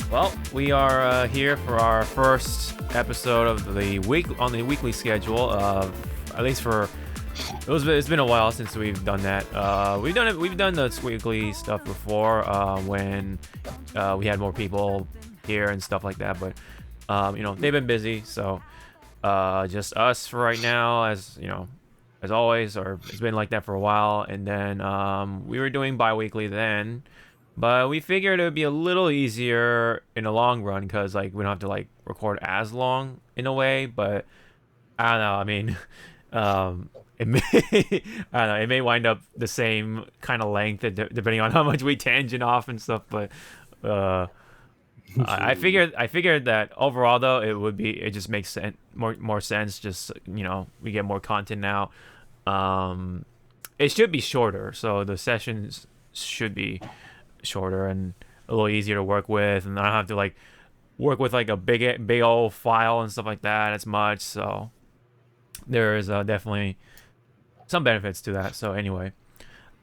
Well, we are here for our first episode of the week on the weekly schedule of at least for it's been a while since we've done that. We've done the weekly stuff before when we had more people here and stuff like that, but they've been busy, so just us for right now, as as always, or it's been like that for a while. And then we were doing bi-weekly then, but we figured it would be a little easier in the long run because like we don't have to like record as long in a way. But I don't know. I mean, it may I don't know. It may wind up the same kind of length depending on how much we tangent off and stuff. But I figured that overall though it just makes more sense. Just we get more content now. It should be shorter, so the sessions should be shorter and a little easier to work with, and I don't have to like work with like a big old file and stuff like that as much. So there is definitely some benefits to that. So anyway,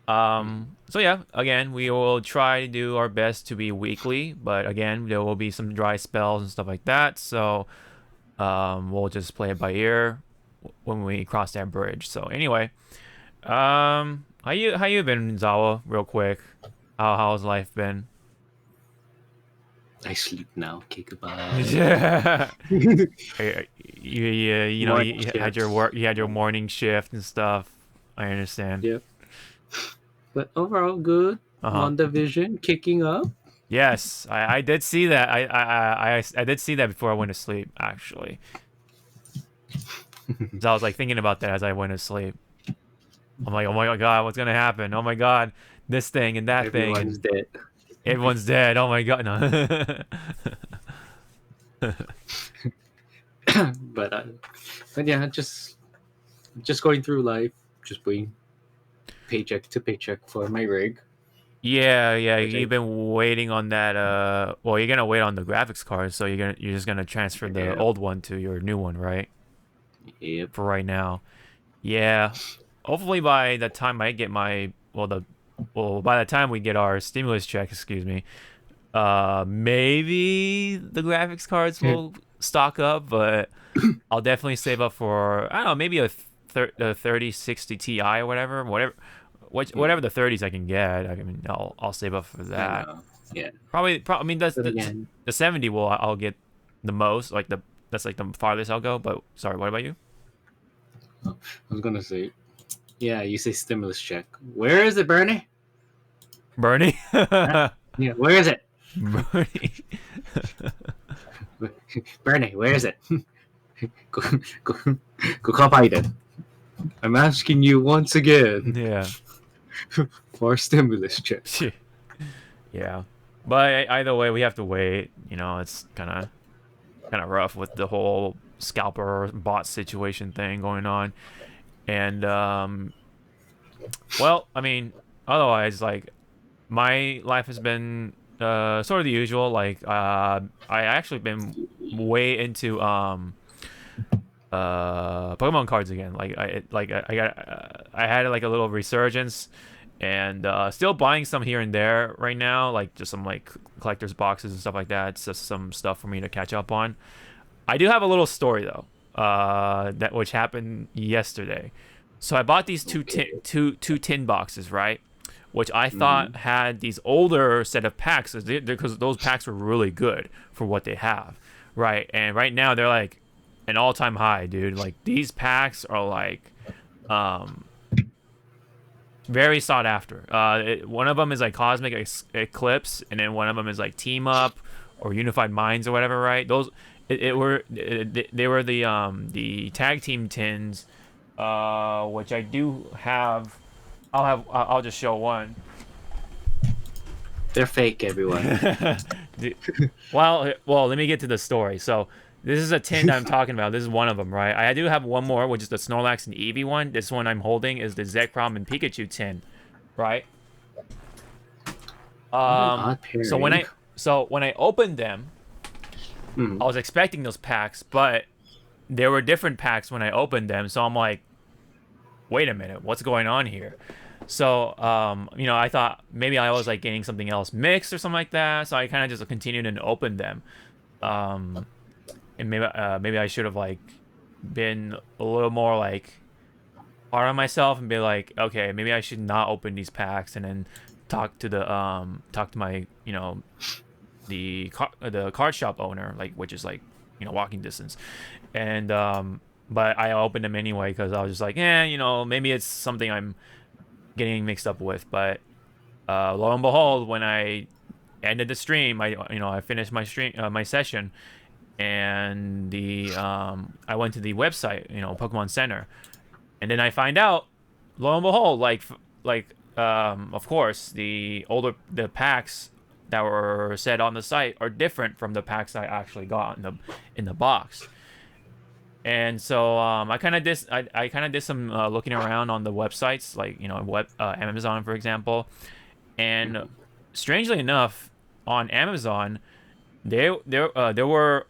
so yeah, again, we will try to do our best to be weekly, but again, there will be some dry spells and stuff like that. So we'll just play it by ear when we cross that bridge. So anyway, how you been, Zawa? Real quick, how's life been? I sleep now. Okay, goodbye. Yeah. You had your morning shift and stuff. I understand. Yep. But overall, good. WandaVision kicking up. Yes, I did see that. I did see that before I went to sleep, actually. So I was like thinking about that as I went to sleep. I'm like, oh my god, what's gonna happen? Oh my god, this thing and that thing. Everyone's dead. Everyone's dead. Oh my god, no. but yeah, just going through life, just waiting paycheck to paycheck for my rig. Yeah, you've been waiting on that. Well, you're gonna wait on the graphics card, so you're just gonna transfer the old one to your new one, right? Yep. For right now. Yeah. Hopefully by the time I get by the time we get our stimulus check, excuse me, maybe the graphics cards will stock up, but I'll definitely save up for, I don't know, maybe a 3060 Ti or whatever the 30s I can get. I mean, I'll save up for that. Yeah. Probably. I mean, the 70 I'll get the most. That's like the farthest I'll go. But sorry, what about you? I was gonna say, yeah, you say stimulus check. Where is it, Bernie? Bernie? Yeah, where is it? Bernie. Bernie, where is it? Go call Biden. I'm asking you once again. Yeah. For stimulus check. Yeah. But either way, we have to wait. It's kind of rough with the whole scalper bot situation thing going on. And well, I mean, otherwise, like, my life has been sort of the usual. Like, I actually been way into Pokemon cards again. I had like a little resurgence, and still buying some here and there right now, like just some like collector's boxes and stuff like that. It's just some stuff for me to catch up on. I do have a little story though, which happened yesterday. So I bought these two tin boxes, right? Which I thought had these older set of packs because those packs were really good for what they have, right? And right now they're like an all-time high, dude. Like, these packs are like very sought after. One of them is like Cosmic Eclipse, and then one of them is like Team Up or Unified Minds or whatever, right? Those they were the tag team tins, which I do have. I'll just show one. They're fake, everyone. well, let me get to the story. So this is a tin I'm talking about. This is one of them, right? I do have one more, which is the Snorlax and Eevee one. This one I'm holding is the Zekrom and Pikachu tin, right? So when I opened them, I was expecting those packs, but there were different packs when I opened them. So I'm like, wait a minute, what's going on here? So, you know, I thought maybe I was like getting something else mixed or something like that. So I kind of just continued and opened them. Um, and maybe I should have like been a little more like hard on myself and be like, okay, maybe I should not open these packs and then talk to my, you know, the card shop owner, like, which is like, you know, walking distance. And but I opened them anyway because I was just like, you know, maybe it's something I'm getting mixed up with. But lo and behold, when I ended the stream, I finished my my session, and I went to the website, you know, Pokemon Center, and then I find out, lo and behold, of course, the packs that were said on the site are different from the packs I actually got in the box. And so I kind of did some looking around on the websites, like, you know, Amazon, for example. And strangely enough, on Amazon, there were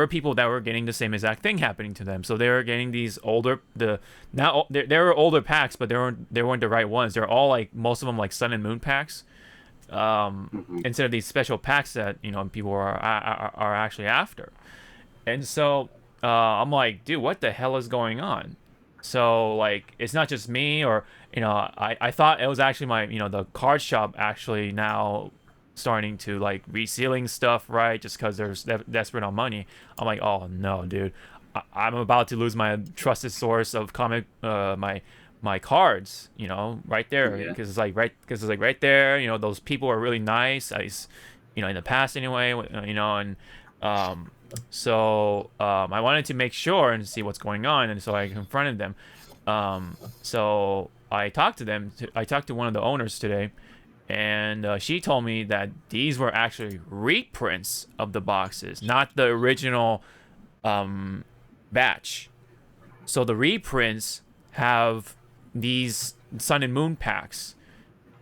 people that were getting the same exact thing happening to them. So they were getting these there were older packs, but they weren't the right ones. They're all like, most of them like Sun and Moon packs, instead of these special packs that, you know, people are actually after. And so I'm like, dude, what the hell is going on? So like, it's not just me, or, you know, I thought it was actually my, you know, the card shop actually now starting to like resealing stuff, right? Just because they're desperate on money. I'm like, oh no, dude, I'm about to lose my trusted source of my cards, you know, right there, because it's like right there, you know, those people are really nice. You know, in the past anyway, you know, and I wanted to make sure and see what's going on, and so I confronted them. So I talked to them. I talked to one of the owners today, and she told me that these were actually reprints of the boxes, not the original batch. So the reprints have these Sun and Moon packs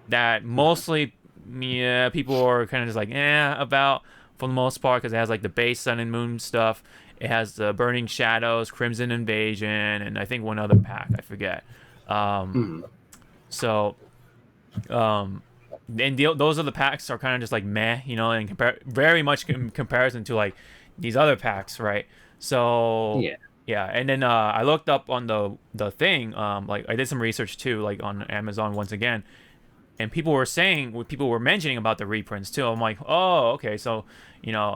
that mostly, yeah, people are kind of just like about, for the most part, because it has like the base Sun and Moon stuff. It has the Burning Shadows, Crimson Invasion, and I think one other pack, I forget. So and those are the packs are kind of just like meh, you know, and very much in comparison to like these other packs, right? So yeah, and then I looked up on the thing, like I did some research too, like on Amazon once again, and people were mentioning about the reprints too. I'm like, oh, okay, so, you know,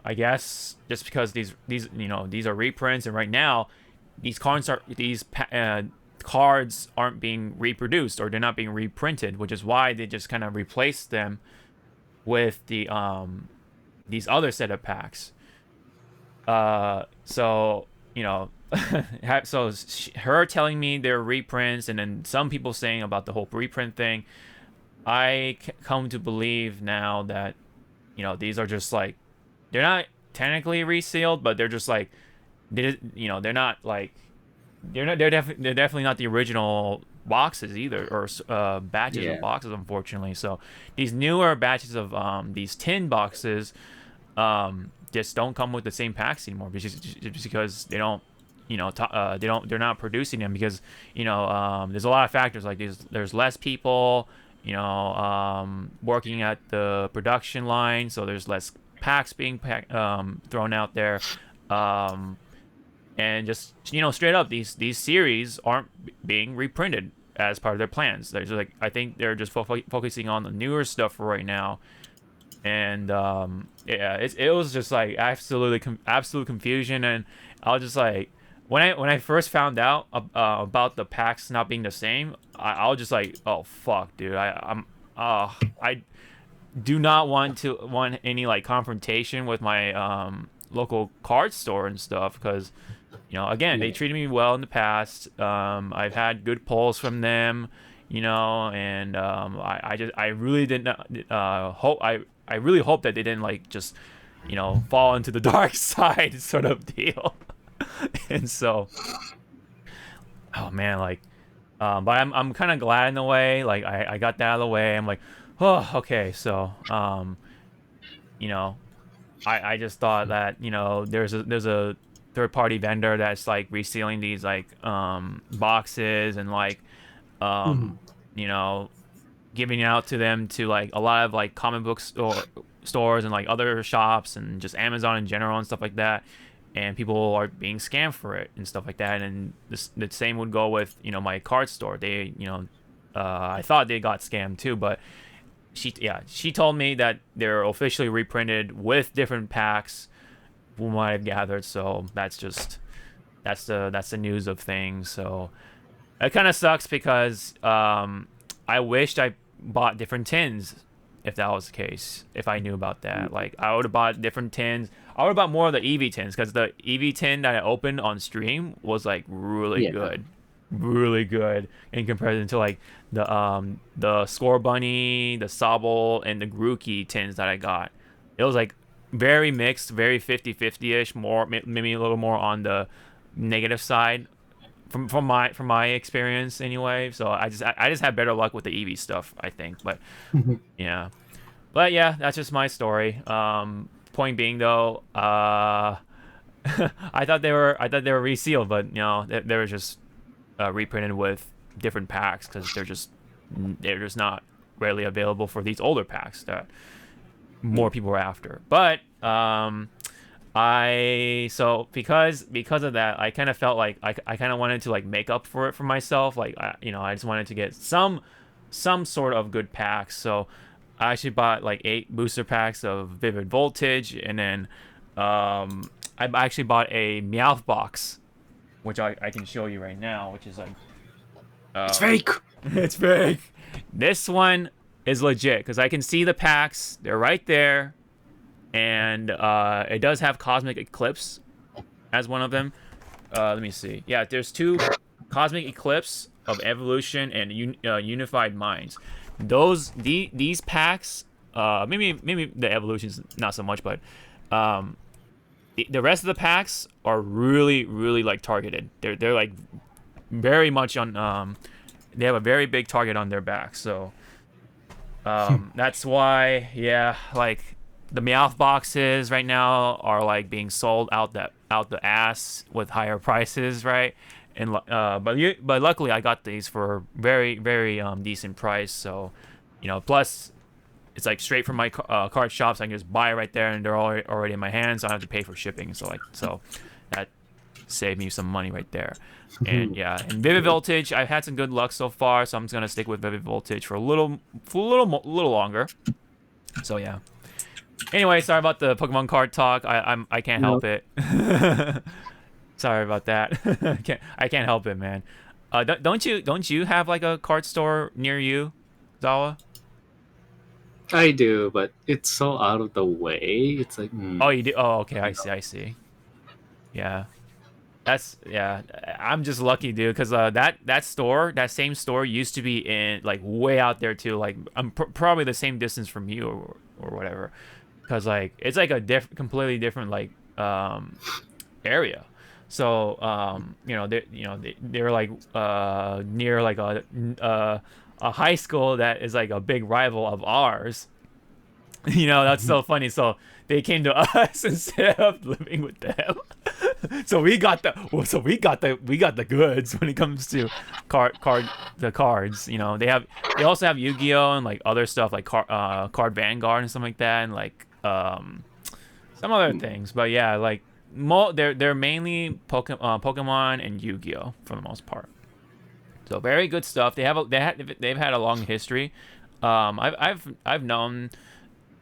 I guess just because these you know, these are reprints, and right now these cards aren't being reproduced, or they're not being reprinted, which is why they just kind of replaced them with the these other set of packs. So, you know, so her telling me they're reprints, and then some people saying about the whole reprint thing, I come to believe now that, you know, these are just like, they're not technically resealed, but they're just like, you know, they're not like, they're definitely not the original boxes either, or batches of boxes, unfortunately. So these newer batches of these tin boxes just don't come with the same packs anymore, just because they don't, you know, they're not producing them, because, you know, there's a lot of factors, like there's less people, you know, working at the production line, so there's less packs being thrown out there. And just, you know, straight up, these series aren't being reprinted as part of their plans. There's like, I think they're just focusing on the newer stuff for right now. And yeah, it was just like absolute confusion. And I was just like, when I first found out about the packs not being the same, I was just like, oh fuck, dude, I do not want any like confrontation with my local card store and stuff, because, you know, again, they treated me well in the past. I've had good pulls from them, you know, and I really didn't hope I really hope that they didn't like just, you know, fall into the dark side sort of deal. And so, oh man, like, but I'm kind of glad in a way. Like I got that out of the way. I'm like, oh, okay. So, you know, I just thought that, you know, there's a third party vendor that's like resealing these like boxes, and like you know, giving it out to them to like a lot of like comic book stores and like other shops and just Amazon in general and stuff like that. And people are being scammed for it and stuff like that. And the same would go with, you know, my card store. They, you know, I thought they got scammed too, but she told me that they're officially reprinted with different packs from what I've gathered. So that's the news of things. So it kind of sucks because I wished I bought different tins if that was the case. If I knew about that, like I would have bought different tins. I would have bought more of the EV tins because the EV tin that I opened on stream was like really good, really good in comparison to like the Score Bunny, the Sobble, and the Grookey tins that I got. It was like very mixed, very 50-50ish, more maybe a little more on the negative side from my experience anyway. So I just had better luck with the EV stuff, I think. But yeah, that's just my story. Point being though, I thought they were resealed, but you know they were just reprinted with different packs because they're just not readily available for these older packs that more people were after. But because of that, I kind of felt like I kind of wanted to like make up for it for myself. Like I just wanted to get some sort of good packs. So I actually bought like 8 booster packs of Vivid Voltage, and then I actually bought a Meowth box, which I can show you right now, which is like it's fake. It's fake. This one is legit because I can see the packs. They're right there. And it does have Cosmic Eclipse as one of them. Let me see. Yeah, there's 2 Cosmic Eclipse of Evolution and Unified Minds. These packs, maybe the Evolution's not so much, but the rest of the packs are really like targeted. They're like very much on. They have a very big target on their back, so that's why like. The Meowth boxes right now are like being sold out the ass with higher prices, right? And but luckily I got these for very decent price. So, you know, plus it's like straight from my card shops. I can just buy it right there, and they're already in my hands. So I don't have to pay for shipping. So that saved me some money right there. And and Vivid Voltage, I've had some good luck so far, so I'm just gonna stick with Vivid Voltage for a little longer. So yeah. Anyway, sorry about the Pokemon card talk. I can't help it. Sorry about that. I can't help it, man. Don't you have like a card store near you, Zawa? I do, but it's so out of the way. It's like Oh, you do? Oh, okay. I see. Yeah. I'm just lucky, dude, because that same store used to be in like way out there too. Like I'm probably the same distance from you or whatever. Because like it's like a completely different like area, so they're like near like a high school that is like a big rival of ours. That's so funny. So they came to us instead of living with them. So we got the goods when it comes to the cards. They also have Yu-Gi-Oh and like other stuff like Card Vanguard and stuff like that, and like some other things. But yeah, like they're mainly Pokemon and Yu-Gi-Oh for the most part. So very good stuff. They've had a long history. I've known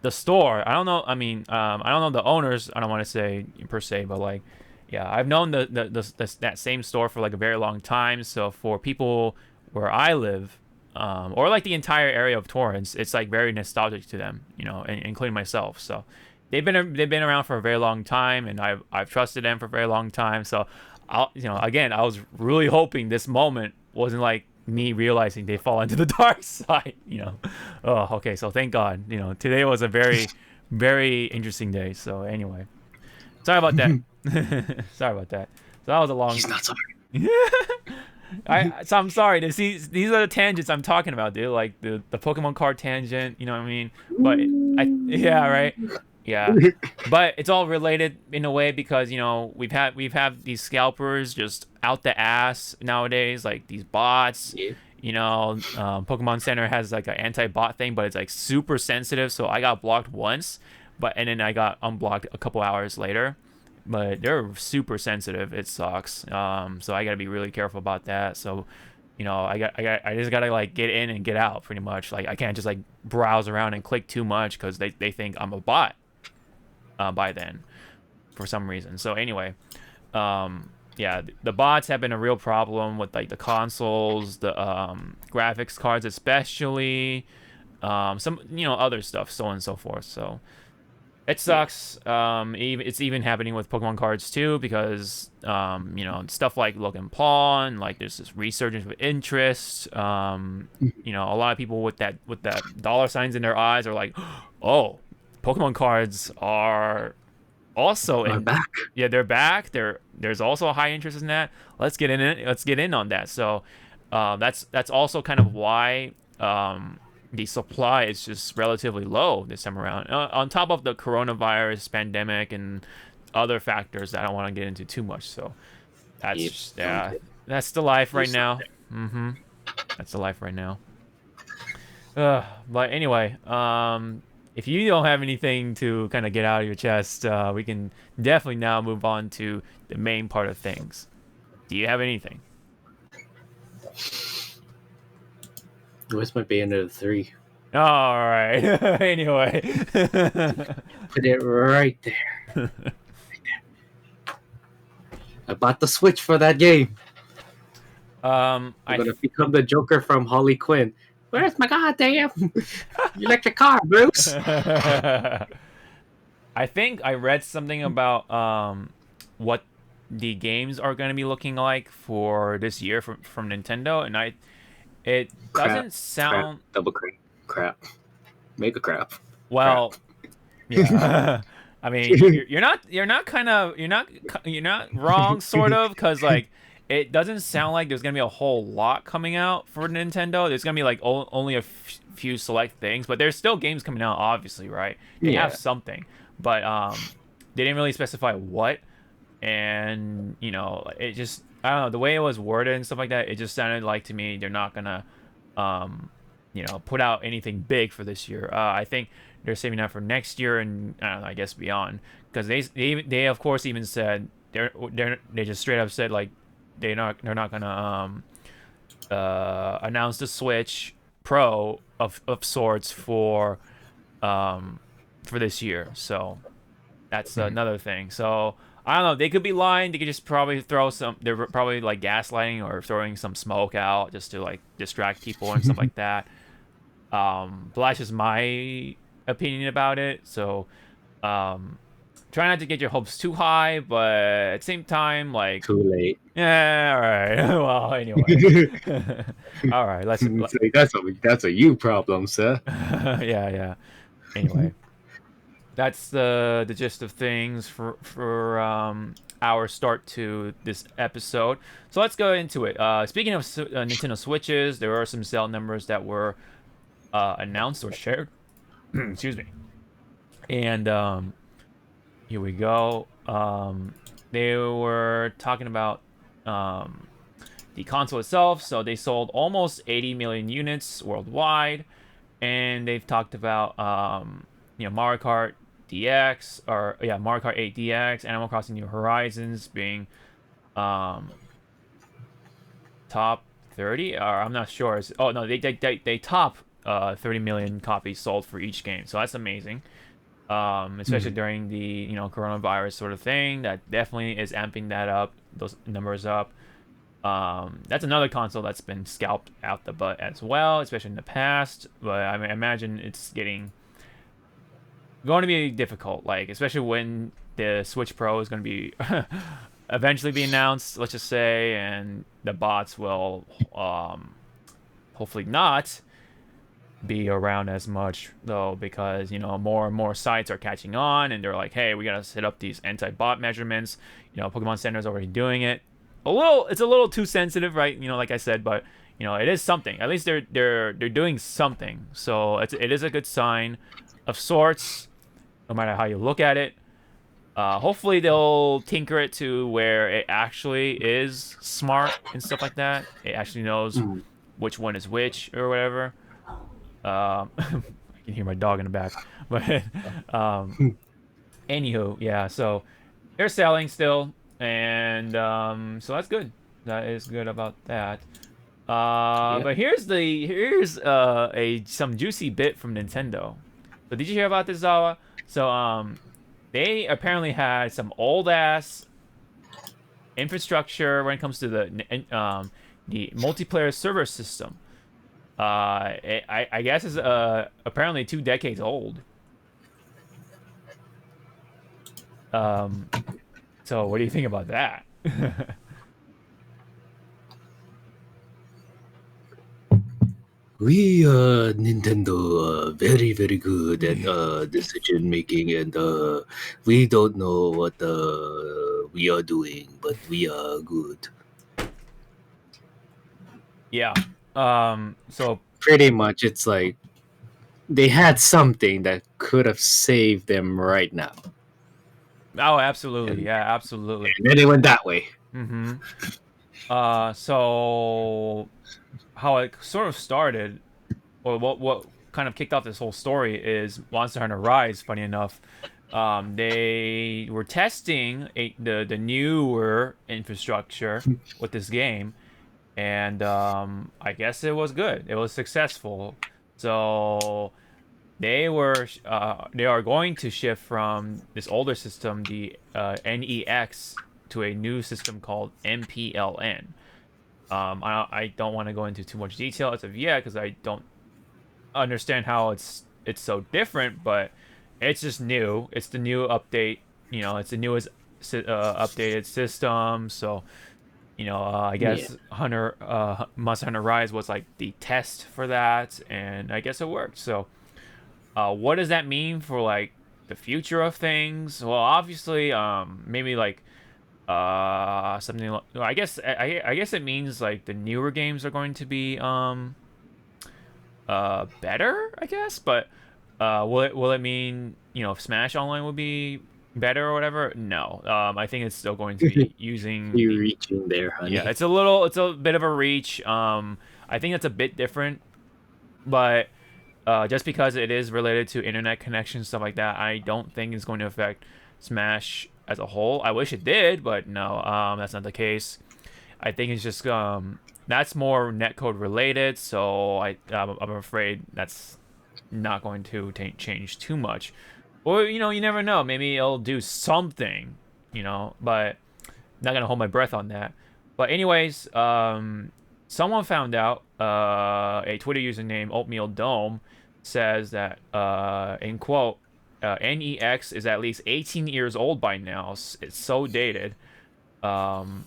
the store. I don't know. I mean, I don't know the owners. I don't want to say per se, but like, yeah, I've known that same store for like a very long time. So for people where I live, or like the entire area of Torrance, it's like very nostalgic to them, including myself. So they've been around for a very long time, and I've trusted them for a very long time. So again, I was really hoping this moment wasn't like me realizing they fall into the dark side. Oh, okay. So thank God. Today was a very very interesting day. So anyway, sorry about that. Sorry about that. So that was a long. He's not sorry. So I'm sorry. These are the tangents I'm talking about, dude. Like the Pokemon card tangent. You know what I mean? But right. Yeah, but it's all related in a way because we've had these scalpers just out the ass nowadays, like these bots. Pokemon Center has like an anti-bot thing, but it's like super sensitive. So I got blocked once, and then I got unblocked a couple hours later. But they're super sensitive. It sucks. So I gotta be really careful about that. So, I just gotta like get in and get out pretty much. Like I can't just like browse around and click too much because they think I'm a bot by then for some reason. So anyway, yeah, the bots have been a real problem with like the consoles, the graphics cards especially, some other stuff, so on and so forth. So it sucks. It's even happening with Pokemon cards too, because stuff like Logan Pawn, like there's this resurgence of interest. A lot of people with that dollar signs in their eyes are like, oh, Pokemon cards are also back. Yeah, they're back. There's also a high interest in that. Let's get in it. Let's get in on that. So that's also kind of why the supply is just relatively low this time around. On top of the coronavirus pandemic and other factors that I don't want to get into too much. So that's that's the life right now. That's the life right now. But anyway, if you don't have anything to kind of get out of your chest, we can definitely now move on to the main part of things. Do you have anything? Where's my Bayonetta 3? All right. Anyway. Put it right there. I bought the Switch for that game. I'm gonna become the Joker from Harley Quinn. Where's my goddamn electric car, Bruce? I think I read something about what the games are going to be looking like for this year from Nintendo, and it doesn't sound double crap, mega crap. Well, crap. Yeah. I mean, you're not wrong, sort of, because like it doesn't sound like there's gonna be a whole lot coming out for Nintendo. There's gonna be like only a few select things, but there's still games coming out, obviously, right? They have something, but they didn't really specify what, and it just, I don't know, the way it was worded and stuff like that. It just sounded like to me they're not gonna put out anything big for this year. I think they're saving that for next year and I don't know, I guess beyond, because they of course even said they just straight up said like they're not gonna announce the Switch Pro of sorts for this year. So that's another thing. So I don't know. They could be lying. They could just probably they're probably like gaslighting or throwing some smoke out just to like distract people and stuff like that. But that's just my opinion about it. So try not to get your hopes too high, but at the same time, like too late. Yeah, all right. Well, anyway. All right, that's a you problem, sir. Yeah. Anyway, that's the gist of things for our start to this episode. So let's go into it. Speaking of Nintendo Switches, there are some sale numbers that were announced or shared. Excuse me. And here we go. They were talking about the console itself. So they sold almost 80 million units worldwide, and they've talked about Mario Kart DX, Mario Kart 8 DX, Animal Crossing New Horizons being top 30, or I'm not sure. Oh no, they top 30 million copies sold for each game, so that's amazing. Especially during the coronavirus sort of thing. That definitely is amping that up, those numbers up. That's another console that's been scalped out the butt as well, especially in the past. But I imagine it's going to be difficult, like especially when the Switch Pro is going to be eventually be announced, let's just say, and the bots will hopefully not be around as much though, because more and more sites are catching on and they're like, hey, we gotta set up these anti-bot measurements. Pokemon Center is already doing it. It's a little too sensitive, right? Like I said, but it is something. At least they're doing something, so it is a good sign of sorts, no matter how you look at it. Hopefully they'll tinker it to where it actually is smart and stuff like that. It actually knows which one is which or whatever. I can hear my dog in the back, but anywho, yeah. So they're selling still, and so that's good. That is good about that. But here's some juicy bit from Nintendo. So did you hear about this, Zawa? So they apparently had some old ass infrastructure when it comes to the multiplayer server system. I guess it's apparently 2 decades old. So what do you think about that? We Nintendo very very good at decision making, and we don't know what we are doing, but we are good. Yeah. So pretty much, it's like they had something that could have saved them right now. Oh, absolutely. And, yeah, absolutely. And then it went that way. Mm-hmm. So how it sort of started, or what kind of kicked off this whole story is Monster Hunter Rise. Funny enough, they were testing the newer infrastructure with this game, and I guess it was good. It was successful. So they are going to shift from this older system, the NEX, to a new system called MPLN. I don't want to go into too much detail as of yet because I don't understand how it's so different, but it's just new. It's the new update. It's the newest updated system. So, I guess Monster Hunter Rise was like the test for that, and I guess it worked. So, what does that mean for like the future of things? Well, obviously, maybe like something like, I guess it means like the newer games are going to be better, I guess, but will it mean if Smash Online will be better or whatever? No. I think it's still going to be using You're reaching there, honey. Yeah, it's a bit of a reach. I think it's a bit different, but just because it is related to internet connections, stuff like that, I don't think it's going to affect Smash as a whole. I wish it did, but no, that's not the case. I think it's just that's more netcode related, so I'm afraid that's not going to change too much. Or you never know. Maybe it'll do something, but not gonna hold my breath on that. But anyways, someone found out. A Twitter user named Oatmeal Dome says that, in quote, NEX is at least 18 years old by now. It's so dated. And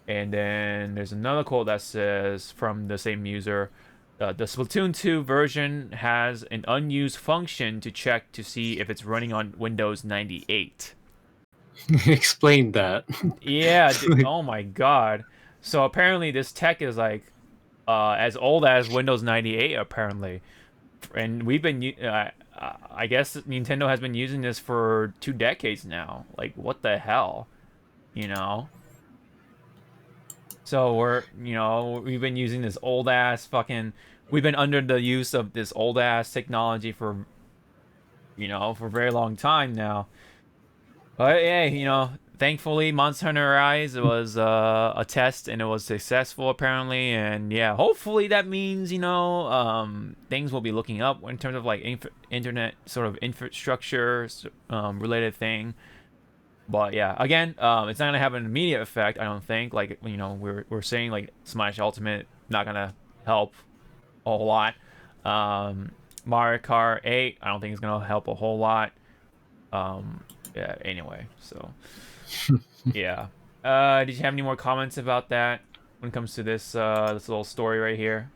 then there's another quote that says from the same user, the Splatoon 2 version has an unused function to check to see if it's running on Windows 98. Explain that. Yeah. Oh my god. So apparently this tech is like as old as Windows 98 apparently. And we've been I guess Nintendo has been using this for 2 decades now. Like, what the hell? So we've been using this old ass we've been under the use of this old ass technology for for a very long time now. But yeah, thankfully Monster Hunter Rise, it was a test and it was successful apparently, and yeah, hopefully that means things will be looking up in terms of like internet sort of infrastructure related thing. But yeah, again, it's not gonna have an immediate effect, I don't think. Like we're saying like Smash Ultimate not gonna help a whole lot. Mario Kart 8, I don't think it's gonna help a whole lot. Yeah, anyway, so yeah. Did you have any more comments about that when it comes to this little story right here?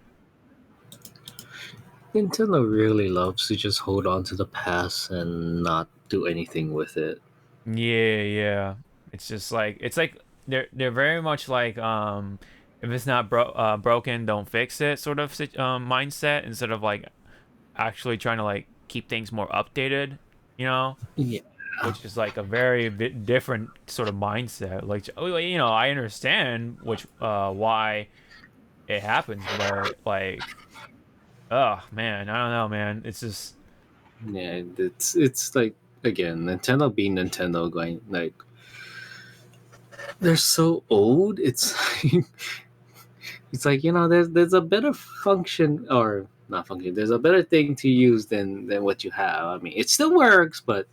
Nintendo really loves to just hold on to the past and not do anything with it. Yeah. It's just like they're very much like if it's not broken, don't fix it sort of mindset, instead of like actually trying to like keep things more updated, Yeah. Which is like a very different sort of mindset. Like, I understand why it happens, but like, oh man, I don't know, man. It's just Yeah, it's like again, Nintendo being Nintendo, going like they're so old. It's like, it's like there's a better function or not function. There's a better thing to use than what you have. I mean, it still works, but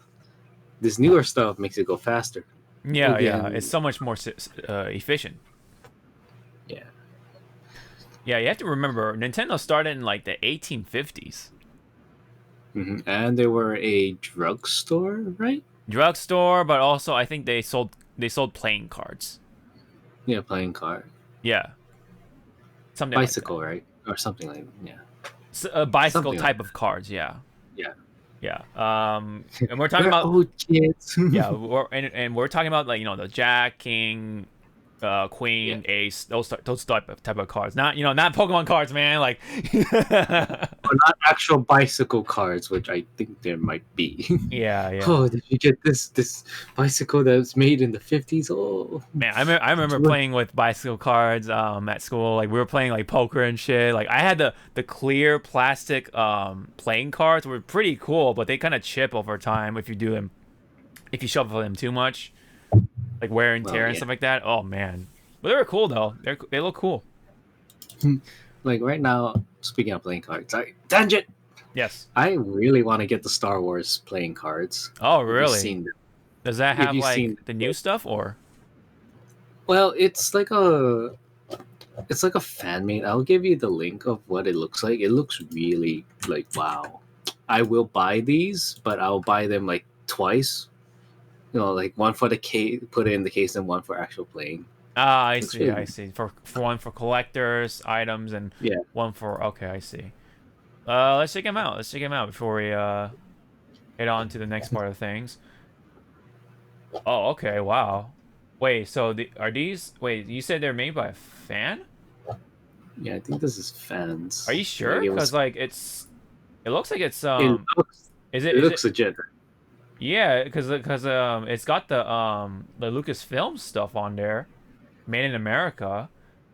this newer stuff makes it go faster. yeah. It's Again, so much more efficient. yeah. Yeah, you have to remember Nintendo started in like the 1850s. And they were a drugstore, right? Drugstore, but also I think they sold playing cards. Yeah, playing card, Yeah, something like that. bicycle, right, or something like yeah, A bicycle something like type of cards. Yeah, yeah. yeah. And we're talking We're about old kids. yeah, and we're talking about like the Jack, King, Yeah. Queen, Ace, those type of cards. Not not Pokemon cards, man. Like Or not actual bicycle cards, which I think there might be. yeah, yeah. Oh, did you get this bicycle that was made in the 50s? Oh, Man, I remember playing with bicycle cards at school. Like we were playing like poker and shit. Like I had the clear plastic playing cards were pretty cool, but they kind of chip over time if you shuffle them too much, like wear and well, tear and yeah. stuff like that. Oh man, but they were cool though. They look cool. Like right now, speaking of playing cards, sorry, tangent. Yes. I really want to get the Star Wars playing cards. Oh If you've really? seen them. Does that If have you've seen, like the new stuff or? well, it's like a fan made. I'll give you the link of what it looks like. It looks really like wow. I will buy these, but I'll buy them like twice. Like one for the case, put it in the case, and one for actual playing. Ah, I Looks see. really I see. For one for collectors items and yeah. one for okay. I see. Let's check them out. Let's check them out before we head on to the next part of things. Oh, okay. Wow. Wait. So are these? Wait. You said they're made by a fan? Yeah, I think this is Are you fans. Like sure? Cause like it looks like it's it looks is it it looks legit. yeah? Cause it's got the Lucasfilm stuff on there, made in America.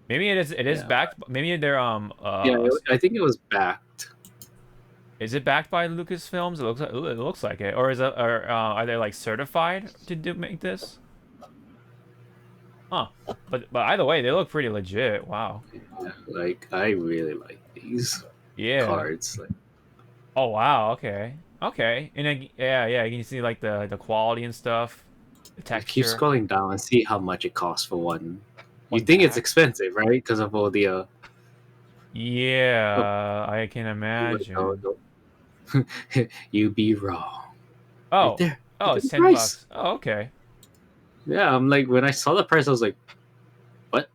Maybe it is Yeah, backed. Maybe they're yeah. I think it was backed. is it backed by Lucasfilms? It looks like it, or are they like certified to make this? Huh. But either way, they look pretty legit. Wow. Yeah, like I really like these Yeah. cards. Like Oh wow. Okay. Okay. And then, yeah. You can see like the quality and stuff, the keep texture. scrolling down and see how much it costs for one. You One think it's pack. expensive, right? Because of all the oh, Yeah, I can wait, no, imagine. no. You be wrong. Right Oh. there. Oh, Look at it's the ten price. bucks. Oh, okay. Yeah, I'm like when I saw the price, I was like, what?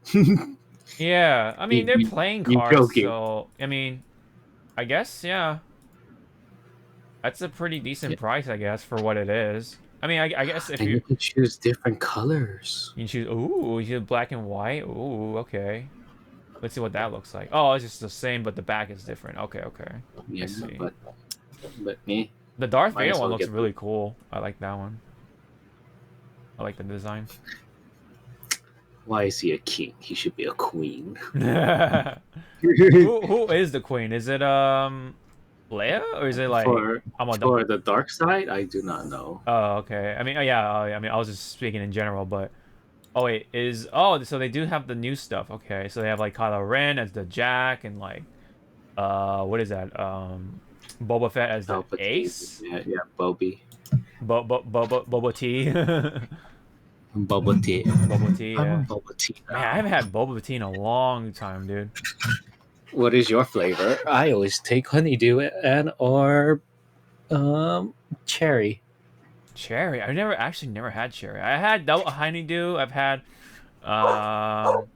Yeah. I mean, you, they're you, playing you cards, joking? so I mean, I guess yeah. That's a pretty Yeah. decent price, I guess, for what it is. I mean, I guess if And you you can choose different colors. you choose, ooh, you choose black and white. Ooh, okay. Let's see what that looks like. Oh, it's just the same, but the back is different. Okay, okay. I Yeah, see. but me, The Darth might Vader as one well looks get the. really cool. I like that one. I like the design. Why is he a king? He should be a queen. Who is the queen? Is it Leia or is it like for Amidala? for the dark side, I do not know. Oh, okay. I mean, yeah. I mean, I was just speaking in general, but oh wait, so they do have the new stuff. Okay, so they have like Kylo Ren as the Jack and like what is that? Boba Fett as the Palpatine, Ace. yeah, yeah, Bobby, Boba Tea. Bubble tea. Boba Tea, I'm on yeah. bubble tea Man, I haven't now. had Boba Tea in a long time, dude. What is your flavor? I always take honeydew and or um cherry. Cherry. I've never had cherry. I had double honeydew. I've had um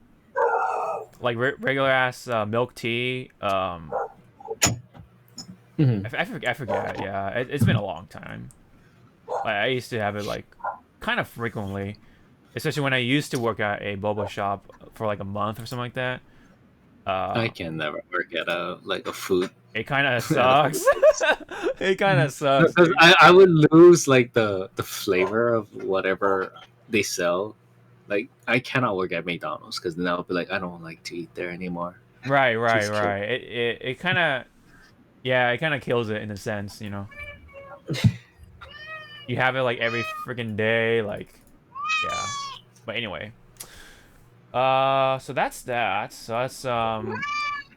like regular ass milk tea. Mhm. I forget. Yeah, it's been a long time. Like I used to have it like kind of frequently, especially when I used to work at a boba shop for like a month or something like that. I Uh, can never work at a food it kind of at a sucks. food place. It kind of sucks, Because dude. I would lose like the flavor of whatever they sell. Like I cannot work at McDonald's because then I'll be like I don't like to eat there anymore. Right, right, Just kill. right. It kind of, yeah, it kind of kills it in a sense, you know. You have it like every freaking day, like, yeah. But anyway, so that's that. So that's some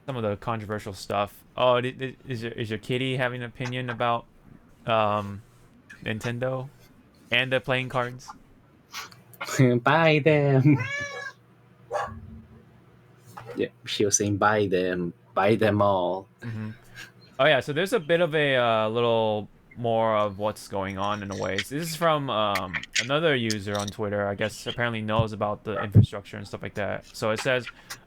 of the controversial stuff. Oh, is your kitty having an opinion about Nintendo and the playing cards? Buy them. Yeah, she was saying buy them all. Mm-hmm. Oh yeah, so there's a bit of a little more of what's going on in a way. So this is from another user on Twitter. I guess apparently knows about the infrastructure and stuff like that. So it says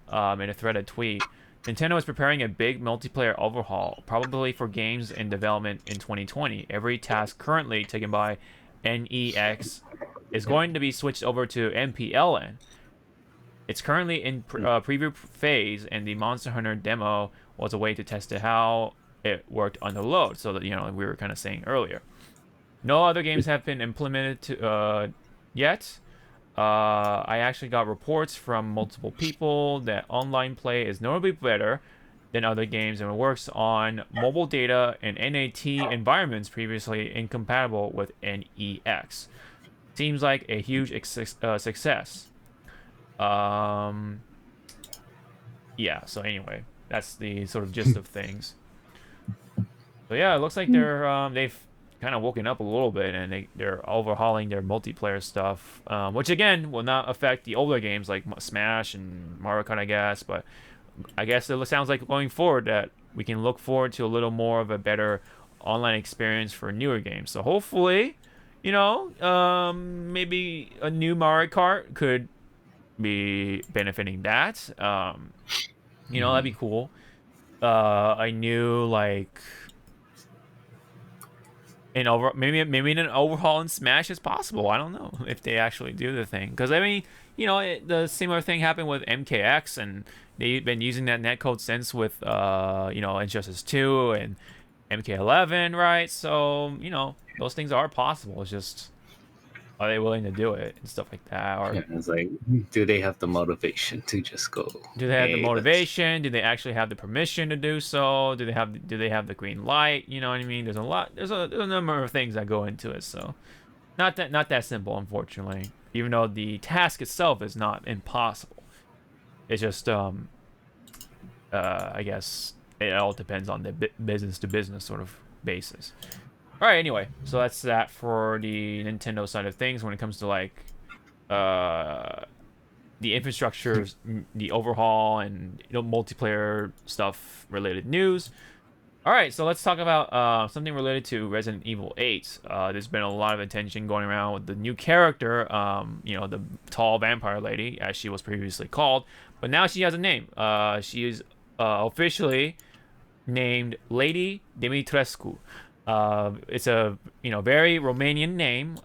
in a threaded tweet, Nintendo is preparing a big multiplayer overhaul, probably for games in development in 2020. Every task currently taken by NEX is going to be switched over to MPLN. It's currently in preview phase, and the Monster Hunter demo was a way to test it how it worked on the load. So that, you know, like we were kind of saying earlier, no other games have been implemented yet. I actually got reports from multiple people that online play is notably better than other games and it works on mobile data and NAT environments previously incompatible with NEX. Seems like a huge success. Um, yeah, so anyway, that's the sort of gist of things. So yeah, it looks like they've kind of woken up a little bit and they're overhauling their multiplayer stuff, which again will not affect the older games like Smash and Mario Kart, I guess. But I guess it sounds like going forward that we can look forward to a little more of a better online experience for newer games. So hopefully, you know, maybe a new Mario Kart could be benefiting that. You know, that'd be cool. I knew like maybe an overhaul in Smash is possible. I don't know if they actually do the thing because I mean, you know, the similar thing happened with MKX and they've been using that netcode since with you know, Injustice 2 and MK11, right? So you know, those things are possible. It's just are they willing to do it and stuff like that, or Yeah, it's like, do they have the motivation to just go? do they have the Hey, let's. motivation? Do they actually have the permission to do so? Do they have the green light? You know what I mean? There's a number of things that go into it. So not that simple, unfortunately. Even though the task itself is not impossible. It's just I guess it all depends on the business to business sort of basis. All right, anyway, so that's that for the Nintendo side of things when it comes to like uh the infrastructure, the overhaul, and you know, multiplayer stuff related news. All right, so let's talk about something related to Resident Evil 8. There's been a lot of attention going around with the new character, you know, the tall vampire lady, as she was previously called, but now she has a name. She is officially named Lady Dimitrescu. It's a very Romanian name.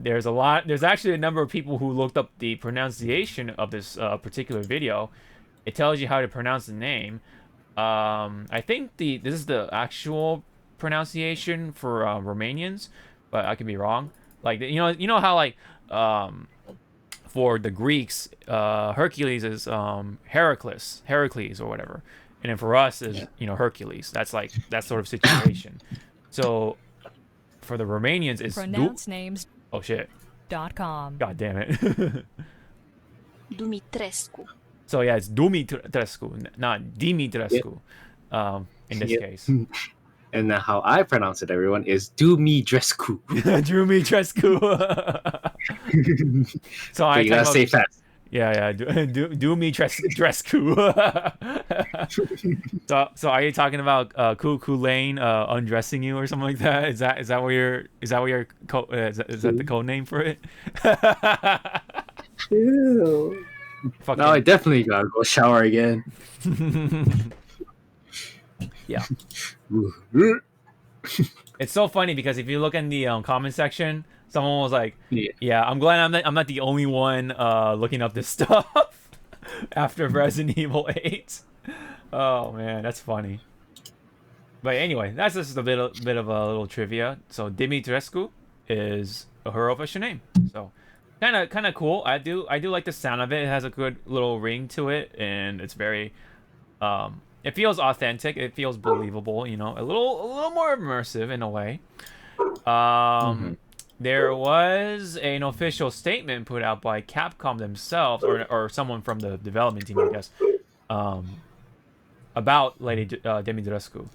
There's actually a number of people who looked up the pronunciation of this particular video. It tells you how to pronounce the name. I think this is the actual pronunciation for Romanians, but I could be wrong. Like you know how like for the Greeks, Hercules is Heracles or whatever, and then for us is Hercules. That's like that sort of situation. So for the Romanians, it's oh shit. .com. God damn it. Dumitrescu. So yeah, it's Dumitrescu, not Dimitrescu. In this case. And how I pronounce it, everyone, is Dumitrescu. Dumitrescu. So I you gotta say fast. Yeah, Dumitrescu. So are you talking about Cuckoo Lane undressing you or something like that? Is that what your is that the code name for it? Ew. Fucking... No, I definitely gotta go shower again. Yeah. It's so funny because if you look in the comment section, someone was like, "Yeah, I'm glad I'm not the only one looking up this stuff after Resident Evil 8." Oh man, that's funny. But anyway, that's just a bit of a little trivia. So Dimitrescu is her official name. So kind of cool. I do like the sound of it. It has a good little ring to it, and it's very It feels authentic. It feels believable. You know, a little more immersive in a way. Hmm. Um, there was an official statement put out by Capcom themselves, or someone from the development team, I guess, um, about Lady Dimitrescu.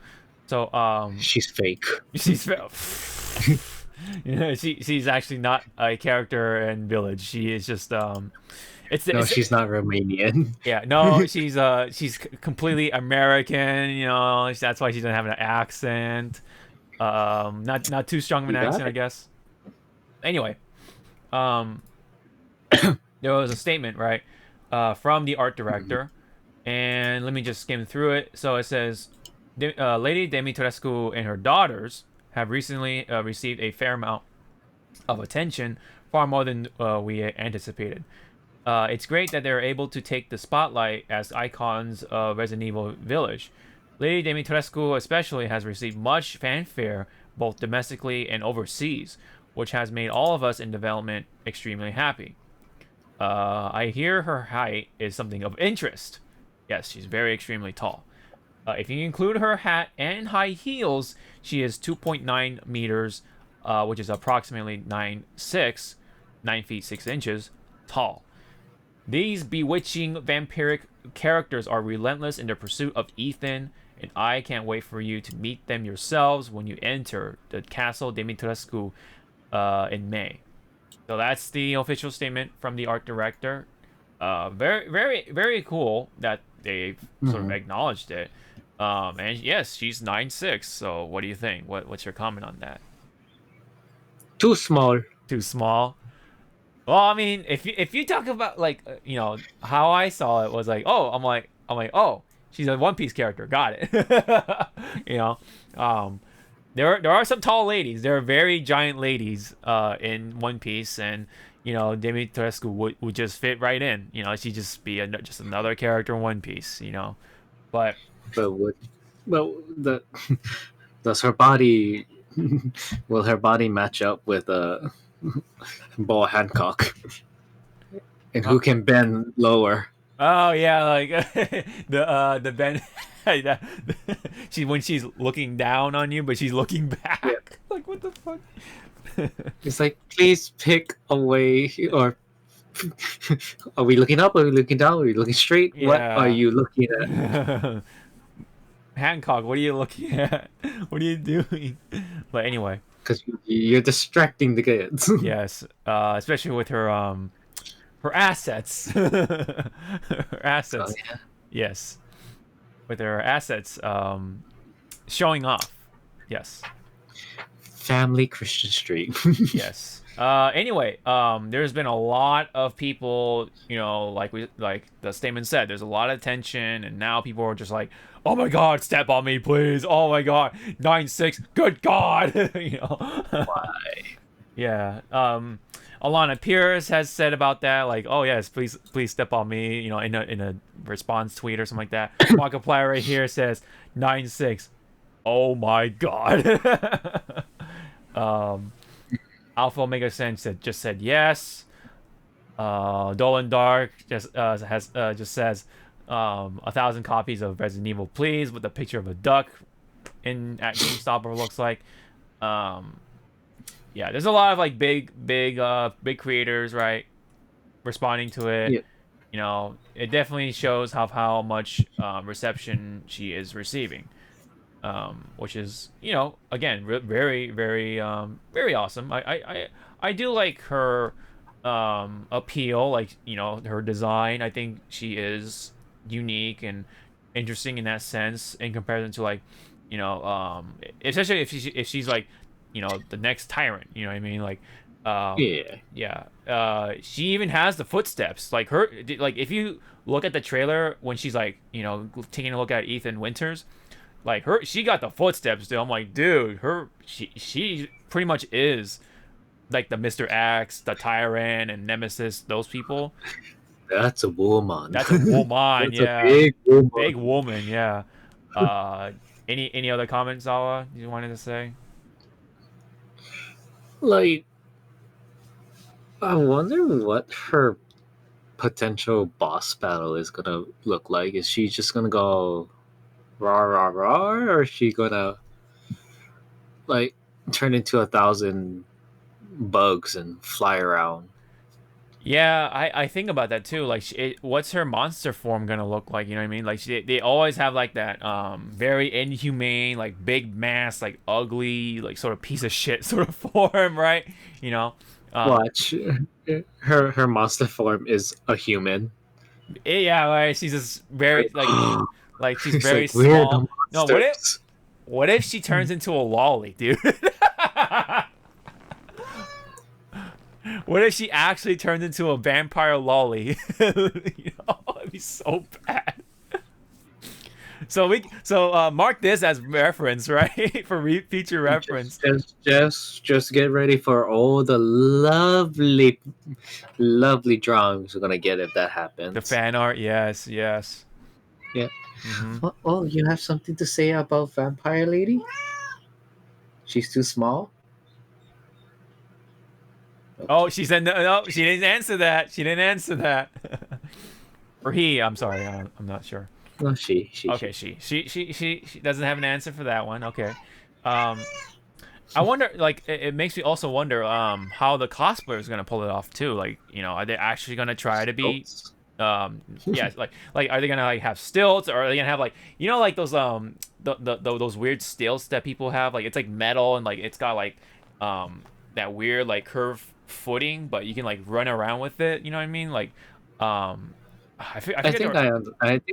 So She's fake. she's you know, she's actually not a character in Village. She is just No, it's she's not Romanian. yeah, no, she's completely American. You know, that's why she doesn't have an accent. Not too strong of an You got accent, I it. guess. Anyway, um, there was a statement, right, from the art Mhm. director, and let me just skim through it. So it says, Lady Dimitrescu and her daughters have recently received a fair amount of attention, far more than we anticipated. It's great that they're able to take the spotlight as icons of Resident Evil Village. Lady Dimitrescu especially has received much fanfare both domestically and overseas, which has made all of us in development extremely happy. I hear her height is something of interest. Yes, she's very extremely tall. If you include her hat and high heels, she is 2.9 meters, which is approximately 9 feet 6 inches tall. These bewitching vampiric characters are relentless in their pursuit of Ethan, and I can't wait for you to meet them yourselves when you enter the Castle Dimitrescu in May. So that's the official statement from the art director. Very cool that they've sort of Mhm. acknowledged it. And yes, she's 9'6". So what do you think? What's your comment on that? Too small. Too small? Well, I mean, if you talk about like you know how I saw it was like, oh, I'm like, oh, she's a One Piece character. Got it. you know, um, there are some tall ladies. There are very giant ladies in One Piece, and Dimitrescu would just fit right in. She'd just be just another character in One Piece. But But what? But the does her body? Will her body match up with a Ball Hancock? And uh, who can bend lower? oh yeah, like the Ben. she when she's looking down on you, but she's looking Yeah. back. Like what the fuck? It's like, please pick a way, or are we looking up? Are we looking down? Are we looking straight? What are Yeah. you looking at? Hancock, what are you looking at? What are you doing? But anyway, Because you're distracting the kids. yes, especially with her assets, her So assets. yeah, Yes, with her assets showing off. Yes. family Christian Street. Yes. Anyway, there's been a lot of people, like the statement said, there's a lot of tension, and now people are just like, "Oh my God, step on me, please! Oh my God, 9'6", good God!" Why? Yeah. Alana Pierce has said about that, like, "Oh yes, please step on me," in a response tweet or something like that. Markiplier right here says 9'6". Oh my God. um. Alpha Omega Sen just said yes. Dolan Dark just says 1,000 copies of Resident Evil, please, with a picture of a duck in at GameStop or looks like. Um, yeah, there's a lot of like big creators, right, responding to it. Yeah. It definitely shows how much reception she is receiving. Which is again very awesome. I do like her appeal, like her design. I think she is unique and interesting in that sense in comparison to like especially if she's like the next tyrant. You know what I mean? Like Yeah. yeah. She even has the footsteps. Like like if you look at the trailer when she's like taking a look at Ethan Winters, like she got the footsteps, dude. I'm like, dude, she pretty much is like the Mr. X, the Tyrant, and Nemesis. Those people. That's a woman. That's a woman, That's a yeah, big big woman. woman, yeah. Uh, any other comments, Zawa, you wanted to say? Like, I wonder what her potential boss battle is gonna look like. Is she just gonna go rah rah rah, or is she gonna like turn into 1,000 bugs and fly around? Yeah, I think about that too. Like, what's her monster form gonna look like? You know what I mean? Like, they always have like that very inhumane, like big mass, like ugly, like sort of piece of shit sort of form, right? You know, um, Watch, her monster form is a human. yeah, right. She's just very like she's It's very like we're the small. No, monsters. what if she turns into a lolly, dude? What if she actually turned into a vampire lolly? It'd be so bad. So mark this as reference, right? For future reference. Just get ready for all the lovely, lovely drawings we're gonna get if that The happens. fan art, yes, yes. Yeah. Hmm. Oh, you have something to say about Vampire Lady? She's too small. Oh, Okay. she said no, no. She didn't answer that. She didn't answer that. Or he. I'm sorry. I'm not sure. No, Okay, she doesn't have an answer for that one. Okay. Um, I wonder. Like, it makes me also wonder. How the cosplayer is gonna pull it off too. Like, are they actually gonna try to be Oops. yeah, like are they gonna like have stilts, or are they gonna have like like those those weird stilts that people have, like it's like metal and like it's got like that weird like curved footing, but you can like run around with it, you know what I mean, like I forget I think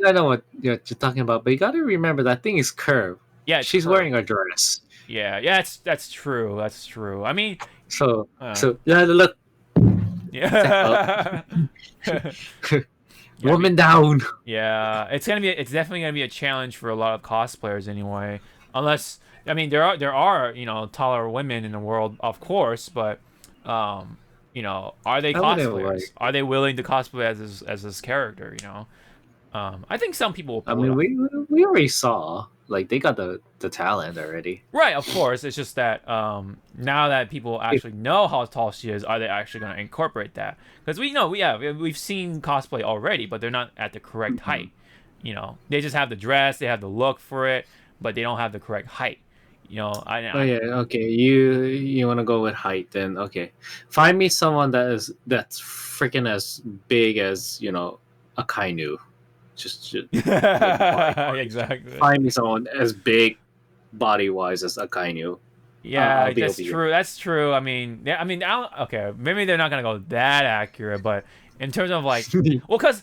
I know what you're talking about, but you got to remember that thing is curved. yeah, it's She's curved. wearing a dress, Yeah, that's true, that's true. I mean, so uh, yeah, look, it's like, oh, yeah. Yeah, I mean, woman down. yeah, it's definitely gonna be a challenge for a lot of cosplayers anyway. Unless, I mean, there are taller women in the world, of course, but are they I wouldn't worry. cosplayers? Are they willing to cosplay as this character? I think some people will I pull it mean, off. we already saw like they got the talent already. Right, of course. It's just that now that people If actually know how tall she is, are they actually going to incorporate that? Because we know, we've seen cosplay already, but they're not at the correct Mhm. height. They just have the dress, they have the look for it, but they don't have the correct height. Oh yeah, okay. You want to go with height then? Okay, find me someone that's freaking as big as a kainu. Just like body wise. Exactly. Find me someone as big body wise as a kainu. I'll Yeah, be that's over here. true. That's true. I mean, yeah, I mean, okay, maybe they're not gonna go that accurate, but in terms of like, well, cause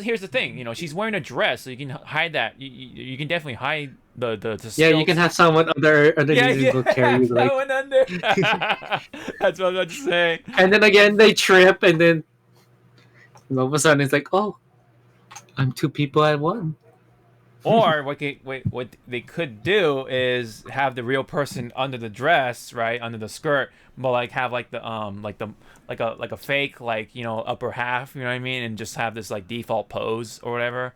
here's the thing, she's wearing a dress, so you can hide that. You can definitely hide the Yeah, you can stilts. have someone Yeah, underneath and yeah, go carry you that like, one under. That's what I was about to say. and then again they trip, and then all of a sudden it's like, oh, I'm two people at one. Or what they could do is have the real person under the dress, right, under the skirt, but like have like like a fake like upper half, you know what I mean, and just have this like default pose or whatever.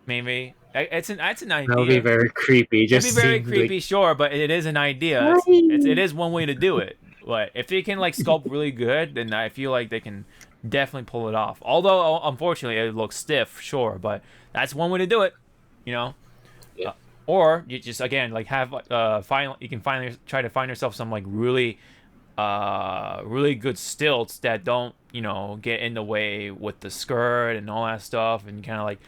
Maybe it's an That would be idea. very creepy. It'd be Just very seeing like, creepy, sure, but it is an idea. It hi. is one way to do it. But if they can like sculpt really good, then I feel like they can definitely pull it off. Although unfortunately it looks stiff, sure, but that's one way to do it. You know. Yeah. Or you just again like have you can finally try to find yourself some like really good stilts that don't get in the way with the skirt and all that stuff, and kind of like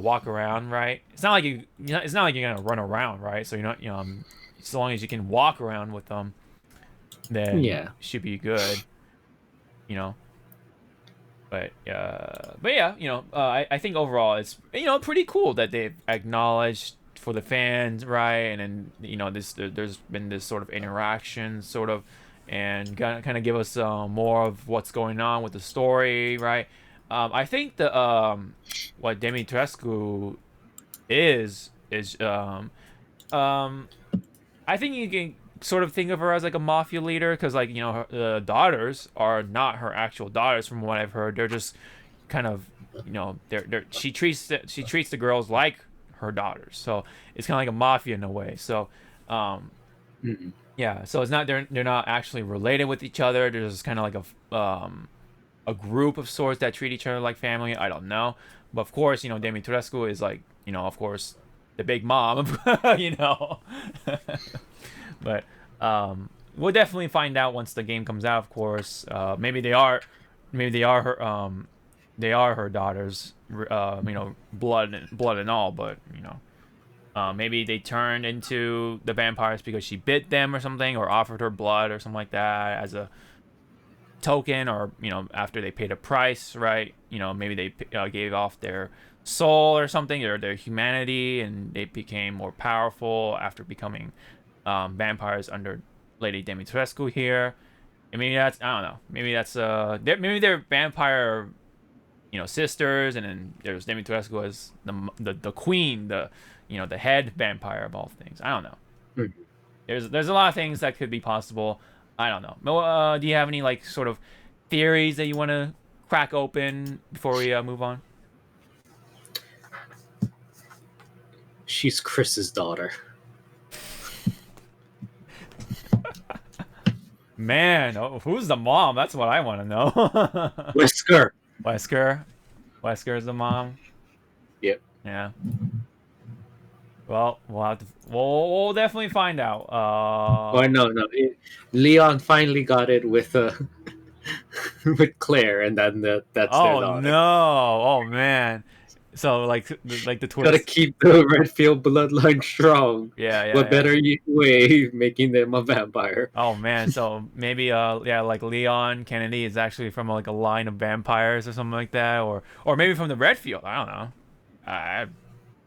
walk around, right. It's not like it's not like you're gonna run around, right, so you're not as long as you can walk around with them, then Yeah. it should be good, you know but yeah, I think overall it's pretty cool that they've acknowledged for the fans, right, and then there's been this sort of interaction, sort of, and kind of give us more of what's going on with the story, right. I think the what Dimitrescu is I think you can sort of think of her as like a mafia leader, because like her daughters are not her actual daughters, from what I've heard. They're just kind of they're she treats the girls like her daughters, so it's kind of like a mafia in a way. So um Mm-mm. yeah, so it's not they're not actually related with each other. They're just kind of like a a group of sorts that treat each other like family. I don't know, but of course, Dimitrescu is like, of course, the big mom, you know. But we'll definitely find out once the game comes out. Of course, maybe they are her daughters. Blood and all. But maybe they turned into the vampires because she bit them or something, or offered her blood or something like that as a token, or after they paid a price, right? Maybe they gave off their soul or something, or their humanity, and they became more powerful after becoming vampires under Lady Dimitrescu here. And maybe that's, I don't know. Maybe that's maybe they're vampire, sisters, and then there's Dimitrescu as the queen, the head vampire of all things. I don't know. Mhm. There's a lot of things that could be possible. I don't know. Do you have any like sort of theories that you want to crack open before we move on? She's Chris's daughter. Man, who's the mom? That's what I want to know. Whisker. Wesker. Wesker is the mom. Yep. Yeah. Well, we'll definitely find out. Oh no, Leon finally got it with with Claire, and then that's their Oh daughter. no! Oh man! So like the twist. Gotta keep the Redfield bloodline strong. Yeah. What better way making them a vampire? Oh man! So maybe like Leon Kennedy is actually from like a line of vampires or something like that, or maybe from the Redfield. I don't know. I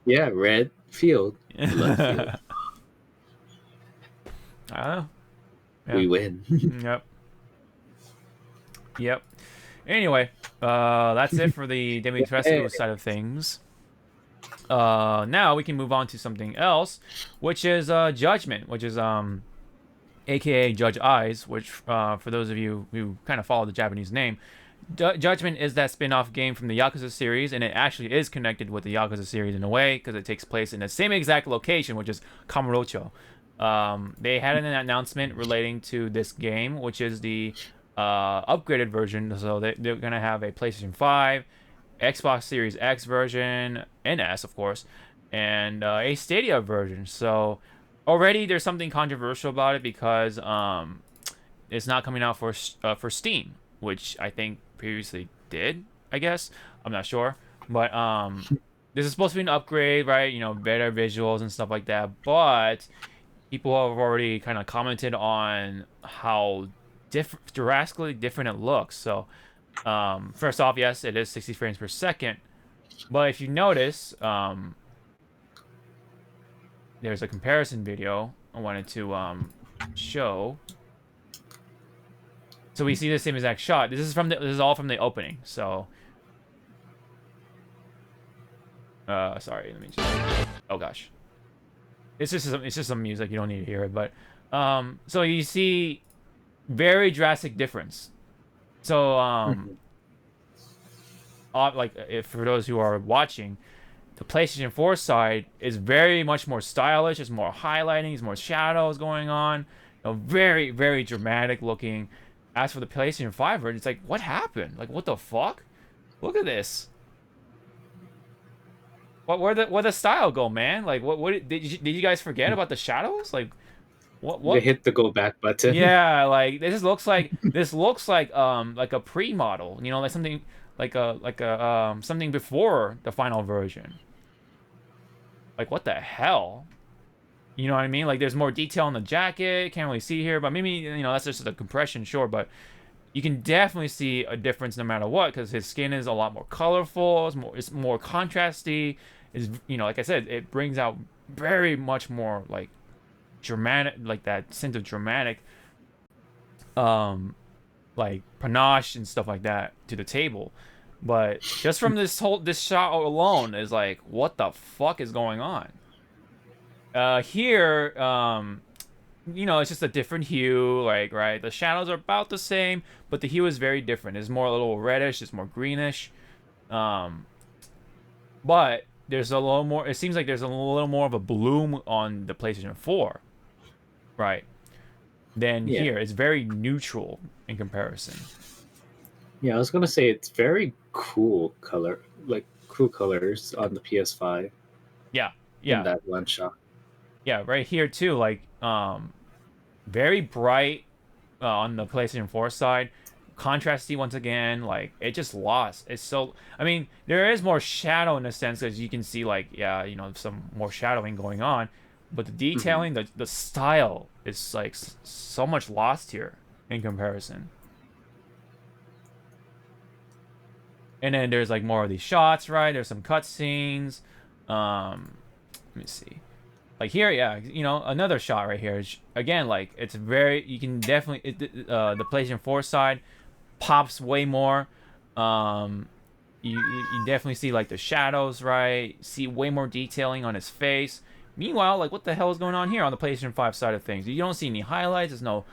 Yeah, Redfield. Bloodfield. I don't know. Yeah. We win. Yep. Yep. Anyway, that's it for the Dimitrescu side of things. Now we can move on to something else, which is Judgment, which is aka Judge Eyes, which for those of you who kind of follow the Japanese name, Judgment is that spin-off game from the Yakuza series, and it actually is connected with the Yakuza series in a way because it takes place in the same exact location, which is Kamurocho. They had an announcement relating to this game, which is the upgraded version. So they're gonna have a PlayStation 5, Xbox Series X version, and S, of course, and a Stadia version. So already there's something controversial about it because it's not coming out for Steam, which I think previously did. I guess I'm not sure, but this is supposed to be an upgrade, right? Better visuals and stuff like that. But people have already kind of commented on how drastically different it looks. So first off, yes, it is 60 frames per second, but if you notice, there's a comparison video I wanted to show. So we see the same exact shot. This is all from the opening. So sorry, let me just, oh gosh, it's just some music, you don't need to hear it, but so you see very drastic difference. So if for those who are watching, the PlayStation 4 side is very much more stylish. There's more highlighting, there's more shadows going on. Very, very dramatic looking. As for the PlayStation 5 version, it's like, what happened? Like, what the fuck? Look at this. Where'd the style go, man? Like, what did you guys forget about the shadows? Like, what? They hit the go back button. Yeah, like this looks like a pre-model. Like something something before the final version. Like, what the hell? You know what I mean? Like, there's more detail on the jacket. Can't really see here, but maybe, that's just the compression, sure. But you can definitely see a difference no matter what, because his skin is a lot more colorful. It's more contrasty. Like I said, it brings out very much more, like, dramatic, like that sense of dramatic, like, panache and stuff like that to the table. But just from this shot alone is like, what the fuck is going on? Here, it's just a different hue, like, right? The shadows are about the same, but the hue is very different. It's more a little reddish, it's more greenish. But there's a little more, it seems like there's a little more of a bloom on the PlayStation 4, right? Than here. It's very neutral in comparison. Yeah, I was gonna say it's very cool color, like cool colors on the PS5 Yeah, in yeah, that one shot. yeah. Right here too, like very bright on the PlayStation 4 side. Contrasty once again, like it just lost. It's so. I mean, there is more shadow in a sense, as you can see, like yeah, some more shadowing going on, but the Hmm. detailing, the style is like so much lost here in comparison. And then there's like more of these shots, right? There's some cutscenes. Let me see. Like here, yeah, another shot right here. Again, like it's very. You can definitely the PlayStation 4 side pops way more. Um, you definitely see like the shadows, right? See way more detailing on his face. Meanwhile, like what the hell is going on here on the PlayStation 5 side of things? You don't see any highlights. There's no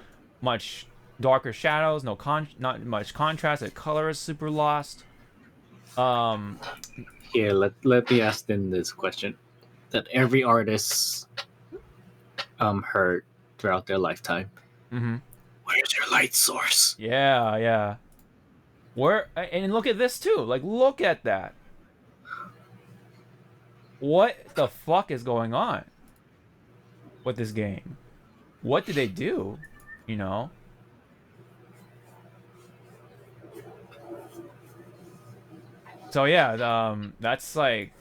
much darker shadows. Not much contrast. The color is super lost. Um, Here, let me ask them this question that every artist heard throughout their lifetime. mhm. Where's your light source? Yeah, yeah. Where and look at this too. Like look at that. What the fuck is going on with this game? What did they do? You know? So yeah, that's like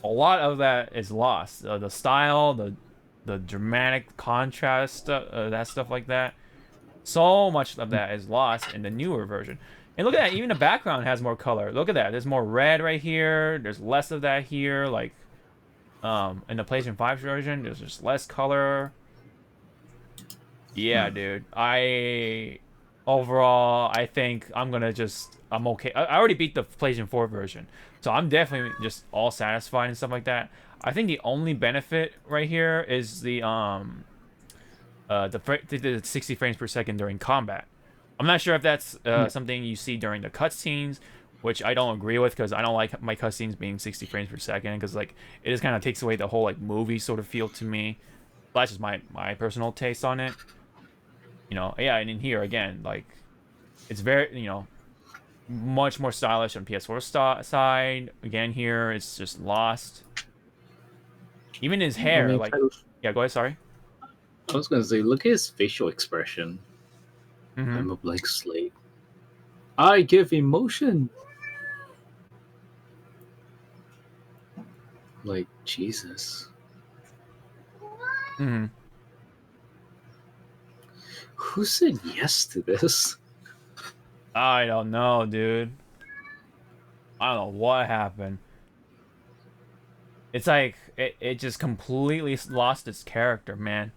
a lot of that is lost. The style, the dramatic contrast, that stuff like that. So much of that is lost in the newer version. And look at that, even the background has more color. Look at that. There's more red right here. There's less of that here. Like in the PlayStation 5 version, there's just less color. Yeah, Hmm. dude. I overall, I think I'm okay. I already beat the PlayStation 4 version, so I'm definitely just all satisfied and stuff like that. I think the only benefit right here is the 60 frames per second during combat. I'm not sure if that's Yeah. something you see during the cutscenes, which I don't agree with because I don't like my cutscenes being 60 frames per second because like it just kind of takes away the whole like movie sort of feel to me. That's just my personal taste on it. Yeah, and in here again, like it's very, much more stylish on PS4 side. Again, here it's just lost. Even his I hair, mean, like, yeah, go ahead. Sorry. I was gonna say, look at his facial expression. Mm-hmm. I'm a blank slate. I give emotion. Like Jesus, Mm-hmm. who said yes to this? I don't know, dude. I don't know what happened. It's like it just completely lost its character, man.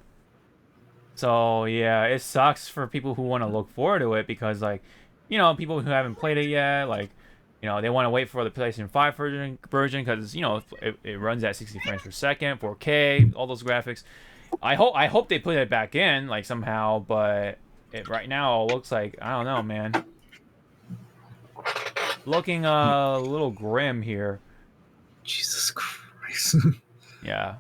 So yeah, it sucks for people who want to look forward to it because like, people who haven't played it yet, like, they want to wait for the PlayStation 5 version because it runs at 60 frames per second, 4K, all those graphics. I hope they put it back in like somehow, but it right now looks like I don't know, man. Looking a little grim here. Jesus Christ. Yeah.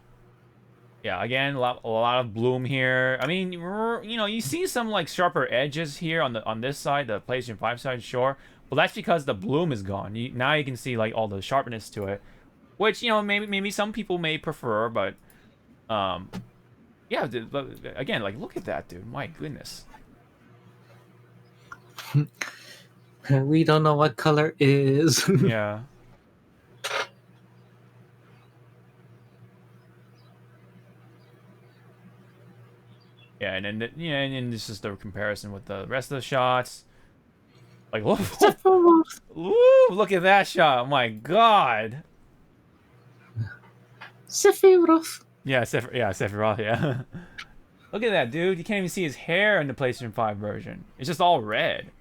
Yeah, again, a lot of bloom here. I mean, you see some like sharper edges here on this side, the PlayStation 5 side, sure. But that's because the bloom is gone. Now you can see like all the sharpness to it, which maybe some people may prefer, but um, yeah. But again, like look at that, dude. My goodness. We don't know what color is. Yeah. Yeah, and then and then this is the comparison with the rest of the shots. Like, Sephiroth. look at that shot. Oh my God. Sephiroth. Yeah, Sephiroth, yeah. Look at that, dude. You can't even see his hair in the PlayStation 5 version. It's just all red.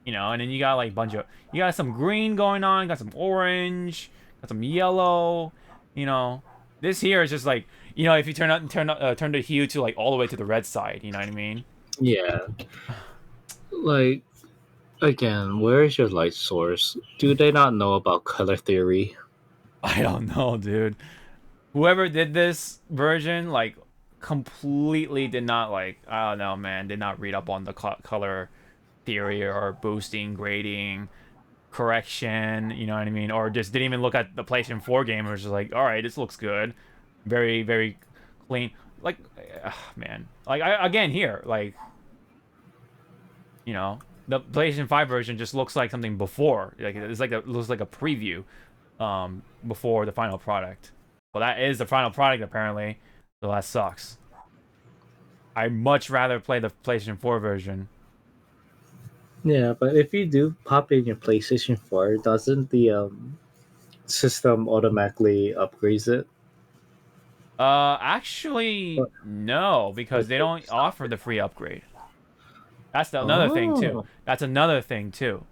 And then you got like you got some green going on, got some orange, got some yellow, you know. This here is just like, if you turn the hue to like all the way to the red side, you know what I mean? Yeah, like again, where is your light source? Do they not know about color theory? I don't know, dude. Whoever did this version like completely did not like, I don't know, man, did not read up on the color. theory or boosting, grading, correction. You know what I mean? Or just didn't even look at the PlayStation 4 game and was just like, all right, this looks good, very very clean. Like, man, like again here, like, you know, the PlayStation 5 version just looks like something before. Like it's like it looks like a preview, before the final product. Well, that is the final product apparently, so that sucks. I'd much rather play the PlayStation 4 version. Yeah, but if you do pop in your PlayStation 4, doesn't the system automatically upgrades it? Actually, Or, no, or because they does don't it offer stop the free upgrade. That's another thing too. Oh, That's another thing too.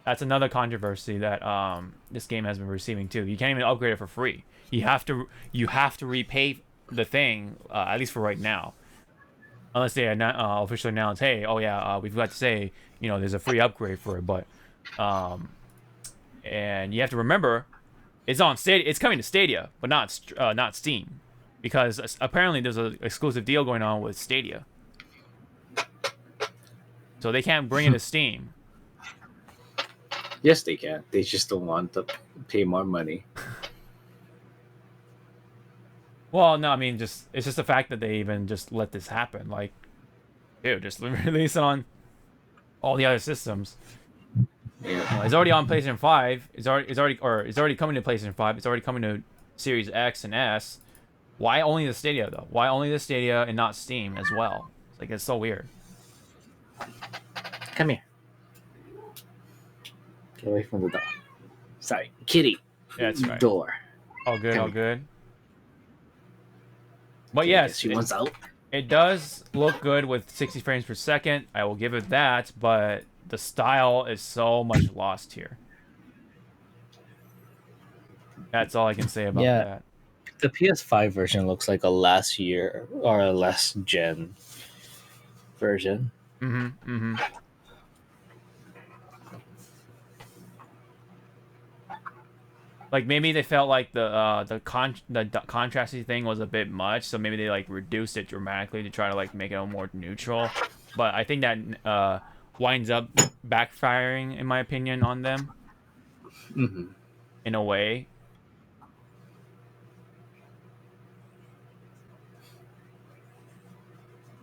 That's another controversy that this game has been receiving too. You can't even upgrade it for free. You have to repay the thing, at least for right now, unless they officially announce, hey, oh yeah, we've got to say, there's a free upgrade for it. But um, and you have to remember, it's on Stadia. It's coming to Stadia, but not Steam, because apparently there's an exclusive deal going on with Stadia, so they can't bring it to Steam. yes, they can. They just don't want to pay more money. Well, no, I mean, it's just the fact that they even just let this happen. Like, dude, just release it on all the other systems. Yeah. It's already on PlayStation 5. It's already coming to PlayStation 5. It's already coming to Series X and S. Why only the Stadia though? Why only the Stadia and not Steam as well? It's so weird. Come here. Get away from the door. Sorry, kitty. Yeah, that's right. Door. All good, Come all here. good. But Okay, yes, she wants out. it does look good with 60 frames per second. I will give it that, but the style is so much lost here. That's all I can say about Yeah. that. The PS5 version looks like a last year or a last gen version. Mm-hmm. Mm-hmm. Like maybe they felt like the contrasty thing was a bit much, so maybe they like reduced it dramatically to try to like make it more neutral. But I think that winds up backfiring, in my opinion, on them Mm-hmm. in a way.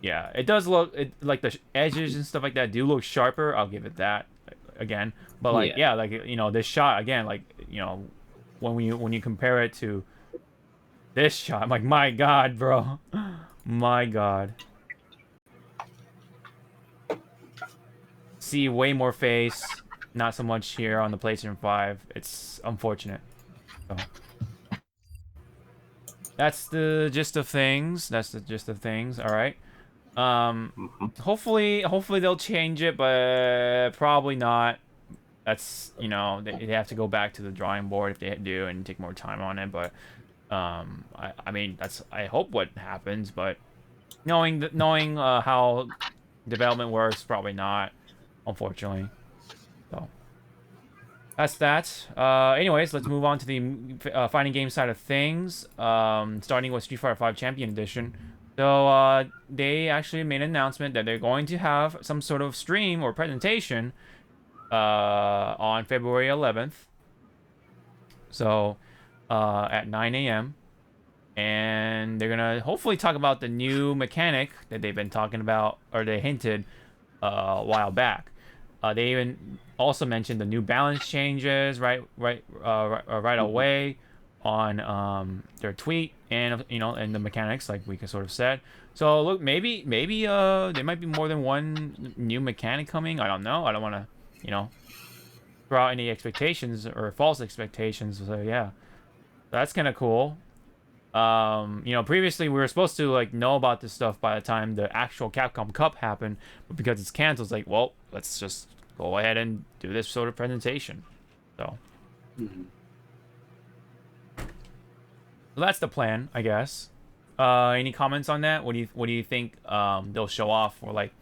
Yeah, it does look like the edges and stuff like that do look sharper. I'll give it that again. But like, Yeah. yeah, like this shot again, like when you compare it to this shot, I'm like, my God, bro, my God. See way more face, not so much here on the PlayStation 5. It's unfortunate. So that's the gist of things. That's the gist of things. All right. Mm-hmm. Hopefully they'll change it, but probably not. That's they have to go back to the drawing board if they do and take more time on it. But I mean I hope what happens, but knowing how development works, probably not, unfortunately. So that's that. Anyways, let's move on to the fighting game side of things. Starting with Street Fighter V Champion Edition. So they actually made an announcement that they're going to have some sort of stream or presentation on February 11th. So at 9 a.m. And they're gonna hopefully talk about the new mechanic that they've been talking about, or they hinted a while back. They even also mentioned the new balance changes right away on their tweet, and and the mechanics, like we sort of said. So look, maybe there might be more than one new mechanic coming. I don't know. I don't want to throw out any expectations or false expectations. So yeah, that's kind of cool. Previously we were supposed to like know about this stuff by the time the actual Capcom Cup happened, but because it's canceled, it's like, well, let's just go ahead and do this sort of presentation. So, Mm-hmm. so that's the plan, I guess. Any comments on that? What do you think they'll show off, or like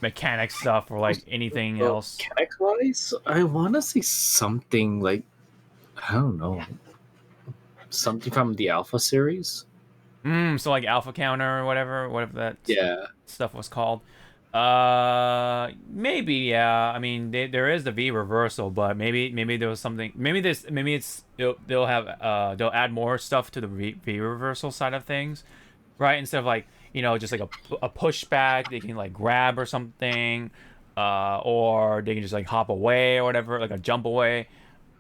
mechanic stuff, or like anything Well, else? mechanic wise, I want to see something like, I don't know, something from the Alpha series. So like alpha counter or whatever that Yeah. stuff was called. Maybe, yeah. I mean, there is the V reversal, but maybe there was something. Maybe it's they'll have they'll add more stuff to the V reversal side of things, right? Instead of like just like a pushback, they can like grab or something, or they can just like hop away or whatever, like a jump away,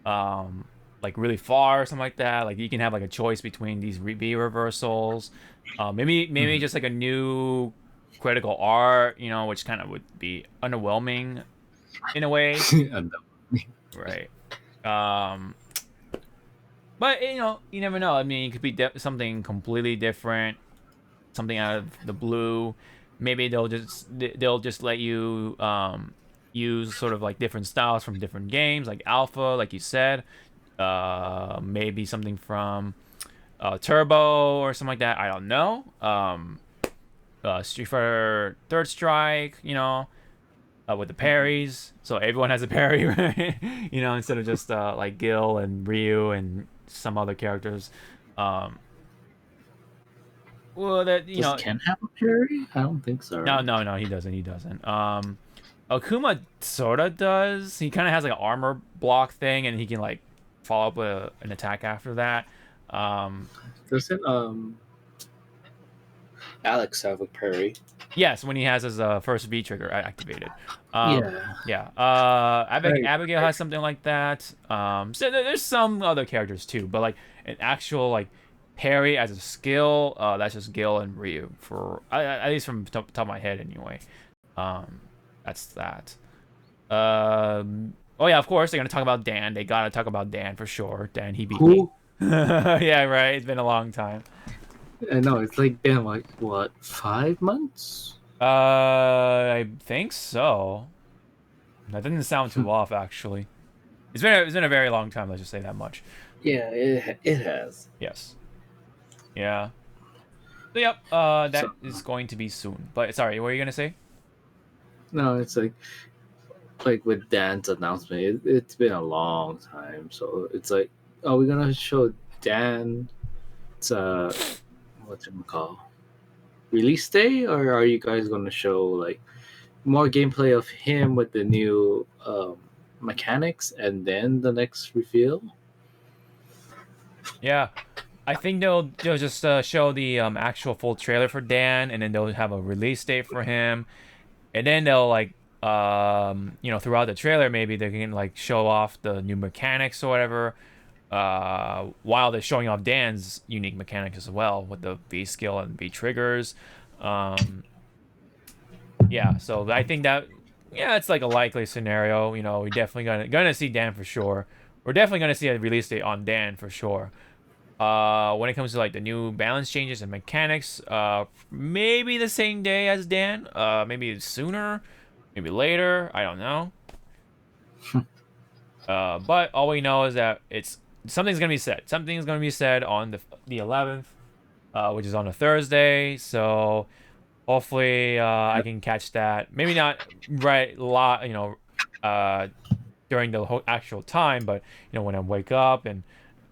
um, like really far or something like that. Like you can have like a choice between these V reversals. Maybe Mhm. just like a new critical art, which kind of would be underwhelming in a way, And right? Um, but you never know. I mean, it could be something completely different, something out of the blue. Maybe they'll just let you use sort of like different styles from different games, like Alpha, like you said. Maybe something from Turbo or something like that. I don't know. Street Fighter Third Strike, with the parries. So everyone has a parry, right? Instead of just like Gil and Ryu and some other characters. Um, well, that does Ken have a parry? I don't think so, no, right? no, no, he doesn't. He doesn't. Akuma sorta does. He kind of has like an armor block thing, and he can like follow up with an attack after that. Um, Doesn't Alex have a parry? yes, when he has his first V trigger activated. Yeah. Yeah. Right. Abigail has something like that. So there's some other characters too, but like an actual like parry as a skill, that's just Gil and Ryu for at least from top of my head anyway. Um, that's that. Oh yeah, of course they're gonna talk about Dan. They gotta talk about Dan for sure. Dan, he beat me. Who? Yeah, right. It's been a long time. I know it's like been like what 5 months? I think so. That didn't sound too off, actually. It's been a very long time. Let's just say that much. Yeah, it has. Yes. Yeah. So yep. So That is going to be soon. But sorry, what were you gonna say? no, it's like with Dan's announcement, it's been a long time. So it's like, are we gonna show Dan? It's what's it call release day, or are you guys gonna show like more gameplay of him with the new mechanics and then the next reveal? Yeah, I think they'll just show the actual full trailer for Dan, and then they'll have a release date for him, and then they'll like throughout the trailer maybe they can like show off the new mechanics or whatever. While they're showing off Dan's unique mechanics as well with the V skill and V triggers. Um, yeah, so I think that it's like a likely scenario. We definitely gonna see Dan for sure. We're definitely gonna see a release date on Dan for sure. When it comes to like the new balance changes and mechanics, maybe the same day as Dan. Maybe sooner, maybe later. I don't know. But all we know is that something's gonna be said. Something's gonna be said on the 11th, which is on a Thursday. So hopefully, I can catch that. Maybe not right uh, during the whole actual time, but when I wake up and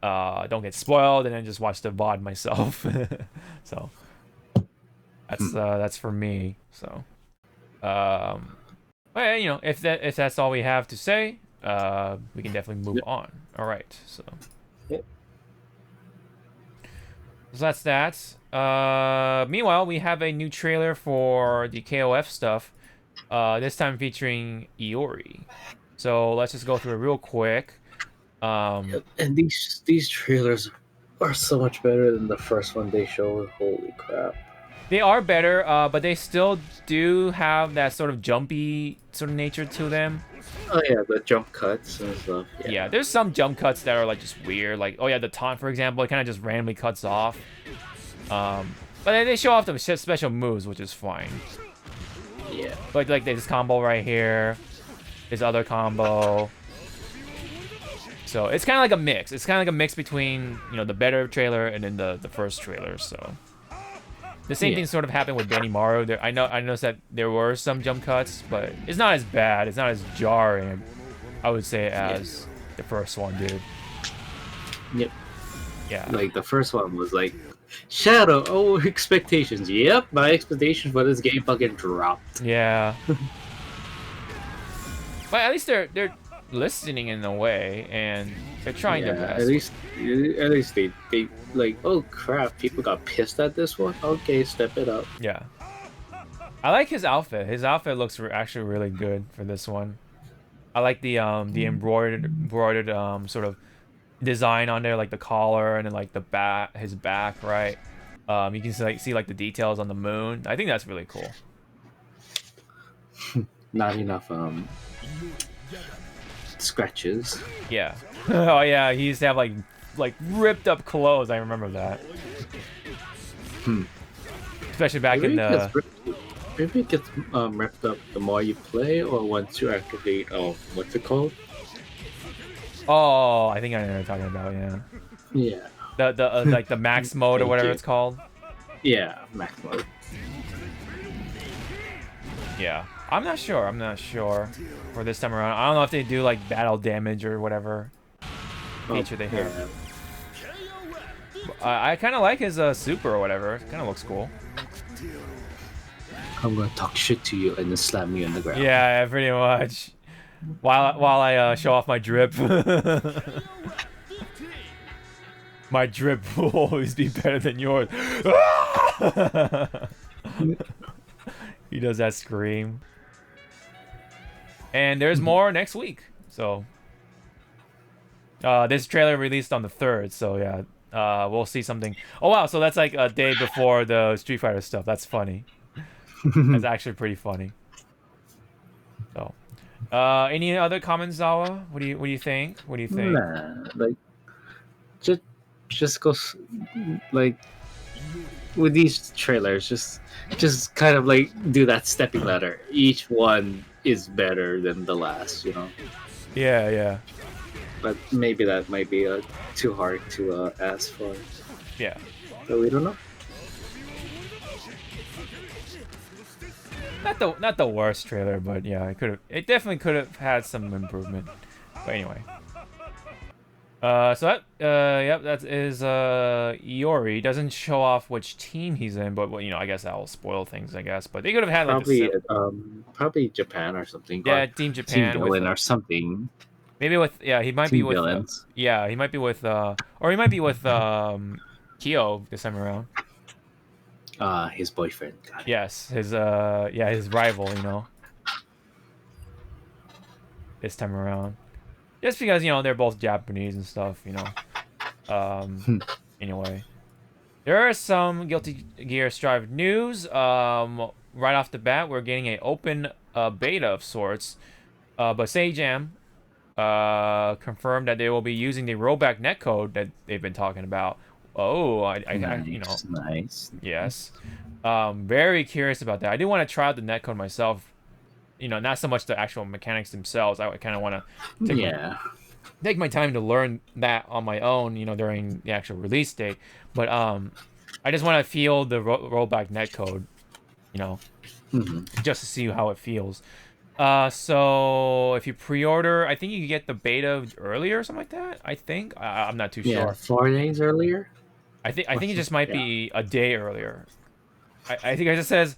don't get spoiled, and then just watch the VOD myself. So that's for me. So, um, but yeah, if that's all we have to say, we can definitely move Yep. on. All right, so Yep. that's that. Meanwhile, we have a new trailer for the KOF stuff. This time featuring Iori. So let's just go through it real quick. Um, Yep. And these trailers are so much better than the first one they showed. Holy crap! They are better, but they still do have that sort of jumpy sort of nature to them. Oh yeah, the jump cuts and stuff. Yeah, Yeah. there's some jump cuts that are like just weird. Like, oh yeah, the taunt, for example, it kind of just randomly cuts off. But they show off the special moves, which is fine. Yeah. Like this combo right here, this other combo. So it's kind of like a mix. It's kind of like a mix between the better trailer and then the first trailer. So the same Yeah. thing sort of happened with Benny Maru. I noticed that there were some jump cuts, but it's not as bad. It's not as jarring, I would say, as the first one did. Yep. Yeah. Like the first one was like Shadow. Oh, expectations. Yep, my expectations for this game fucking dropped. Yeah. But at least they're listening in a way, and they're trying their Yeah, best. at least they like. Oh crap! People got pissed at this one. Okay, step it up. Yeah. I like his outfit. His outfit looks actually really good for this one. I like the embroidered sort of design on there, like the collar and then like the back, his back, right? You can see like the details on the moon. I think that's really cool. Not enough scratches. Yeah. Oh yeah, he used to have like ripped up clothes. I remember that. Especially back in the. Maybe it gets ripped up the more you play, or once you activate. Oh, what's it called? Oh, I think I know what you're talking about. Yeah. Yeah. The like the max mode or whatever it's called. Yeah, max mode. Yeah. I'm not sure for this time around. I don't know if they do like battle damage or whatever feature they have. Yeah. I kind of like his super or whatever. It kind of looks cool. I'm gonna talk shit to you and then slam you on the ground. Yeah, pretty much. While I show off my drip. My drip will always be better than yours. He does that scream. And there's more next week. So this trailer released on the 3rd, so yeah. We'll see something. Oh wow, so that's like a day before the Street Fighter stuff. That's funny. That's actually pretty funny. So any other comments, Zawa? What do you think? What do you think? Nah, like just go like with these trailers, just kind of like do that stepping ladder. Each one is better than the last, you know. Yeah, yeah. But maybe that might be too hard to ask for. Yeah. So we don't know. Not the worst trailer, but yeah, it definitely could have had some improvement. But anyway. So that is Iori. Doesn't show off which team he's in, but you know, I guess that will spoil things, I guess. But they could have had like probably Japan or something. Yeah, or Team Japan Team Villain or something. Maybe with he might Team be with Villains. yeah, he might be with or he might be with Kyo this time around. His boyfriend. Yes, his his rival, you know. This time around. Just because, you know, they're both Japanese and stuff, you know. Anyway. There are some Guilty Gear Strive news. Right off the bat, we're getting an open beta of sorts. But Sajam confirmed that they will be using the rollback netcode that they've been talking about. Oh, I you know. Nice. Yes. Very curious about that. I do want to try out the netcode myself. You know, not so much the actual mechanics themselves. I kind of want to take my time to learn that on my own, you know, during the actual release date. But I just want to feel the rollback netcode, you know, just to see how it feels. So if you pre-order, I think you can get the beta earlier or something like that. I think I'm not too sure. Yeah, 4 days earlier. I think it just might be a day earlier. I think it just says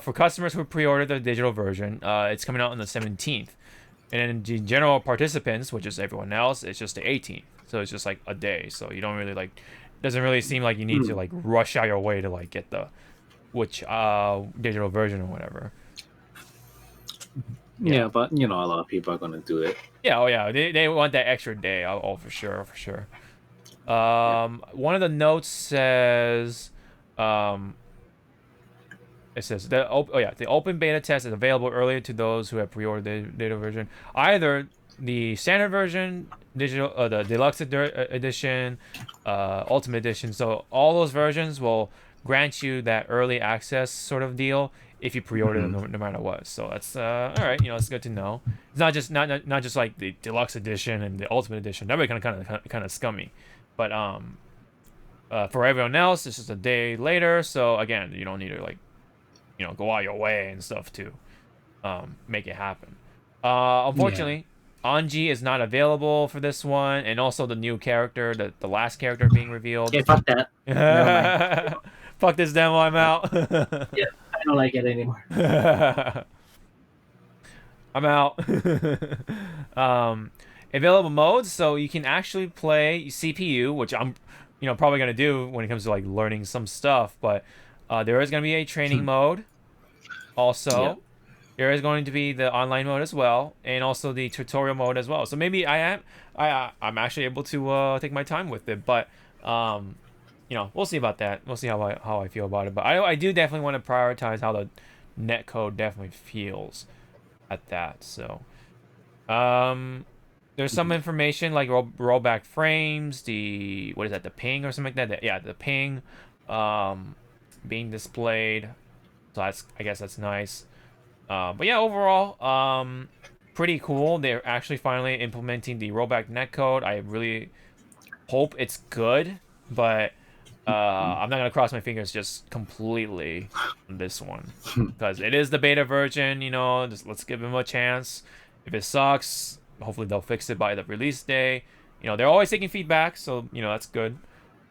for customers who pre-order the digital version, it's coming out on the 17th. And then the general participants, which is everyone else, it's just the 18th. So it's just like a day. So you don't really like, doesn't really seem like you need to like rush out your way to like get the digital version or whatever. Yeah, but you know, a lot of people are gonna do it. Yeah, oh yeah, they want that extra day. Oh, for sure, for sure. One of the notes says, it says the open beta test is available earlier to those who have pre-ordered the digital version. Either the standard version, digital, the deluxe edition, ultimate edition. So all those versions will grant you that early access sort of deal if you pre-order them no matter what. So that's all right. You know, it's good to know. It's not just like the deluxe edition and the ultimate edition. That would be kind of scummy. But for everyone else, it's just a day later. So again, you don't need to like, you know, go out your way and stuff to make it happen. Unfortunately, Anji is not available for this one, and also the new character, the last character being revealed. Yeah, fuck that. Never mind. Fuck this demo, I'm out. Yeah, I don't like it anymore. I'm out. Available modes, so you can actually play CPU, which I'm, probably gonna do when it comes to like learning some stuff. But there is gonna be a training mode. Also, Yeah. there is going to be the online mode as well, and also the tutorial mode as well. So maybe I'm actually able to take my time with it. But we'll see about that. We'll see how I feel about it. But I do definitely want to prioritize how the netcode definitely feels at that. So there's some information like rollback frames, the what is that, the ping or something like that. Yeah, the ping being displayed. So I guess that's nice. But yeah, overall, pretty cool. They're actually finally implementing the rollback netcode. I really hope it's good, but I'm not gonna cross my fingers just completely on this one because it is the beta version. Just let's give them a chance. If it sucks, hopefully they'll fix it by the release day. They're always taking feedback, so that's good.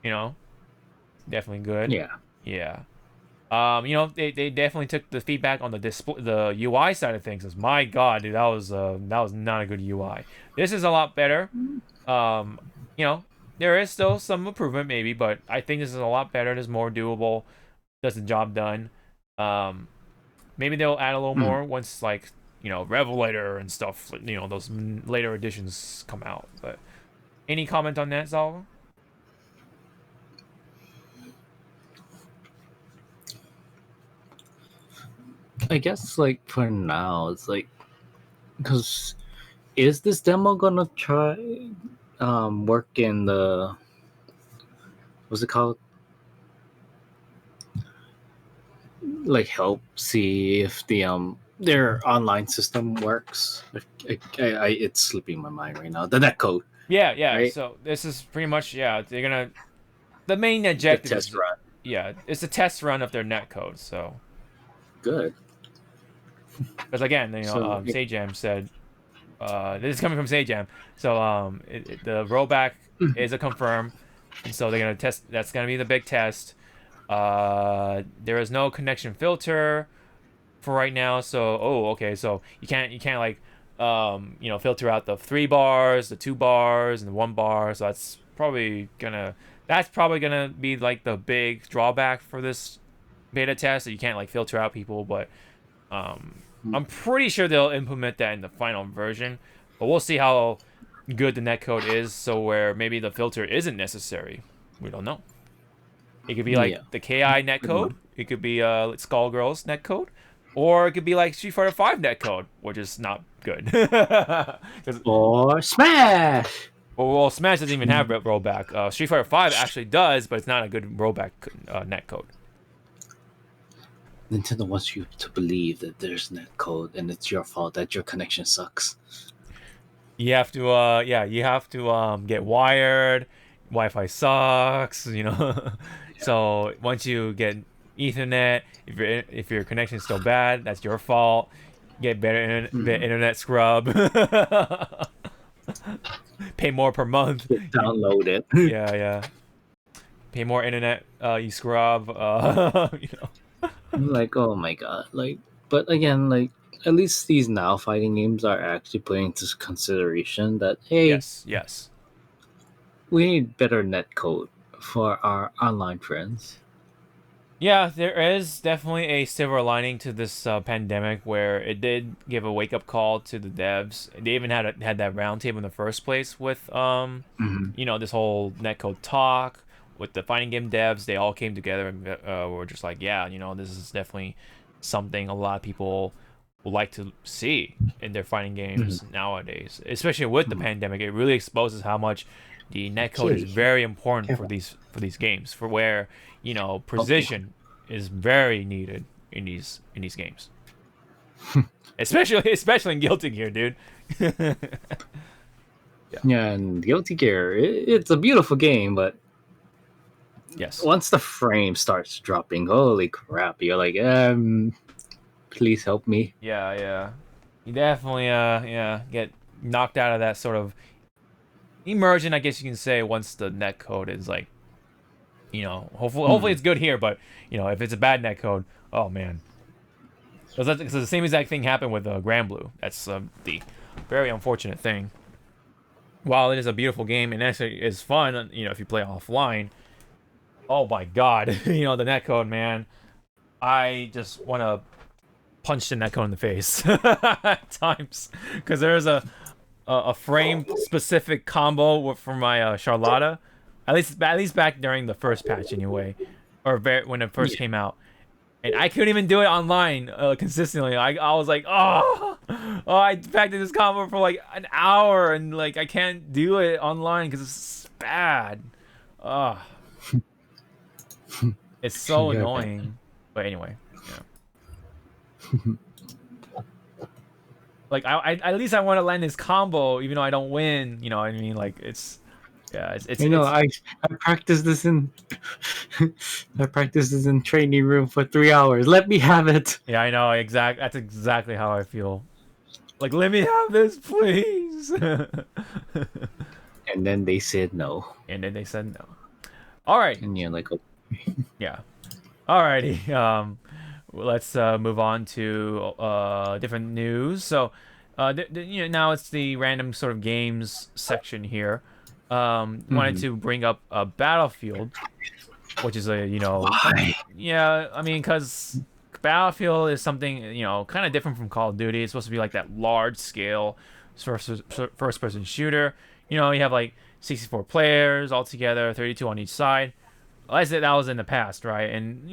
Definitely good. Yeah. Yeah. They definitely took the feedback on the display, the UI side of things. As my God, dude, that was not a good UI. This is a lot better. There is still some improvement maybe, but I think this is a lot better. It is more doable. Does the job done. Maybe they'll add a little more once like Revelator and stuff. Those later editions come out. But any comment on that, Zawa? I guess like for now, it's like because is this demo gonna try work in the what's it called? Like help see if the their online system works. It's slipping my mind right now. The netcode. Yeah. Right? So this is pretty much they're gonna the main The objective test is run. it's a test run of their netcode. So Good. because again, So Sajam said this is coming from Sajam. So the rollback is a confirm, and so they're gonna test. That's gonna be the big test. There is no connection filter for right now. So okay. So you can't like filter out the 3 bars, the 2 bars, and the 1 bar. So that's probably gonna be like the big drawback for this beta test. That you can't like filter out people, but I'm pretty sure they'll implement that in the final version. But we'll see how good the netcode is. So where maybe the filter isn't necessary. We don't know. It could be like the KI netcode. It could be Skullgirls netcode. Or it could be like Street Fighter 5 netcode, which is not good. or Smash. Well, Smash doesn't even have rollback. Street Fighter 5 actually does, but it's not a good rollback netcode. Nintendo wants you to believe that there's netcode and it's your fault that your connection sucks. You have to get wired. Wi-Fi sucks, So once you get Ethernet, if your connection's still bad, that's your fault. Get better internet scrub. Pay more per month. Download it. Yeah. Pay more internet. You scrub. Like, oh my god, like, but again, like, at least these now fighting games are actually putting into consideration that hey, yes, we need better netcode for our online friends. Yeah, there is definitely a silver lining to this pandemic where it did give a wake up call to the devs. They even had that roundtable in the first place with this whole netcode talk with the fighting game devs. They all came together and were just like, this is definitely something a lot of people would like to see in their fighting games nowadays, especially with the pandemic. It really exposes how much the netcode is very important for these games, for where precision is very needed in these games, especially in Guilty Gear, dude. Yeah, and Guilty Gear, it's a beautiful game, but yes, once the frame starts dropping, holy crap! You're like, please help me. Yeah. You definitely knocked out of that sort of immersion, I guess you can say, once the netcode is like, hopefully it's good here, but if it's a bad netcode, oh man. Because the same exact thing happened with Grand Blue. That's the very unfortunate thing. While it is a beautiful game and actually is fun, if you play offline, oh my god, the netcode, man. I just want to punch the netcode in the face at times. Because there's a frame specific combo for my Charlotta. At least back during the first patch anyway. Or when it first came out. And I couldn't even do it online consistently. I was like, I practiced this combo for like an hour and like I can't do it online because it's bad. It's so annoying. But anyway, yeah. Like I at least I want to land this combo even though I don't win. You know what I mean? Like it's. Yeah, it's I practiced this in training room for 3 hours. Let me have it. Yeah, I know. That's exactly how I feel. Like, let me have this, please. And then they said no. All right. And you're like, okay. Yeah. Alrighty. Let's move on to different news. So, now it's the random sort of games section here. Wanted to bring up a Battlefield, which is Why? Yeah, I mean, because Battlefield is something kind of different from Call of Duty. It's supposed to be like that large scale first person shooter. You have like 64 players all together, 32 on each side. I said that was in the past, right? And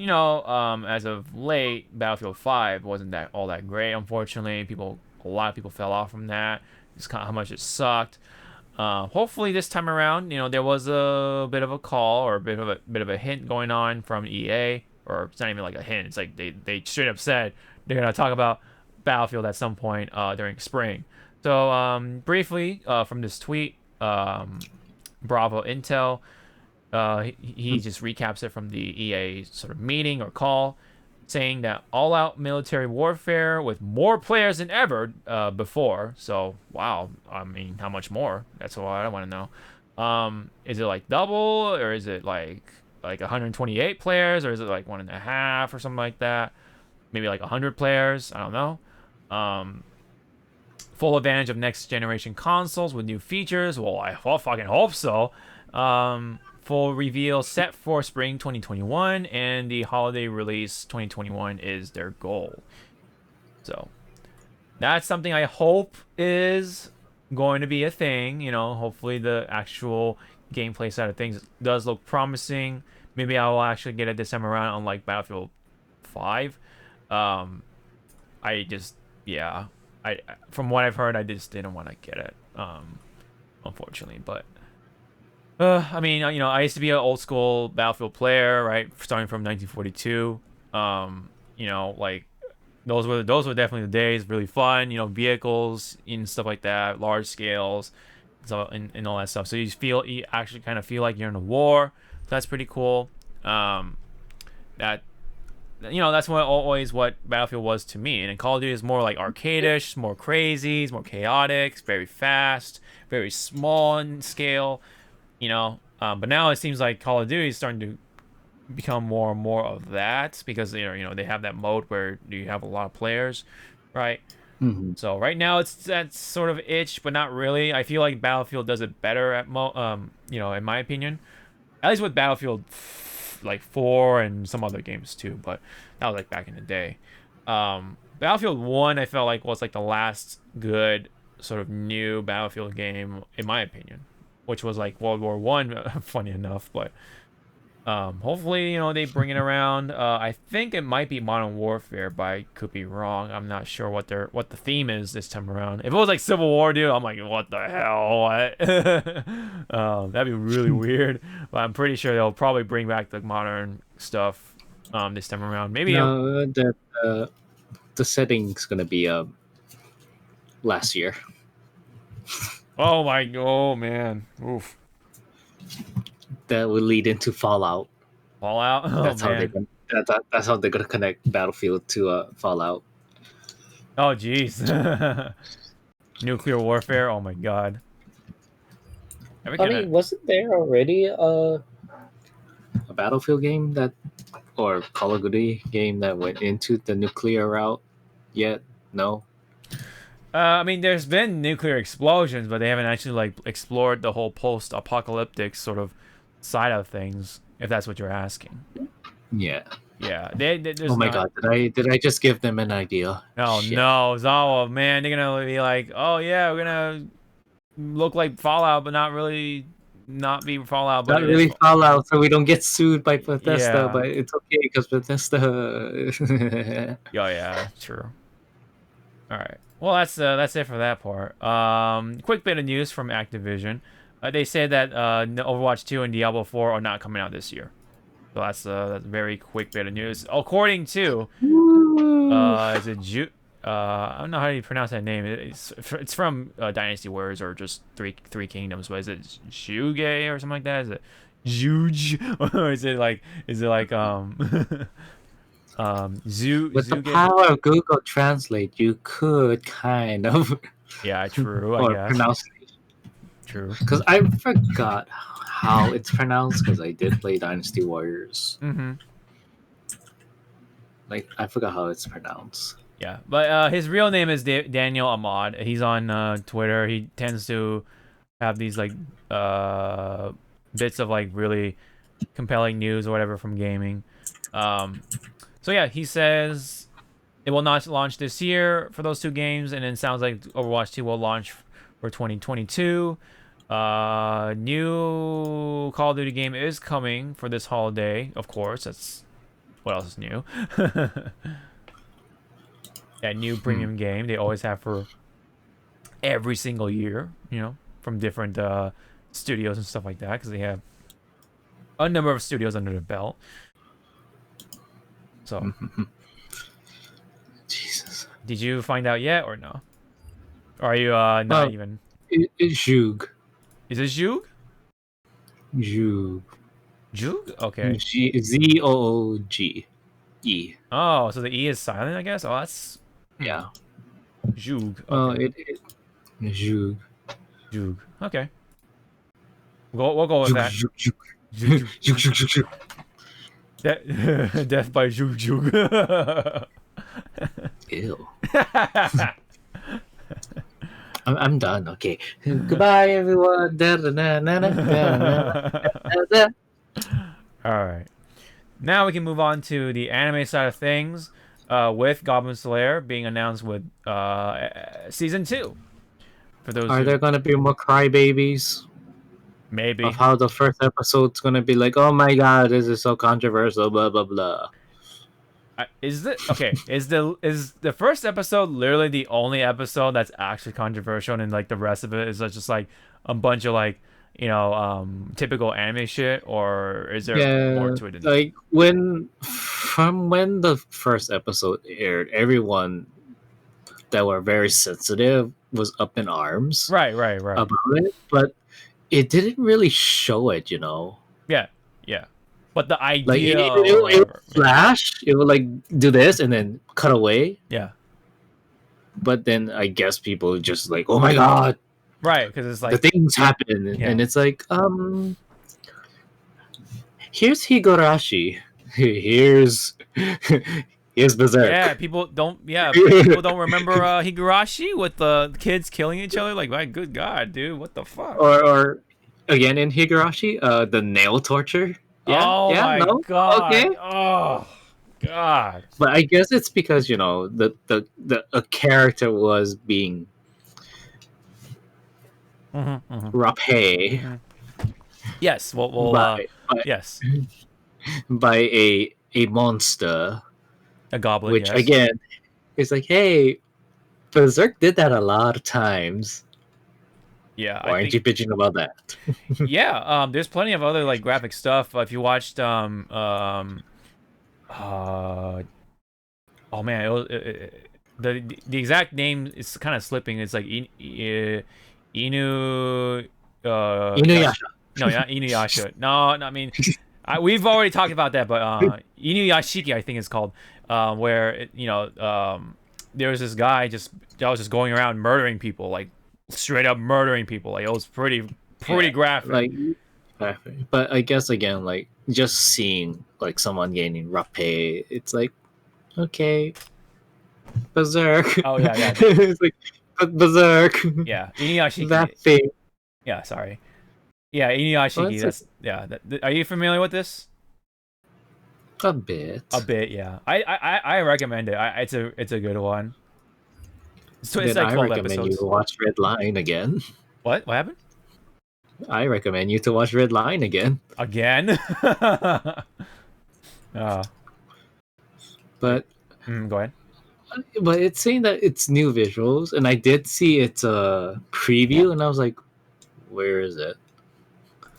as of late, Battlefield 5 wasn't all that great. Unfortunately, a lot of people fell off from that. Just kind of how much it sucked. Hopefully this time around, there was a bit of a call or a bit of a hint going on from EA, or it's not even like a hint. It's like they straight up said they're gonna talk about Battlefield at some point during spring. So briefly from this tweet, Bravo Intel, he just recaps it from the EA sort of meeting or call, saying that all-out military warfare with more players than ever before. So, wow. I mean, how much more? That's what I want to know. Is it like double, or is it like 128 players, or is it like 1.5 or something like that? Maybe like 100 players. I don't know. Full advantage of next generation consoles with new features. Well, I fucking hope so. Full reveal set for spring 2021, and the holiday release 2021 is their goal. So that's something I hope is going to be a thing. Hopefully the actual gameplay side of things does look promising. Maybe I will actually get it this time around, unlike Battlefield 5. I from what I've heard, I just didn't want to get it, unfortunately. But I mean, I used to be an old school Battlefield player, right? Starting from 1942. Like those were definitely the days. Really fun, vehicles and stuff like that, large scales, so and all that stuff. So you actually kind of feel like you're in a war. So that's pretty cool. That's always what Battlefield was to me. And Call of Duty is more like arcadish, more crazy, it's more chaotic, it's very fast, very small in scale. But now it seems like Call of Duty is starting to become more and more of that, because they have that mode where you have a lot of players, right? Mm-hmm. So right now it's that sort of itch, but not really. I feel like Battlefield does it better at in my opinion, at least with Battlefield like 4 and some other games too. But that was like back in the day. Battlefield 1 I felt like was like the last good sort of new Battlefield game in my opinion, which was like World War One, funny enough. But hopefully, they bring it around. I think it might be Modern Warfare, but I could be wrong. I'm not sure what the theme is this time around. If it was like Civil War, dude, I'm like, what the hell? What? That'd be really weird. But I'm pretty sure they'll probably bring back the modern stuff this time around. Maybe No, the setting's gonna be last year. Oh man, oof. That will lead into Fallout. Fallout. Oh, that's man. That's how they're gonna connect Battlefield to Fallout. Oh jeez. Nuclear warfare. Oh my god. I mean, wasn't there already a Battlefield game that, or Call of Duty game that went into the nuclear route yet? No. I mean, there's been nuclear explosions, but they haven't actually like explored the whole post-apocalyptic sort of side of things. If that's what you're asking. Yeah. Yeah, Oh there's my not. god, did I just give them an idea? Oh Shit. no, Zawa, man, they're gonna be like, oh yeah, we're gonna look like Fallout, but not really, not be Fallout, but Not it is. really Fallout, so we don't get sued by Bethesda, Yeah. but it's okay because Bethesda. Oh yeah, true. All right. Well, that's it for that part. Quick bit of news from Activision. They say that Overwatch 2 and Diablo 4 are not coming out this year. So that's a very quick bit of news. According to is it I don't know how you pronounce that name. It's from Dynasty Warriors or just Three Kingdoms. But is it Juge or something like that? Is it Juge or is it like With the Zuge? power of Google Translate, you could kind of Yeah, true. I or guess pronounce true. because I forgot how it's pronounced because I did play Dynasty Warriors. Mm-hmm. Like I forgot how it's pronounced. Yeah, but his real name is Daniel Ahmad. He's on Twitter. He tends to have these like bits of like really compelling news or whatever from gaming. So yeah, he says it will not launch this year for those two games, and then sounds like Overwatch 2 will launch for 2022. New Call of Duty game is coming for this holiday, of course. That's what else is new. That new premium game they always have for every single year, from different studios and stuff like that, because they have a number of studios under their belt. So, Jesus, did you find out yet or no? Or are you not even? It's Zhug. Is it Zhug? Zhug. Zhug? Okay. Zoog. E. Oh, so the E is silent, I guess. Oh, that's Yeah. Zhug. Well, Okay. Zhug. Zhug. Okay. We'll go with that. Zhug. Zhug, Zhug, zhug, zhug, zhug. Death by Zhug Zhug. Ew. I'm done. Okay. Goodbye, everyone. All right. Now we can move on to the anime side of things, with Goblin Slayer being announced with season 2. For those, Are there gonna be more crybabies maybe. of how the first episode's gonna be like? Oh my god, this is so controversial. Blah blah blah. Is the first episode literally the only episode that's actually controversial, and like the rest of it is just like a bunch of like typical anime shit, or is there more to it than that? Like from when the first episode aired, everyone that were very sensitive was up in arms Right. about it, but it didn't really show it. Yeah. But the Like idea, it would flash, it would like do this and then cut away. yeah, But then I guess people just like, oh my god, right, because it's the like, things happen, Yeah. and it's like, here's Higurashi, here's Berserk. yeah, people don't remember Higurashi with the kids killing each other. Like, my good god, dude, what the fuck? Or again in Higurashi, the nail torture. Yeah, Oh yeah, my no, god. okay. Oh god. But I guess it's because a character was being rapé Yes. Well. Yes. by a monster, A goblin. which yes. again is like, hey, Berserk did that a lot of times. Yeah. Why aren't you bitching about that? Yeah. There's plenty of other like graphic stuff. If you watched oh man, the exact name is kind of slipping. It's like Inu. Inuyasha. No, not Inuyasha. No, I mean, we've already talked about that, but Inuyashiki, I think it's called, where there was this guy that was just going around murdering people, like straight up murdering people. Like it was pretty graphic. Like, but I guess again, like just seeing like someone gaining rapé, it's like okay, berserk. Oh yeah, yeah. It's like berserk. Yeah, Inuyashiki. That thing. Yeah, sorry. Yeah, Inuyashiki. Are you familiar with this? A bit. A bit, yeah. I recommend it. It's a good one. So it's Then like I 12 recommend episodes. you to watch Red Line again. What? What happened? I recommend you to watch Red Line again. Again? But go ahead. but it's saying that it's new visuals, and I did see its preview, and I was like, where is it?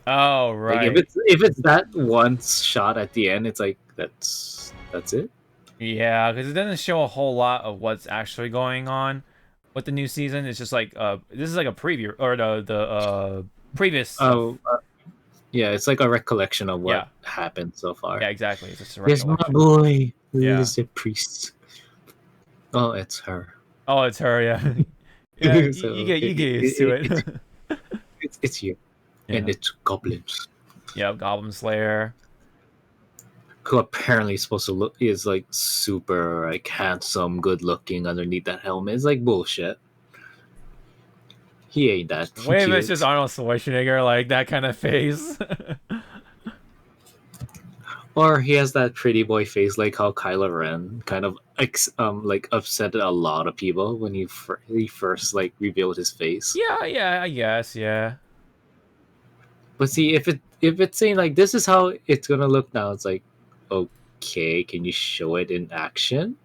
Oh, Like right. if it's that one shot at the end, it's like that's it. Yeah, because it doesn't show a whole lot of what's actually going on with the new season. It's just like this is like a preview or the previous stuff. Oh, yeah, it's like a recollection of what Yeah. happened so far. Yeah, exactly. It's just a Here's my recollection. boy, Yeah. Lizard Priest. Oh, it's her. Oh, it's her. Yeah. Yeah. So you get used to it. It's you, Yeah. and it's goblins. Yeah, Goblin Slayer. Who apparently supposed to look is like super like handsome, good looking underneath that helmet. It's like bullshit. He ain't that. Wait, if cute. it's just Arnold Schwarzenegger, like that kind of face. Or he has that pretty boy face, like how Kylo Ren kind of like upset a lot of people when he first like revealed his face. Yeah, I guess, yeah. But see, if it's saying like this is how it's gonna look now, it's like, okay, can you show it in action?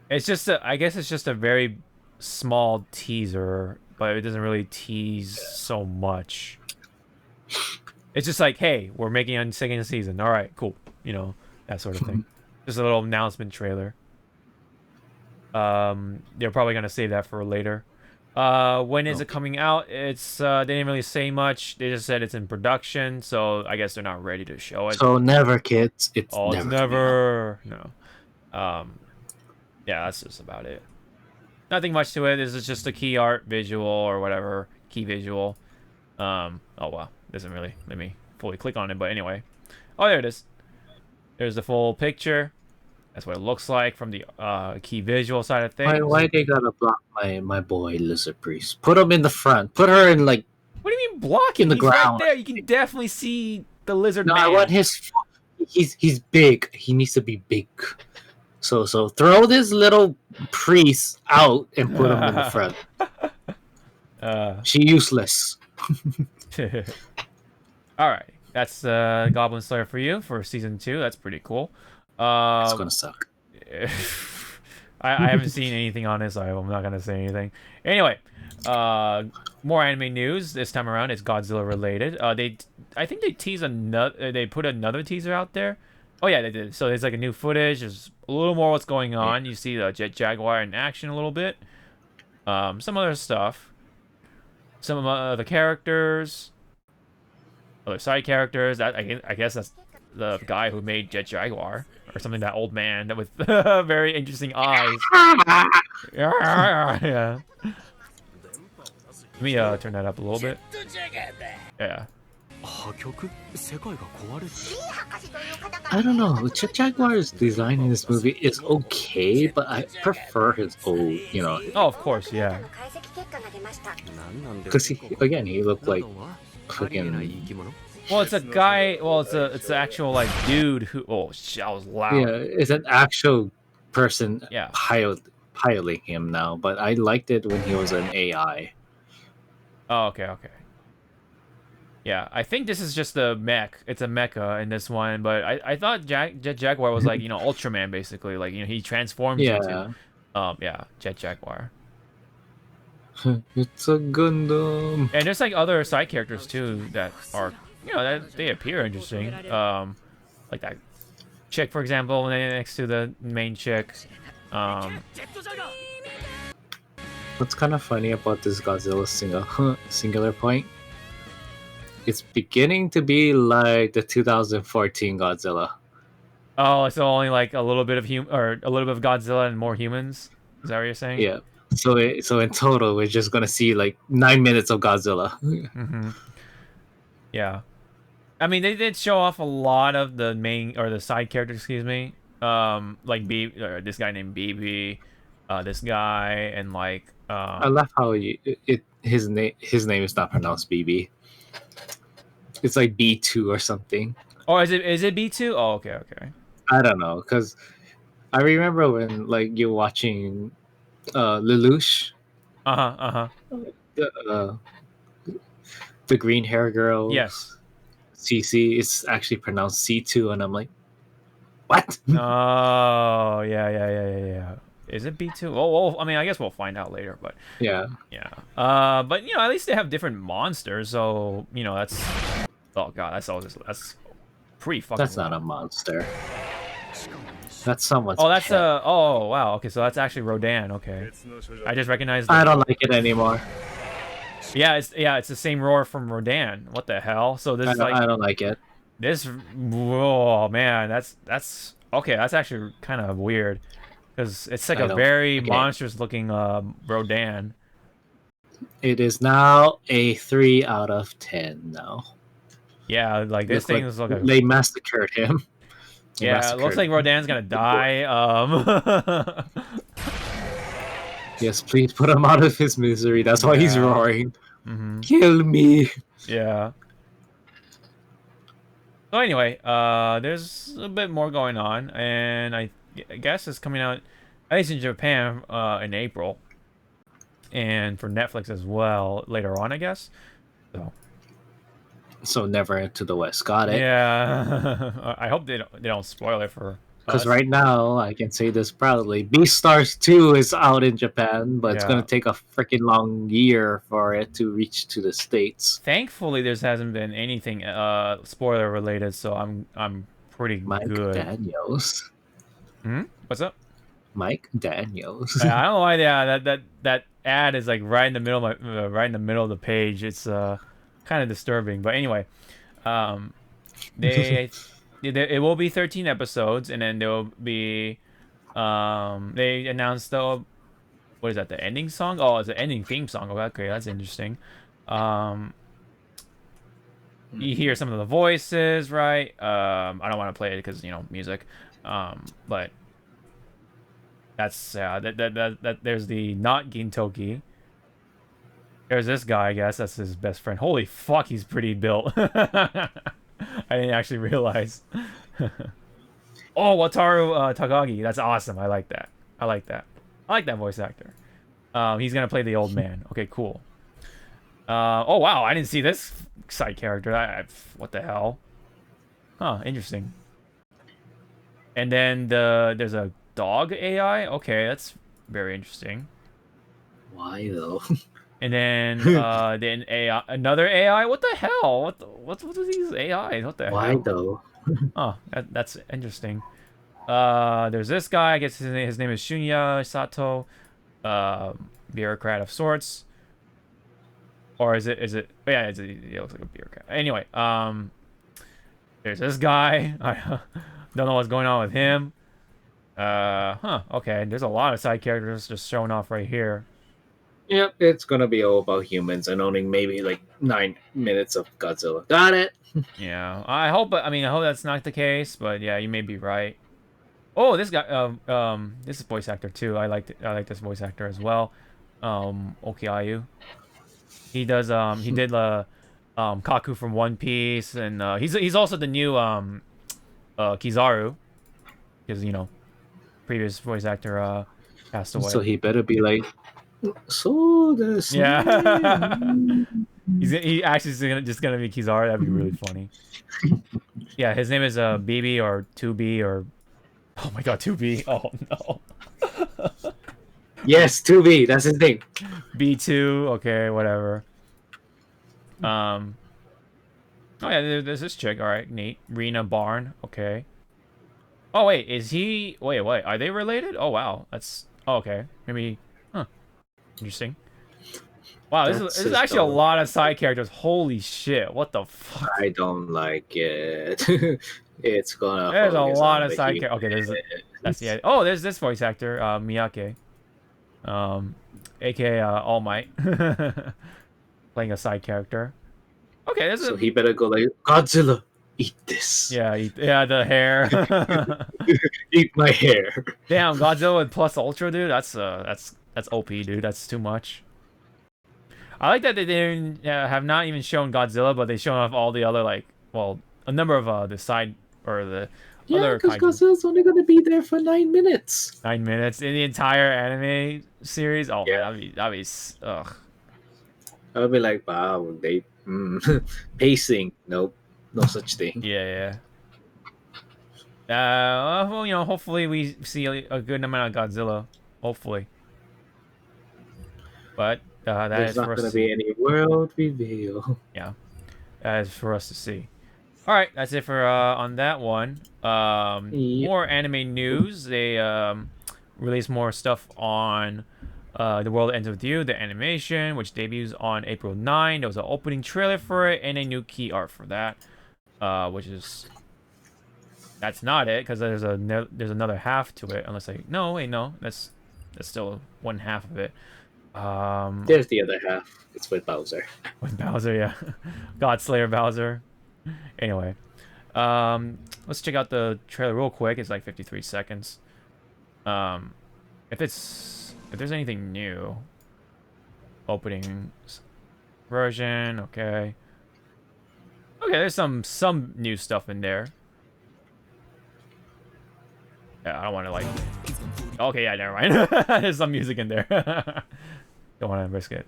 It's just I guess it's just a very small teaser, but it doesn't really tease so much. It's just like, hey, we're making a second season. All right, cool. You know, that sort of thing. Just a little announcement trailer. They're probably gonna save that for later. When is it coming out? It's they didn't really say much. They just said it's in production, so I guess they're not ready to show it. So never, kids. It's never. No. Yeah, that's just about it. Nothing much to it. This is just a key art visual or whatever key visual. Oh wow, doesn't really let me fully click on it, but anyway. Oh, there it is. There's the full picture. That's what it looks like from the key visual side of things. Why they gotta block my boy Lizard Priest? Put him in the front. Put her in like. What do you mean blocking? In the He's ground. right there. You can definitely see the lizard No, man. I want his. He's big. He needs to be big. So throw this little priest out and put him in the front. She useless. All right, that's Goblin Slayer for you for season 2. That's pretty cool. It's gonna suck. I haven't seen anything on it, so I'm not gonna say anything. Anyway, more anime news this time around. It's Godzilla related. I think they teased another. They put another teaser out there. Oh yeah, they did. So there's like a new footage. There's a little more what's going on. You see the Jet Jaguar in action a little bit. Some other stuff. Some of the characters. Other side characters. That I guess that's the guy who made Jet Jaguar or something. That old man with very interesting eyes. Yeah. Let me turn that up a little bit. Yeah. I don't know. Jet Jaguar's design in this movie is okay, but I prefer his old, Oh, of course, yeah. Because he looked like fucking. Well, it's a guy. Well, it's an actual like dude who. Oh, shit, that was loud. Yeah, it's an actual person. Yeah. Piloting him now, but I liked it when he was an AI. Oh, okay. Yeah, I think this is just a mech. It's a mecha in this one, but I thought Jet Jaguar was like Ultraman basically, like he transforms into. Jet Jaguar. It's a Gundam. And there's like other side characters too that are that they appear interesting. Like that chick, for example, next to the main chick. What's kind of funny about this Godzilla Singular Point? It's beginning to be like the 2014 Godzilla. Oh, so only like a little bit of a little bit of Godzilla and more humans. Is that what you're saying? Yeah. So in total, we're just gonna see like 9 minutes of Godzilla. Mm-hmm. Yeah. I mean, they did show off a lot of the main or the side characters. Excuse me. Like this guy named BB, this guy, and like I love how his name is not pronounced BB. It's like B2 or something. Oh, is it B2? Oh, okay, okay. I don't know because I remember when like you're watching Lelouch, Uh-huh, uh-huh. the, uh, the green hair girl, Yes. CC. It's actually pronounced C2, and I'm like, what? Oh, yeah, yeah, yeah, yeah, yeah. Is it B2? Oh, well, I mean, I guess we'll find out later, but Yeah, yeah. But you know, at least they have different monsters, so you know that's. Oh god, that's pretty fucking. that's not a monster. That's someone's. Oh, that's pet. Oh wow. Okay, so that's actually Rodan. Okay, I just recognized. I don't like it anymore. Yeah, it's the same roar from Rodan. What the hell? So this is like I don't like it. this. Oh man, that's okay. That's actually kind of weird because it's like a very monstrous looking Rodan. It is now a 3 out of 10 now. Yeah, like this thing is like they massacred him. Yeah, it looks like Rodan's gonna die. Yes, please put him out of his misery. That's why he's roaring. Mm-hmm. Kill me. Yeah. So anyway, there's a bit more going on, and I guess it's coming out, at least in Japan, in April, and for Netflix as well later on, I guess. So never into the West. Got it. Yeah. I hope they don't spoil it for. Because right now, I can say this proudly, Beastars 2 is out in Japan, but it's going to take a freaking long year for it to reach to the States. Thankfully, there hasn't been anything spoiler related, so I'm pretty Mike good. Daniels. What's up? Mike Daniels. I don't know why that ad is like right in the middle of the page. It's kind of disturbing, but anyway, it will be 13 episodes, and then there will be they announced the what is that, the ending song? Oh, it's the ending theme song. Oh, okay, that's interesting. You hear some of the voices, right? I don't want to play it because you know music, but that's that there's the not Gintoki. There's this guy, I guess that's his best friend. Holy fuck, he's pretty built. I didn't actually realize. Oh, Wataru Takagi. That's awesome. I like that. I like that voice actor. He's gonna play the old man. Okay, cool. Oh wow, I didn't see this side character. What the hell? Huh, interesting. And then there's a dog AI. Okay, that's very interesting. Why though? And then AI, another AI. What the hell? What's with these AIs? What the hell? Why though? Oh, that's interesting. There's this guy. I guess his name is Shunya Sato, bureaucrat of sorts. Or is it? Oh, yeah, it looks like a bureaucrat. Anyway, there's this guy. I don't know what's going on with him. Okay. There's a lot of side characters just showing off right here. Yep, it's gonna be all about humans and only maybe like 9 minutes of Godzilla. Got it. Yeah, I hope that's not the case, but yeah, you may be right. Oh, this guy, this is voice actor too. I like this voice actor as well. Okiayu. He does he did Kaku from One Piece, and he's also the new Kizaru, because you know, previous voice actor passed away. So he better be like, so this. Yeah. He actually is just gonna be Kizaru. That'd be really funny. Yeah, his name is BB or 2B or oh my god, 2B. Oh no. Yes, 2B. That's his name. B2. Okay, whatever. Oh yeah, there's this chick. All right, neat. Rena Barn. Okay. Oh wait, is he? Wait. Are they related? Oh wow, that's okay. Maybe. Huh. Interesting. Wow, this is actually a lot of side characters. Holy shit! What the fuck? I don't like it. It's gonna. There's a lot of side characters. Okay, that's the. Oh, there's this voice actor, Miyake. aka All Might, playing a side character. Okay, So he better go like Godzilla, eat this. yeah, the hair. Eat my hair. Damn, Godzilla with plus ultra, dude. That's OP, dude. That's too much. I like that they didn't have not even shown Godzilla, but they shown off all the other like, well, a number of the side or the Yeah, other because kaiju. Godzilla's only gonna be there for 9 minutes. 9 minutes in the entire anime series. Oh Yeah. man, that'd be ugh. I'll be like, wow, they pacing. Nope, no such thing. Yeah. Well, you know, hopefully we see a good amount of Godzilla. Hopefully. But that There's is not for us gonna to see. be any world reveal. Yeah, that is for us to see. All right, that's it for on that one. Yep. More anime news. They released more stuff on The World Ends With You, the animation, which debuts on April 9. There was an opening trailer for it and a new key art for that, which is that's not it because there's another half to it. Unless no, wait, no, that's still one half of it. There's the other half. It's with Bowser. With Bowser, yeah, God Slayer Bowser. Anyway, let's check out the trailer real quick. It's like 53 seconds. If there's anything new, opening version, okay. There's some new stuff in there. Yeah, I don't want to like. Okay, yeah, never mind. There's some music in there. Don't want to risk it.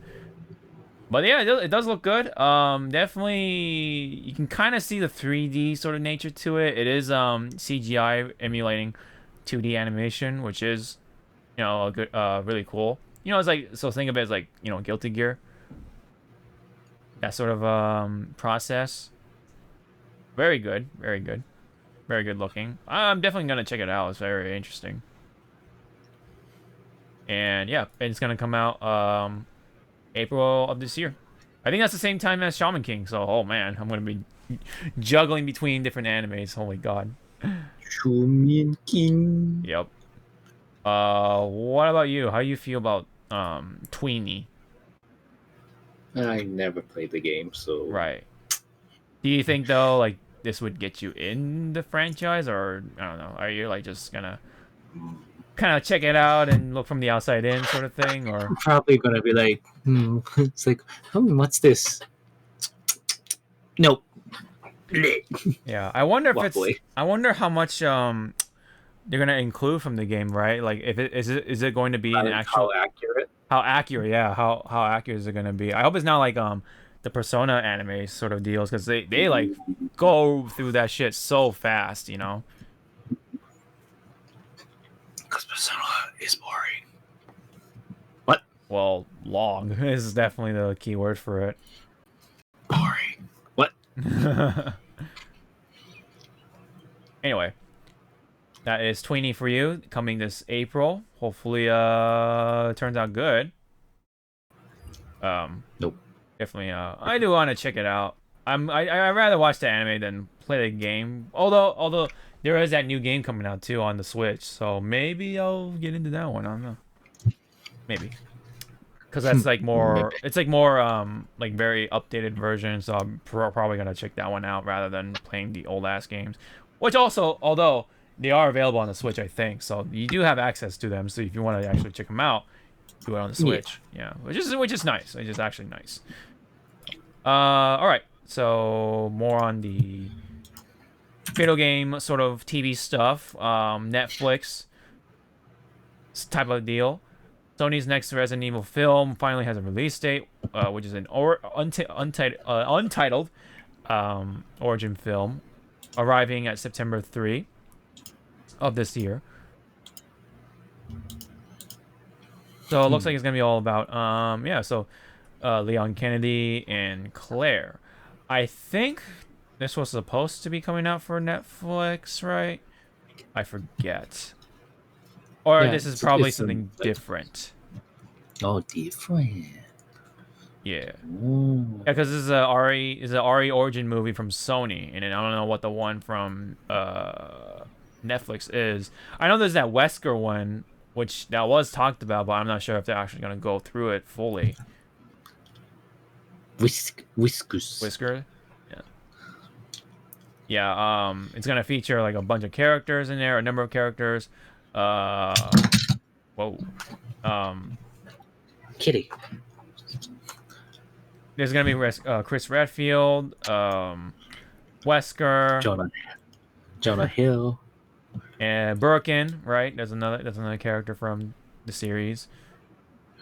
But yeah, it does look good. Definitely, you can kind of see the 3D sort of nature to it. It is CGI emulating 2D animation, which is, you know, a good, really cool. You know, it's like, so think of it as like, you know, Guilty Gear. That sort of process. Very good, very good, very good looking. I'm definitely gonna check it out. It's very interesting. And yeah, it's gonna come out April of this year. I think that's the same time as Shaman King. So, oh man, I'm gonna be juggling between different animes. Holy god. Shaman King. Yep. What about you? How do you feel about Tweenie? I never played the game, so Right. Do you think though, like this would get you in the franchise, or I don't know? Are you like just gonna kind of check it out and look from the outside in, sort of thing, or? I'm probably gonna be like, it's like, what's this? Nope. Yeah, I wonder if Walk it's. away. I wonder how much they're gonna include from the game, right? Like, if it is it going to be an actual How accurate? how accurate? Yeah, how accurate is it gonna be? I hope it's not like the Persona anime sort of deals because they like go through that shit so fast, you know. Because Persona is boring. What? Well, long is definitely the key word for it. Boring. What? Anyway, that is Tweenie for you coming this April. Hopefully, it turns out good. Nope. Definitely. I do want to check it out. I'd rather watch the anime than play the game. Although there is that new game coming out too on the Switch, so maybe I'll get into that one. I don't know. Maybe. Because that's like more. It's like more like very updated version. So I'm probably gonna check that one out rather than playing the old ass games. Which also, although they are available on the Switch, I think. So you do have access to them. So if you want to actually check them out, do it on the Switch. Yeah, which is nice. Which is actually nice. All right. So more on the video game sort of TV stuff. Netflix type of deal. Sony's next Resident Evil film finally has a release date, which is an untitled origin film, arriving at September 3 of this year. So it looks like it's gonna be all about Leon Kennedy and Claire. I think this was supposed to be coming out for Netflix, right? I forget. Or Yeah, this is probably it's something different. Oh, different. Yeah. Oh. Yeah, because this is a RE origin movie from Sony, and then I don't know what the one from Netflix is. I know there's that Wesker one which that was talked about, but I'm not sure if they're actually gonna go through it fully. Whiskus. Whisker, yeah, yeah. It's gonna feature like a bunch of characters in there, a number of characters. Whoa. Um, Kitty. there's gonna be Chris Redfield, Wesker, Jonah Hill. and Birkin. Right? There's another character from the series.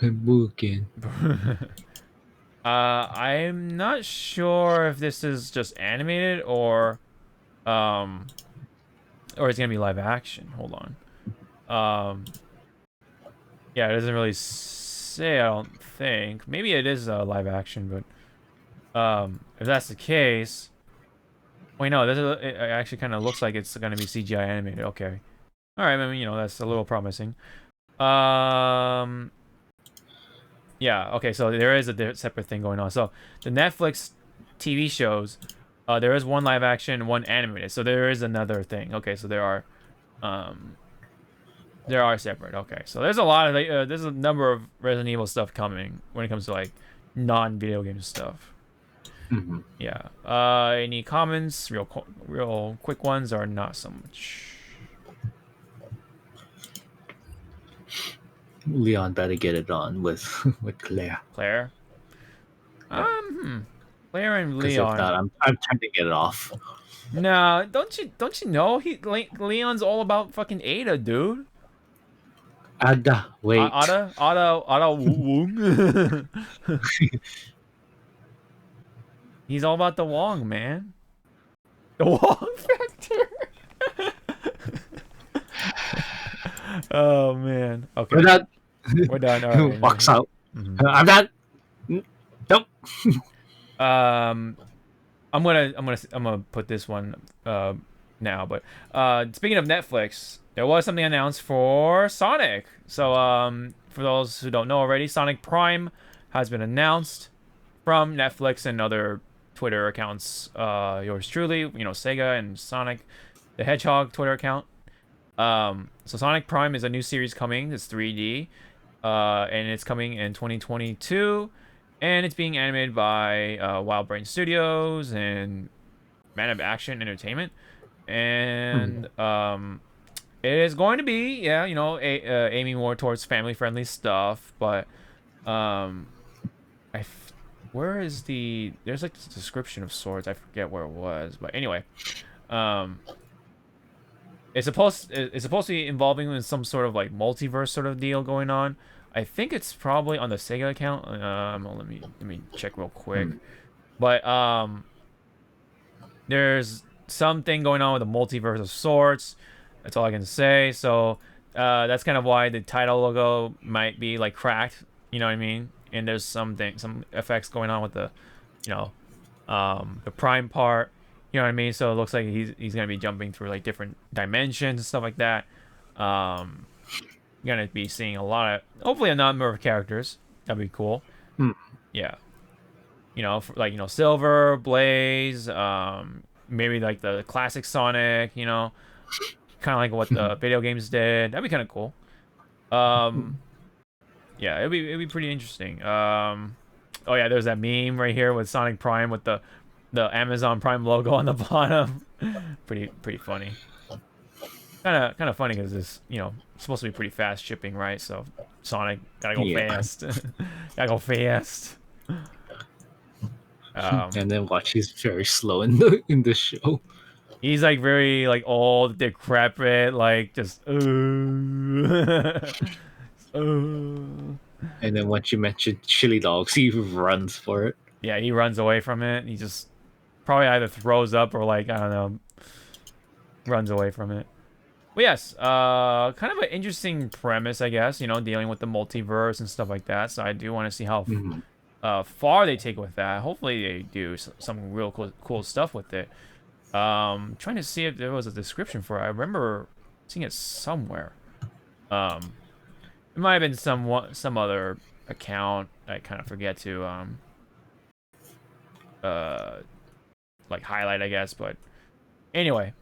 Birkin. I'm not sure if this is just animated or it's gonna be live action. Hold on. Yeah, it doesn't really say. I don't think. Maybe it is live action, but if that's the case, wait, no, it actually kind of looks like it's gonna be CGI animated. Okay, all right. I mean, that's a little promising. Yeah. Okay. So there is a separate thing going on. So the Netflix TV shows, there is one live action, one animated. So there is another thing. Okay. So there are separate. Okay. So there's a lot of there's a number of Resident Evil stuff coming when it comes to like non-video game stuff. Mm-hmm. Yeah. Any comments? Real quick ones or not so much. Leon better get it on with Claire. Claire. Claire and Because if Leon. not, I'm trying to get it off. No, don't you know Leon's all about fucking Ada, dude. Ada, wait. Ada Wong. He's all about the Wong, man. The Wong factor. Oh man. Okay. We're done. We're done. All right. Walks out. Mm-hmm. I'm done. Nope. I'm gonna put this one now, but speaking of Netflix, there was something announced for Sonic. So for those who don't know already, Sonic Prime has been announced from Netflix and other Twitter accounts. Yours truly, Sega and Sonic the Hedgehog Twitter account. So Sonic Prime is a new series coming. It's 3D, and it's coming in 2022. And it's being animated by Wild Brain Studios and Man of Action Entertainment. And it is going to be, aiming more towards family-friendly stuff. But where is there's like a description of sorts. I forget where it was. But anyway, it's supposed to be involving in some sort of like multiverse sort of deal going on. I think it's probably on the Sega account. Let me check real quick. But there's something going on with a multiverse of sorts. That's all I can say. So that's kind of why the title logo might be like cracked. You know what I mean? And there's some effects going on with the Prime part. You know what I mean? So it looks like he's gonna be jumping through like different dimensions and stuff like that. Gonna be seeing hopefully a number of characters. That'd be cool. Yeah, Silver, Blaze, maybe like the classic Sonic. Kind of like what the video games did. That'd be kind of cool. Yeah, it'd be pretty interesting. Oh yeah, there's that meme right here with Sonic Prime with the Amazon Prime logo on the bottom. pretty funny. Kind of funny because it's supposed to be pretty fast shipping, right? So Sonic gotta go fast. Gotta go fast. And then watch, he's very slow in the show. He's like very like old, decrepit, like just. And then once you mention chili dogs, he runs for it. Yeah, he runs away from it. He just probably either throws up or like I don't know, runs away from it. But yes, kind of an interesting premise, I guess. Dealing with the multiverse and stuff like that. So I do want to see how far they take with that. Hopefully they do some real cool stuff with it. Trying to see if there was a description for it. I remember seeing it somewhere. It might have been some other account. I kind of forget to like highlight, I guess. But anyway.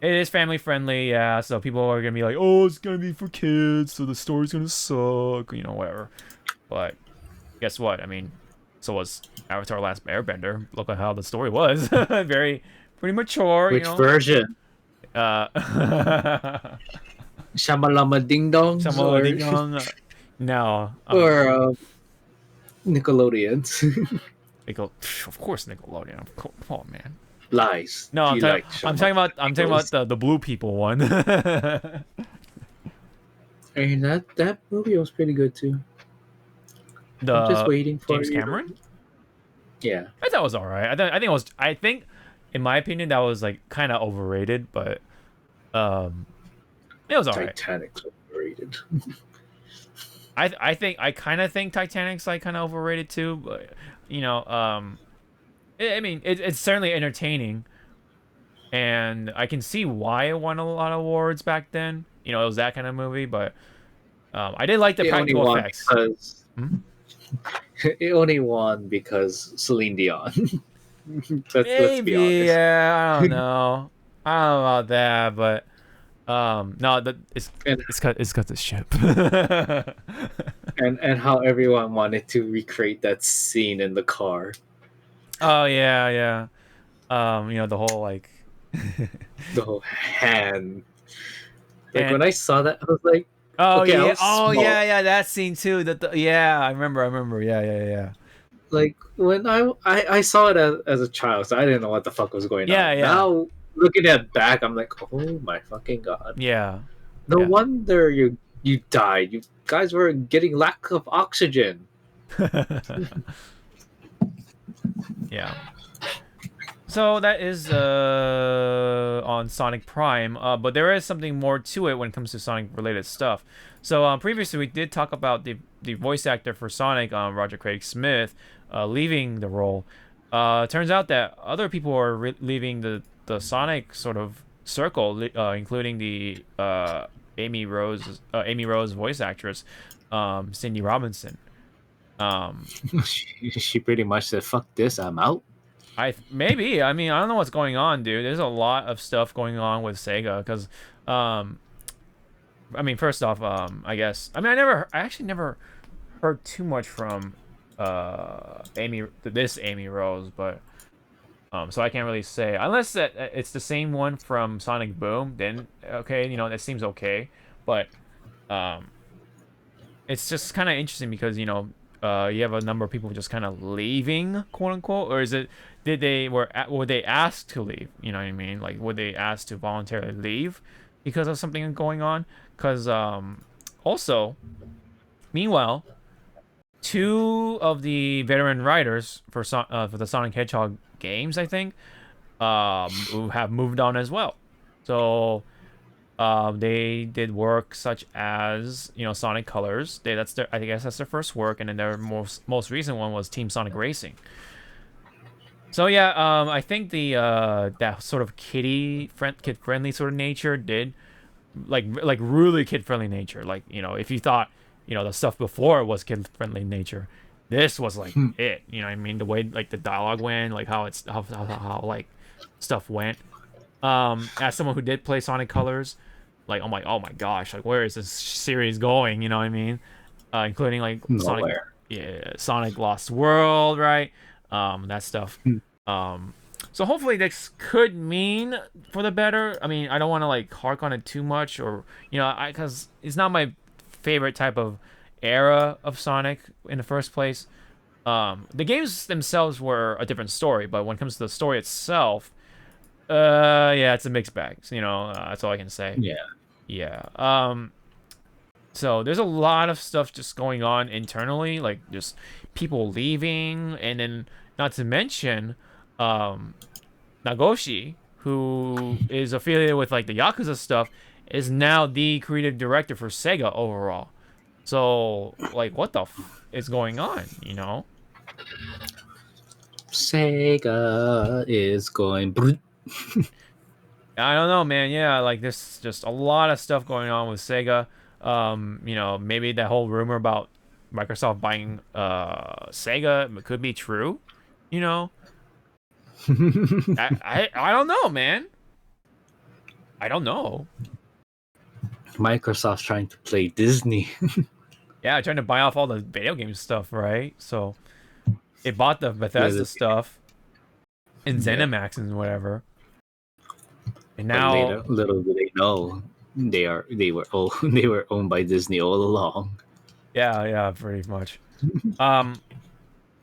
It is family friendly, yeah. So people are gonna be like, "Oh, it's gonna be for kids, so the story's gonna suck," whatever. But guess what? I mean, so was Avatar: Last Airbender. Look at how the story was. Pretty mature, Which version? Uh, Shamalama Ding Dongs Samoa Ding Dong. No. or Nickelodeons? Of course, Nickelodeon. Come on, man. Lies. No, Do you like I'm talking about Nichols? the blue people one. And that movie was pretty good too. I'm just The waiting for James Cameron. Yeah, I thought it was alright. I think it was. I think, in my opinion, that was like kind of overrated, but um, it was alright. Titanic's overrated. I kind of think Titanic's like kind of overrated too, but I mean, it's certainly entertaining, and I can see why it won a lot of awards back then. It was that kind of movie, but I did like the It only practical won effects. because Hmm? it only won because Celine Dion. Let's be Maybe, honest. yeah, I don't know. I don't know about that, but no, And it's got the ship. and how everyone wanted to recreate that scene in the car. Oh yeah, yeah. The whole like The whole hand. Like and when I saw that, I was like, oh okay, I yeah, was oh small. yeah, yeah, that scene too. Yeah, I remember. Yeah, yeah, yeah. Like when I saw it as a child, so I didn't know what the fuck was going Yeah, on. yeah. Now looking at back, I'm like, oh my fucking god! Yeah. No Yeah. wonder you died. You guys were getting lack of oxygen. Yeah. So that is on Sonic Prime, but there is something more to it when it comes to Sonic related stuff. So previously we did talk about the voice actor for Sonic, Roger Craig Smith, leaving the role. Turns out that other people are leaving the Sonic sort of circle, including the Amy Rose voice actress, Cindy Robinson. Um, She pretty much said, "Fuck this, I'm out." maybe. I mean, I don't know what's going on, dude. There's a lot of stuff going on with Sega because, um, I mean, first off, I guess, I mean, I actually never heard too much from this Amy Rose, but so I can't really say unless that it's the same one from Sonic Boom. Then okay, that seems okay, but um, it's just kind of interesting because you have a number of people just kind of leaving, quote unquote, or is it were they asked to leave? You know what I mean? Like, were they asked to voluntarily leave because of something going on? Because also, meanwhile, two of the veteran writers for the Sonic Hedgehog games, I think, who have moved on as well. So they did work such as Sonic Colors. I guess that's their first work, and then their most recent one was Team Sonic Racing. So yeah, I think the that sort of kid friendly sort of nature did like really kid friendly nature. Like if you thought the stuff before was kid friendly nature, this was like it. You know what I mean? The way like the dialogue went, like how like stuff went. As someone who did play Sonic Colors, like I'm like, oh my gosh, like where is this series going? You know what I mean? Including like Nowhere. Sonic Lost World, right? That stuff. So hopefully this could mean for the better. I mean, I don't want to like hark on it too much, or because it's not my favorite type of era of Sonic in the first place. The games themselves were a different story, but when it comes to the story itself, yeah, it's a mixed bag. So, that's all I can say. Yeah. Yeah. So there's a lot of stuff just going on internally, like just people leaving, and then not to mention, Nagoshi, who is affiliated with like the Yakuza stuff, is now the creative director for Sega overall. So like, what the is going on? Sega is going. I don't know, man. Yeah, like there's just a lot of stuff going on with Sega. Maybe that whole rumor about Microsoft buying Sega could be true. You know, I don't know, man. I don't know. Microsoft's trying to play Disney. Yeah, trying to buy off all the video game stuff, right? So it bought the Bethesda Little, stuff and yeah, ZeniMax and whatever. And but now, later, little do they know, they were owned by Disney all along. yeah, pretty much.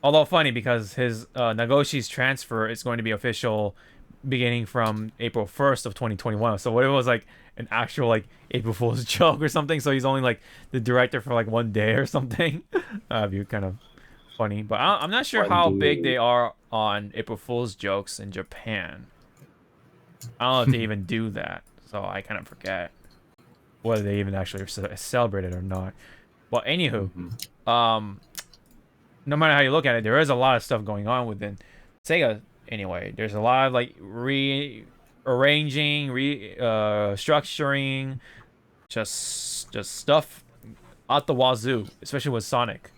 Although funny because his Nagoshi's transfer is going to be official beginning from April 1st of 2021. So what if it was like an actual like April Fool's joke or something? So he's only like the director for like one day or something. That'd be kind of funny. But I'm not sure One how big day. they are on April Fool's jokes in Japan. I don't know if they even do that. So I kind of forget whether they even actually celebrate it or not. Well, anywho, um, no matter how you look at it, there is a lot of stuff going on within Sega. Anyway, there's a lot of like rearranging, structuring, just stuff out the wazoo, especially with Sonic.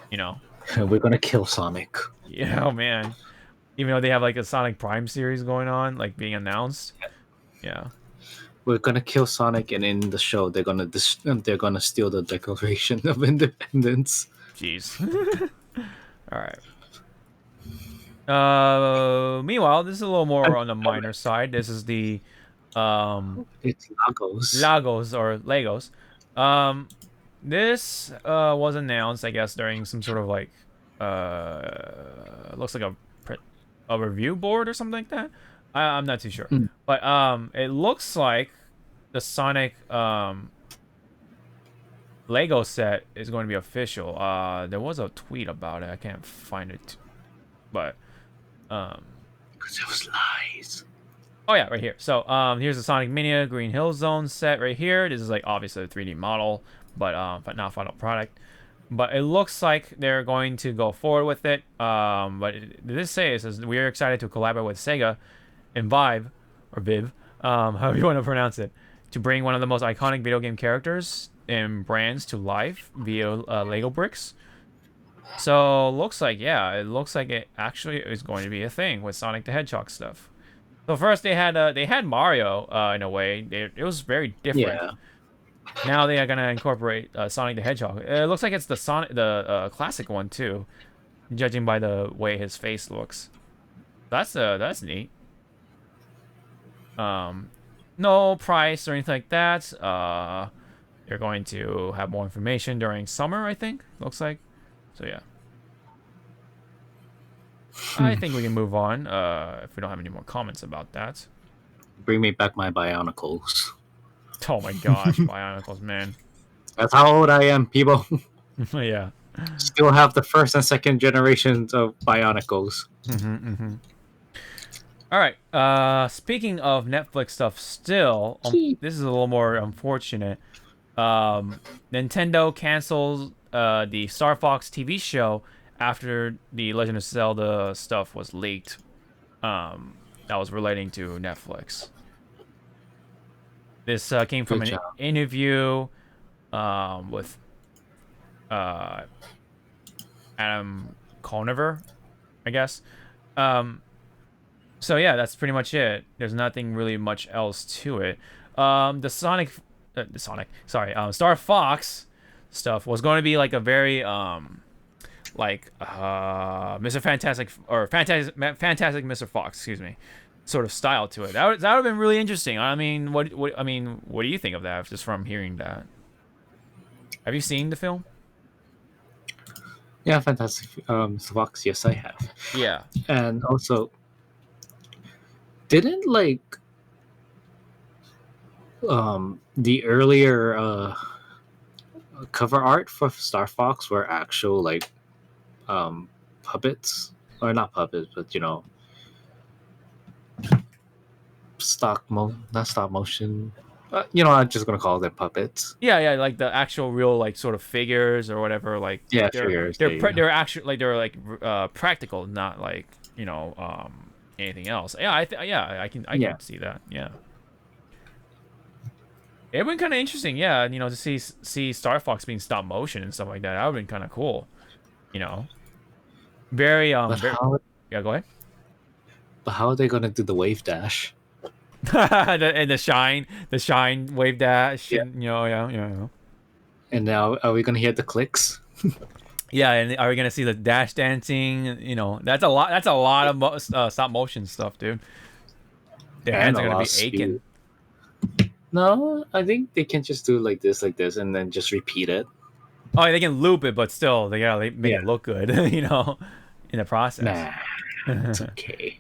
You know, We're gonna kill Sonic. yeah, oh man. Even though they have like a Sonic Prime series going on, like being announced. Yeah. We're gonna kill Sonic, and in the show, they're gonna steal the Declaration of Independence. Jeez. All right. Meanwhile, this is a little more on the minor side. This is the It's Lagos. Lagos or Legos. Um, this was announced, I guess, during some sort of like looks like a review board or something like that. I'm not too sure, but it looks like the Sonic Lego set is going to be official. There was a tweet about it. I can't find it, but Because it was lies. oh yeah, right here. So here's the Sonic Mania Green Hill Zone set right here. This is like obviously a 3D model, but not final product. But it looks like they're going to go forward with it. But this says we are excited to collaborate with Sega and Vive or Viv, however you want to pronounce it, to bring one of the most iconic video game characters and brands to life via Lego bricks. So looks like it looks like it actually is going to be a thing with Sonic the Hedgehog stuff. So first they had Mario in a way. It was very different. Yeah. Now they are gonna incorporate Sonic the Hedgehog. It looks like it's the classic one too, judging by the way his face looks. That's neat. No price or anything like that. They're going to have more information during summer, I think. Looks like. So yeah. I think we can move on if we don't have any more comments about that. Bring me back my Bionicles. Oh my gosh, Bionicles, man. That's how old I am, people. Yeah. Still have the first and second generations of Bionicles. All right. Speaking of Netflix stuff, still, this is a little more unfortunate. Nintendo cancels the Starfox TV show after the Legend of Zelda stuff was leaked. That was relating to Netflix. This came from an interview with Adam Conover, I guess. So yeah, that's pretty much it. There's nothing really much else to it. Star Fox stuff was going to be like a very Mr. Fantastic or Fantastic Mr. Fox, excuse me, sort of style to it. That would have been really interesting. I mean, what do you think of that? Just from hearing that, have you seen the film? Yeah, Fantastic Mr. Fox. Yes, I have. Yeah. And also, didn't like the earlier cover art for Star Fox were actual like puppets, or not puppets, but not stop motion. I'm just gonna call them puppets. Yeah, like the actual real like sort of figures or whatever. Like Figures. they're actually like practical, not like anything else. Yeah, I can see that. Yeah. It would been kind of interesting, yeah, to see Star Fox being stop motion and stuff like that. That would have been kind of cool, Very But yeah, go ahead. how are they gonna do the wave dash? And the shine wave dash, Yeah. and yeah. And now, are we gonna hear the clicks? Yeah, and are we gonna see the dash dancing? That's a lot. That's a lot of stop motion stuff, dude. Their And hands are a gonna lot of be aching. speed. No, I think they can just do like this, and then just repeat it. Oh, they can loop it, but still, they gotta make Yeah. it look good, in the process. Nah, it's okay.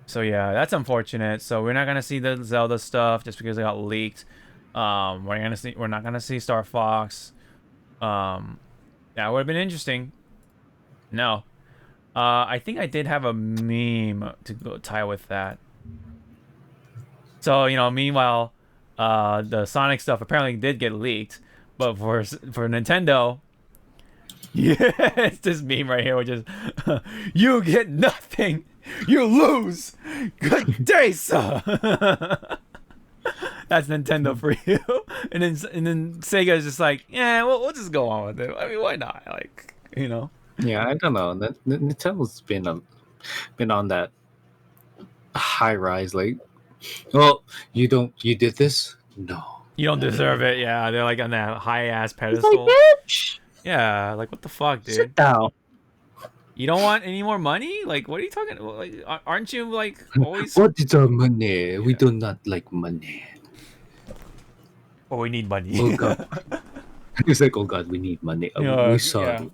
So yeah, that's unfortunate. So we're not gonna see the Zelda stuff just because it got leaked. We're not gonna see Starfox. That would have been interesting. No. I think I did have a meme to go tie with that. So, meanwhile, the Sonic stuff apparently did get leaked, but for Nintendo, yeah, it's this meme right here, which is, you get nothing, you lose. Good day, sir. That's Nintendo for you. And then Sega is just like, yeah, we'll just go on with it. I mean, why not? Like, Yeah, I don't know. Nintendo's been on that high rise. Like, oh, you did this? No. you don't deserve it. Yeah, they're like on that high ass It's like, pedestal. bitch, Yeah, like what the fuck, sit dude? down. You don't want any more money? Like, what are you talking? Like, aren't you like always? What is our money? We do not like money. Oh, we need money. Oh god. It's like, oh god, we need money. We sorry.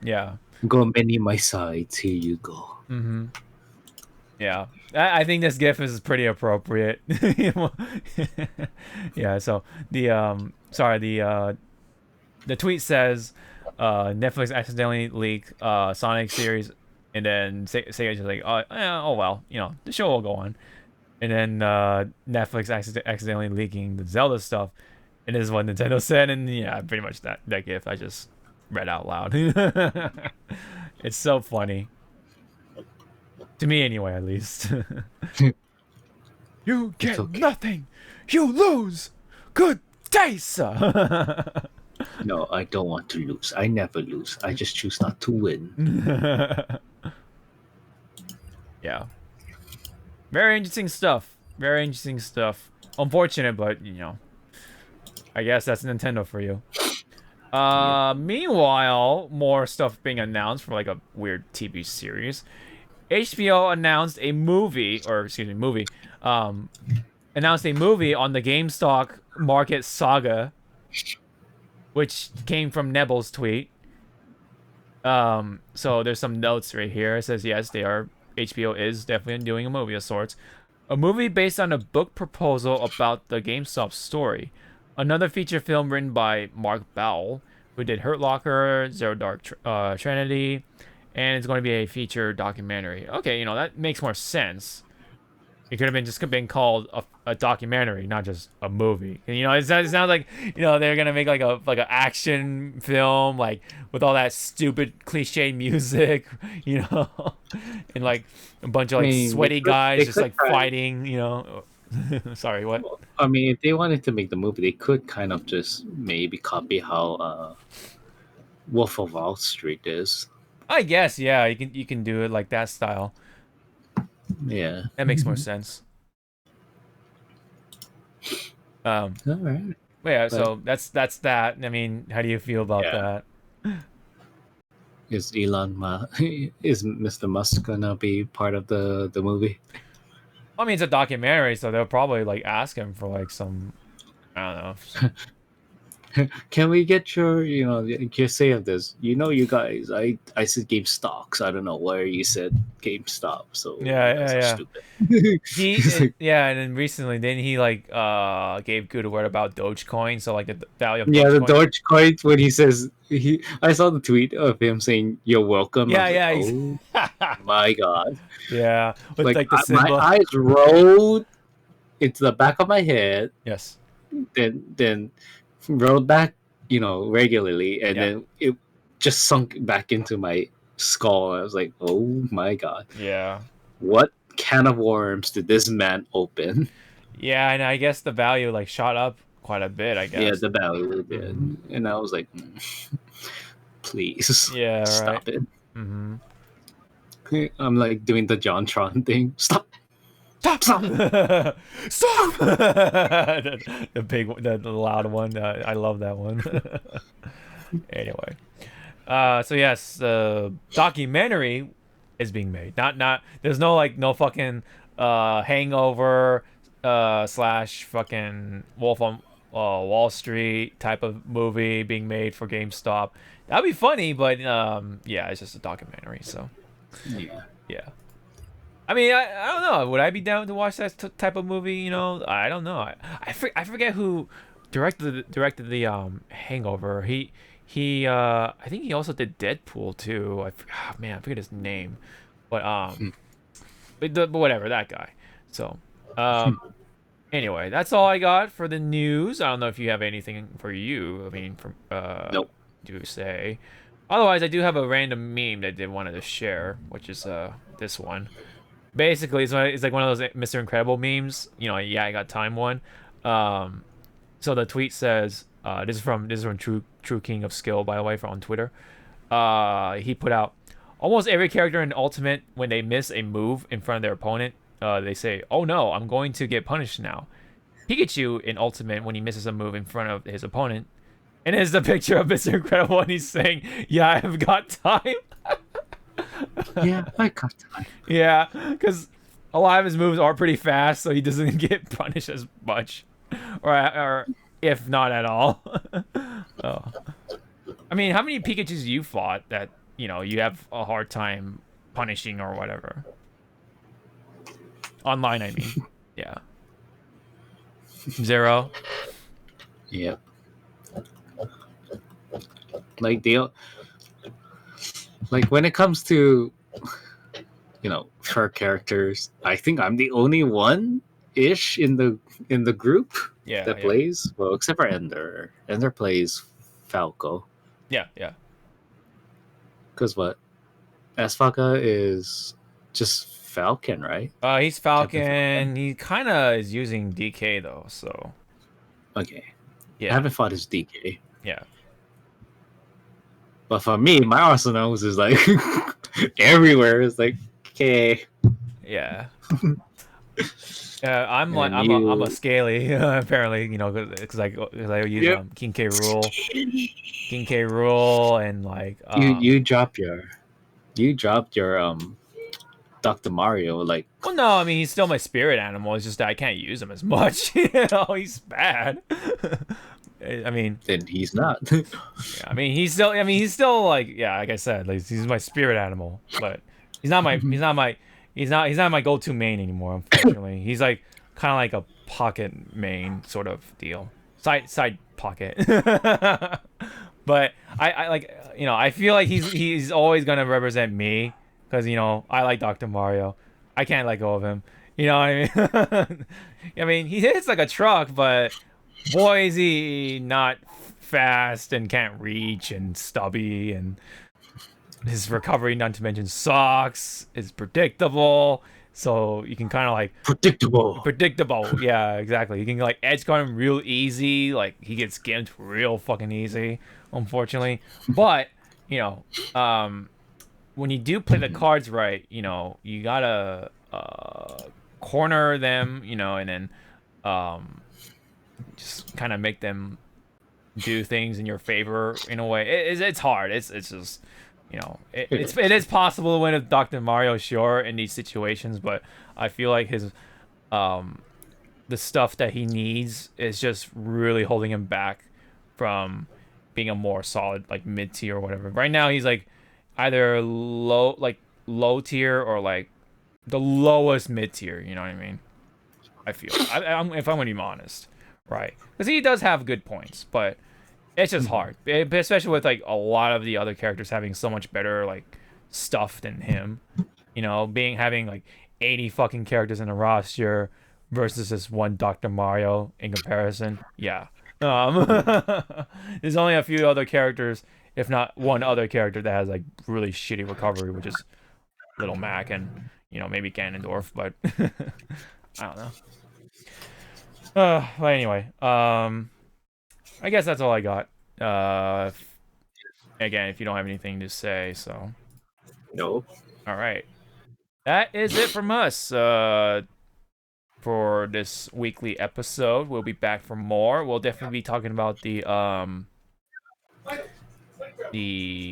Yeah. Go many my sides. Here you go. Mm-hmm. Yeah. I think this GIF is pretty appropriate. Yeah. So the tweet says, Netflix accidentally leaked Sonic series, and then Sega's just like, oh well, the show will go on. And then Netflix accidentally leaking the Zelda stuff, and this is what Nintendo said, and yeah, pretty much that GIF I just read out loud. It's so funny. To me anyway, at least. You get okay. nothing. You lose. Good day, sir. No, I don't want to lose. I never lose. I just choose not to win. Yeah. Very interesting stuff. Very interesting stuff. Unfortunate, but I guess that's Nintendo for you. Meanwhile, more stuff being announced for like a weird TV series. HBO announced a movie, announced a movie on the GameStop market saga, which came from Nebel's tweet. So there's some notes right here. It says, yes, HBO is definitely doing a movie of sorts. A movie based on a book proposal about the GameStop story. Another feature film written by Mark Bowell, who did Hurt Locker, Zero Dark Trinity, and it's going to be a feature documentary. Okay, that makes more sense. It could have been called a documentary, not just a movie. And, it sounds like they're gonna make like a action film, like with all that stupid cliche music, and like a bunch of like sweaty guys just like fighting, Sorry, what? I mean, if they wanted to make the movie, they could kind of just maybe copy how Wolf of Wall Street is. I guess, yeah, you can do it like that style. Yeah, that makes more sense. All right. Yeah, so that's that. I mean, how do you feel about that? Is is Mr. Musk gonna be part of the movie? I mean, it's a documentary, so they'll probably like ask him for like some, I don't know. Can we get your say of this? You guys, I said GameStop. I don't know where you said GameStop. So yeah. Stupid. And then recently, then he like gave good word about Dogecoin. So like the value of the Dogecoin when he says I saw the tweet of him saying you're welcome. Yeah. Oh my god. Yeah, with like the symbol. my eyes rolled into the back of my head. Yes. Then rolled back, regularly, and then it just sunk back into my skull. I was like, oh my god. Yeah. What can of worms did this man open? Yeah, and I guess the value like shot up quite a bit, I guess. Yeah, the value did. And I was like, please stop it. Mm-hmm. I'm like doing the JonTron thing. Stop Stop! Stop! The big, the loud one. I love that one. Anyway, so yes, documentary is being made. Not. There's no like no fucking Hangover slash fucking Wolf on Wall Street type of movie being made for GameStop. That'd be funny, but yeah, it's just a documentary. So Yeah. yeah. I mean, I don't know. Would I be down to watch that type of movie? You know, I don't know. I forget who directed the Hangover. I think he also did Deadpool too. Man, I forget his name, but but whatever, that guy. So anyway, that's all I got for the news. I don't know if you have anything for you. I mean, from Nope. do say. Otherwise, I do have a random meme that I did wanted to share, which is this one. Basically, it's like one of those Mr. Incredible memes. You know, yeah, I got time one. So the tweet says, this is from True King of Skill, by the way, from on Twitter. He put out, almost every character in Ultimate, when they miss a move in front of their opponent, they say, "Oh no, I'm going to get punished now." Pikachu in Ultimate, when he misses a move in front of his opponent, and it's the picture of Mr. Incredible, and he's saying, "Yeah, I've got time." Yeah, I got time. Yeah, because a lot of his moves are pretty fast, so he doesn't get punished as much, or if not at all. Oh. I mean, how many Pikachu's you fought that you have a hard time punishing or whatever? Online, I mean. Yeah. 0. Yeah. Like when it comes to for characters, I think I'm the only one ish in the group Yeah. that plays, well, except for Ender. Ender plays Falco. Yeah. Because what? Asfaka is just Falcon, right? He's Falcon. He kind of is using DK though, so. Okay. Yeah. I haven't fought his DK. Yeah. But for me, my arsenals is like everywhere. It's like, okay. Yeah. I'm a scaly apparently, because I use King K Rule, and like you dropped your Dr. Mario, like. Well, no, I mean he's still my spirit animal. It's just that I can't use him as much. He's bad. I mean, then he's not. Yeah, I mean he's still like, yeah, like I said, like he's my spirit animal, but he's not my go-to main anymore. Unfortunately, he's like kind of like a pocket main sort of deal, side pocket. But I like I feel like he's always gonna represent me because I like Dr. Mario. I can't let go of him. You know what I mean? I mean he hits like a truck, but boy is he not fast and can't reach and stubby, and his recovery, not to mention, sucks. It's predictable, so you can kind of like predictable. Yeah, exactly. You can like edge guard him real easy. Like he gets gimped real fucking easy, unfortunately. But when you do play the cards right, you gotta corner them, and then just kind of make them do things in your favor in a way. It's hard. It's just it is possible to win with Dr. Mario, sure, in these situations, but I feel like his the stuff that he needs is just really holding him back from being a more solid like mid tier or whatever. Right now he's like either low tier or like the lowest mid tier. You know what I mean? I feel if I'm gonna be honest, right? Because he does have good points, but it's just hard, especially with like a lot of the other characters having so much better like stuff than him. Having like 80 fucking characters in a roster versus this one Dr. Mario in comparison. Yeah. There's only a few other characters, if not one other character, that has like really shitty recovery, which is Little Mac and maybe Ganondorf, but I don't know. But anyway, I guess that's all I got. Again, if you don't have anything to say, so. No. All right. That is it from us. for this weekly episode. We'll be back for more. We'll definitely be talking about the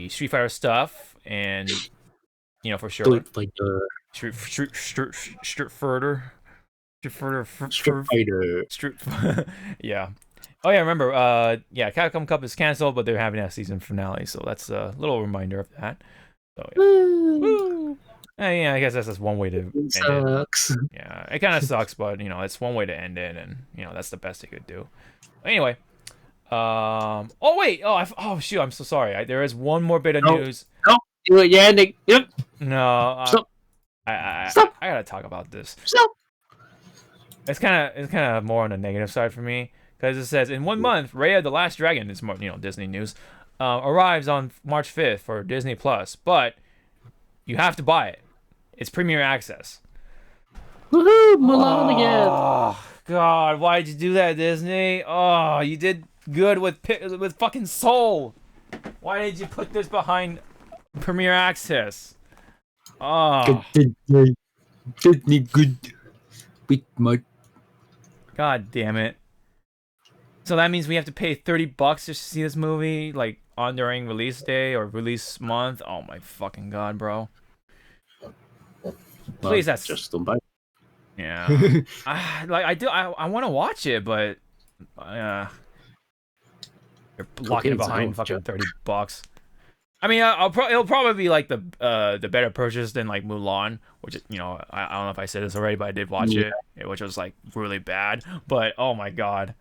Street Fighter stuff, and for sure. Street Fighter. Yeah. Oh yeah, remember, Capcom Cup is canceled, but they're having a season finale, so that's a little reminder of that. So yeah. Woo! Yeah, I guess that's just one way to end sucks. it. Yeah, it kind of sucks, but it's one way to end it, and that's the best they could do. Anyway, oh wait, oh shoot, I'm so sorry. There is one more bit of news. No, you're ending. Yep. No, Stop. I gotta talk about this. Stop. It's kind of more on the negative side for me, because it says in 1 month, Raya the Last Dragon, is more Disney news, arrives on March 5th for Disney Plus, but you have to buy it. It's Premier Access. Woohoo! Mulan again. Oh God, why did you do that, Disney? Oh, you did good with fucking Soul. Why did you put this behind Premier Access? Oh. Disney good. With mud. God damn it. So that means we have to pay $30 just to see this movie, like on during release day or release month. Oh my fucking God, bro. Please, that's just don't buy. Yeah. I want to watch it, but you're locking it behind fucking $30. I mean, it'll probably be like the better purchase than like Mulan, which I don't know if I said this already, but I did watch it, which was like really bad. But oh my God.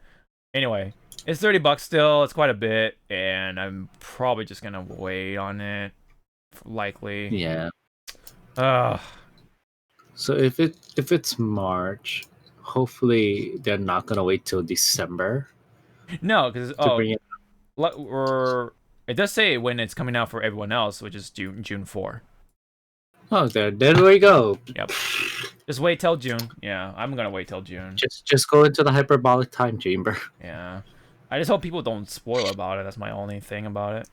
Anyway, it's $30 still. It's quite a bit, and I'm probably just gonna wait on it, likely. Yeah. So if it's March, hopefully they're not gonna wait till December. No, because it does say when it's coming out for everyone else, which is June 4. Oh, there we go. Yep. Just wait till June. Yeah, I'm gonna wait till June. Just go into the hyperbolic time chamber. Yeah. I just hope people don't spoil about it. That's my only thing about it.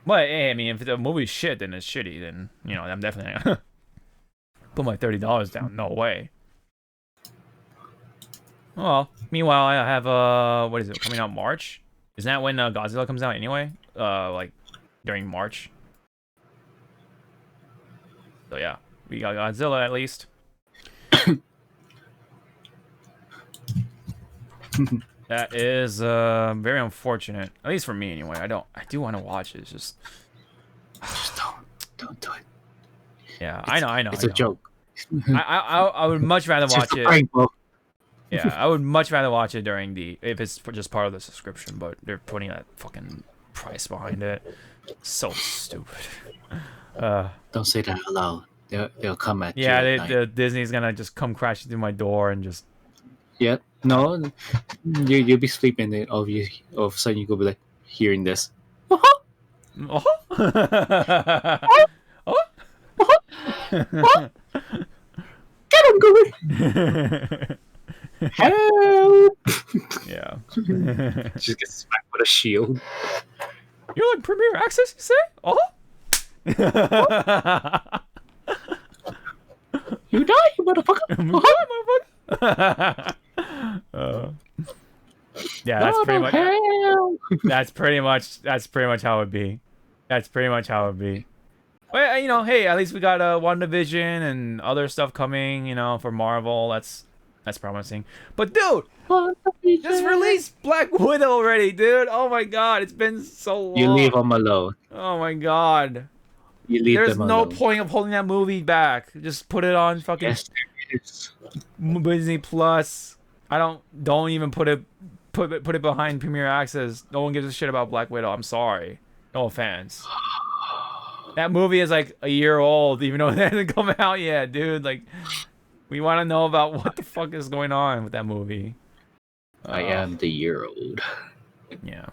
But hey, I mean, if the movie's shit, then it's shitty. Then I'm definitely gonna put my $30 down. No way. Well, meanwhile, I have what is it coming out March? Isn't that when Godzilla comes out anyway? Like during March. So yeah, we got Godzilla at least. That is very unfortunate. At least for me anyway. I do want to watch it. It's just don't do it. Yeah, I know. It's a joke. I would much rather watch it. Prank, Yeah, I would much rather watch it if it's just part of the subscription, but they're putting that fucking price behind it. So stupid. Don't say that aloud. They'll come at you. Yeah, Disney's gonna just come crashing through my door and just. Yep. No, you'll be sleeping, and all of a sudden you go be like hearing this. Get him, Goober! Help! Yeah. Just get smacked with a shield. You're like Premier Access, you say? You die, you motherfucker! You die, motherfucker! Yeah, that's pretty much. That's pretty much how it be. That's pretty much how it be. Well, hey, at least we got WandaVision and other stuff coming, for Marvel. That's promising. But dude, just release Black Widow already, dude. Oh my God, it's been so long. You leave them alone. Oh my God. There's no point of holding that movie back. Just put it on fucking Disney Plus. Don't even put it behind Premier Access. No one gives a shit about Black Widow. I'm sorry. No offense. That movie is like a year old, even though it hasn't come out yet, dude. Like, we want to know about what the fuck is going on with that movie. I am the year-old. Yeah.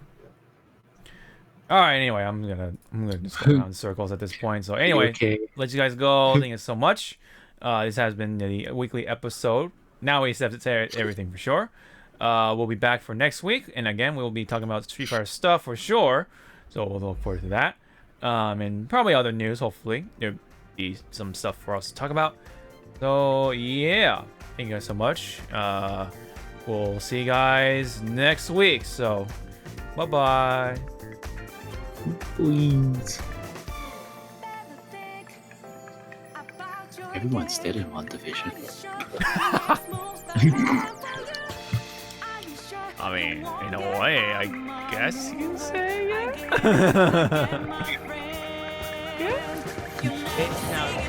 All right. Anyway, I'm gonna just go around in circles at this point. So anyway, let you guys go. Thank you so much. This has been the weekly episode. Now we have to say everything for sure. We'll be back for next week, and again, we'll be talking about Street Fighter stuff for sure. So we'll look forward to that. And probably other news. Hopefully, there'll be some stuff for us to talk about. So yeah, Thank you guys so much. We'll see you guys next week. So, bye-bye. Please. Everyone's dead in WandaVision. I mean, in a way, I guess you can say, yeah. Now,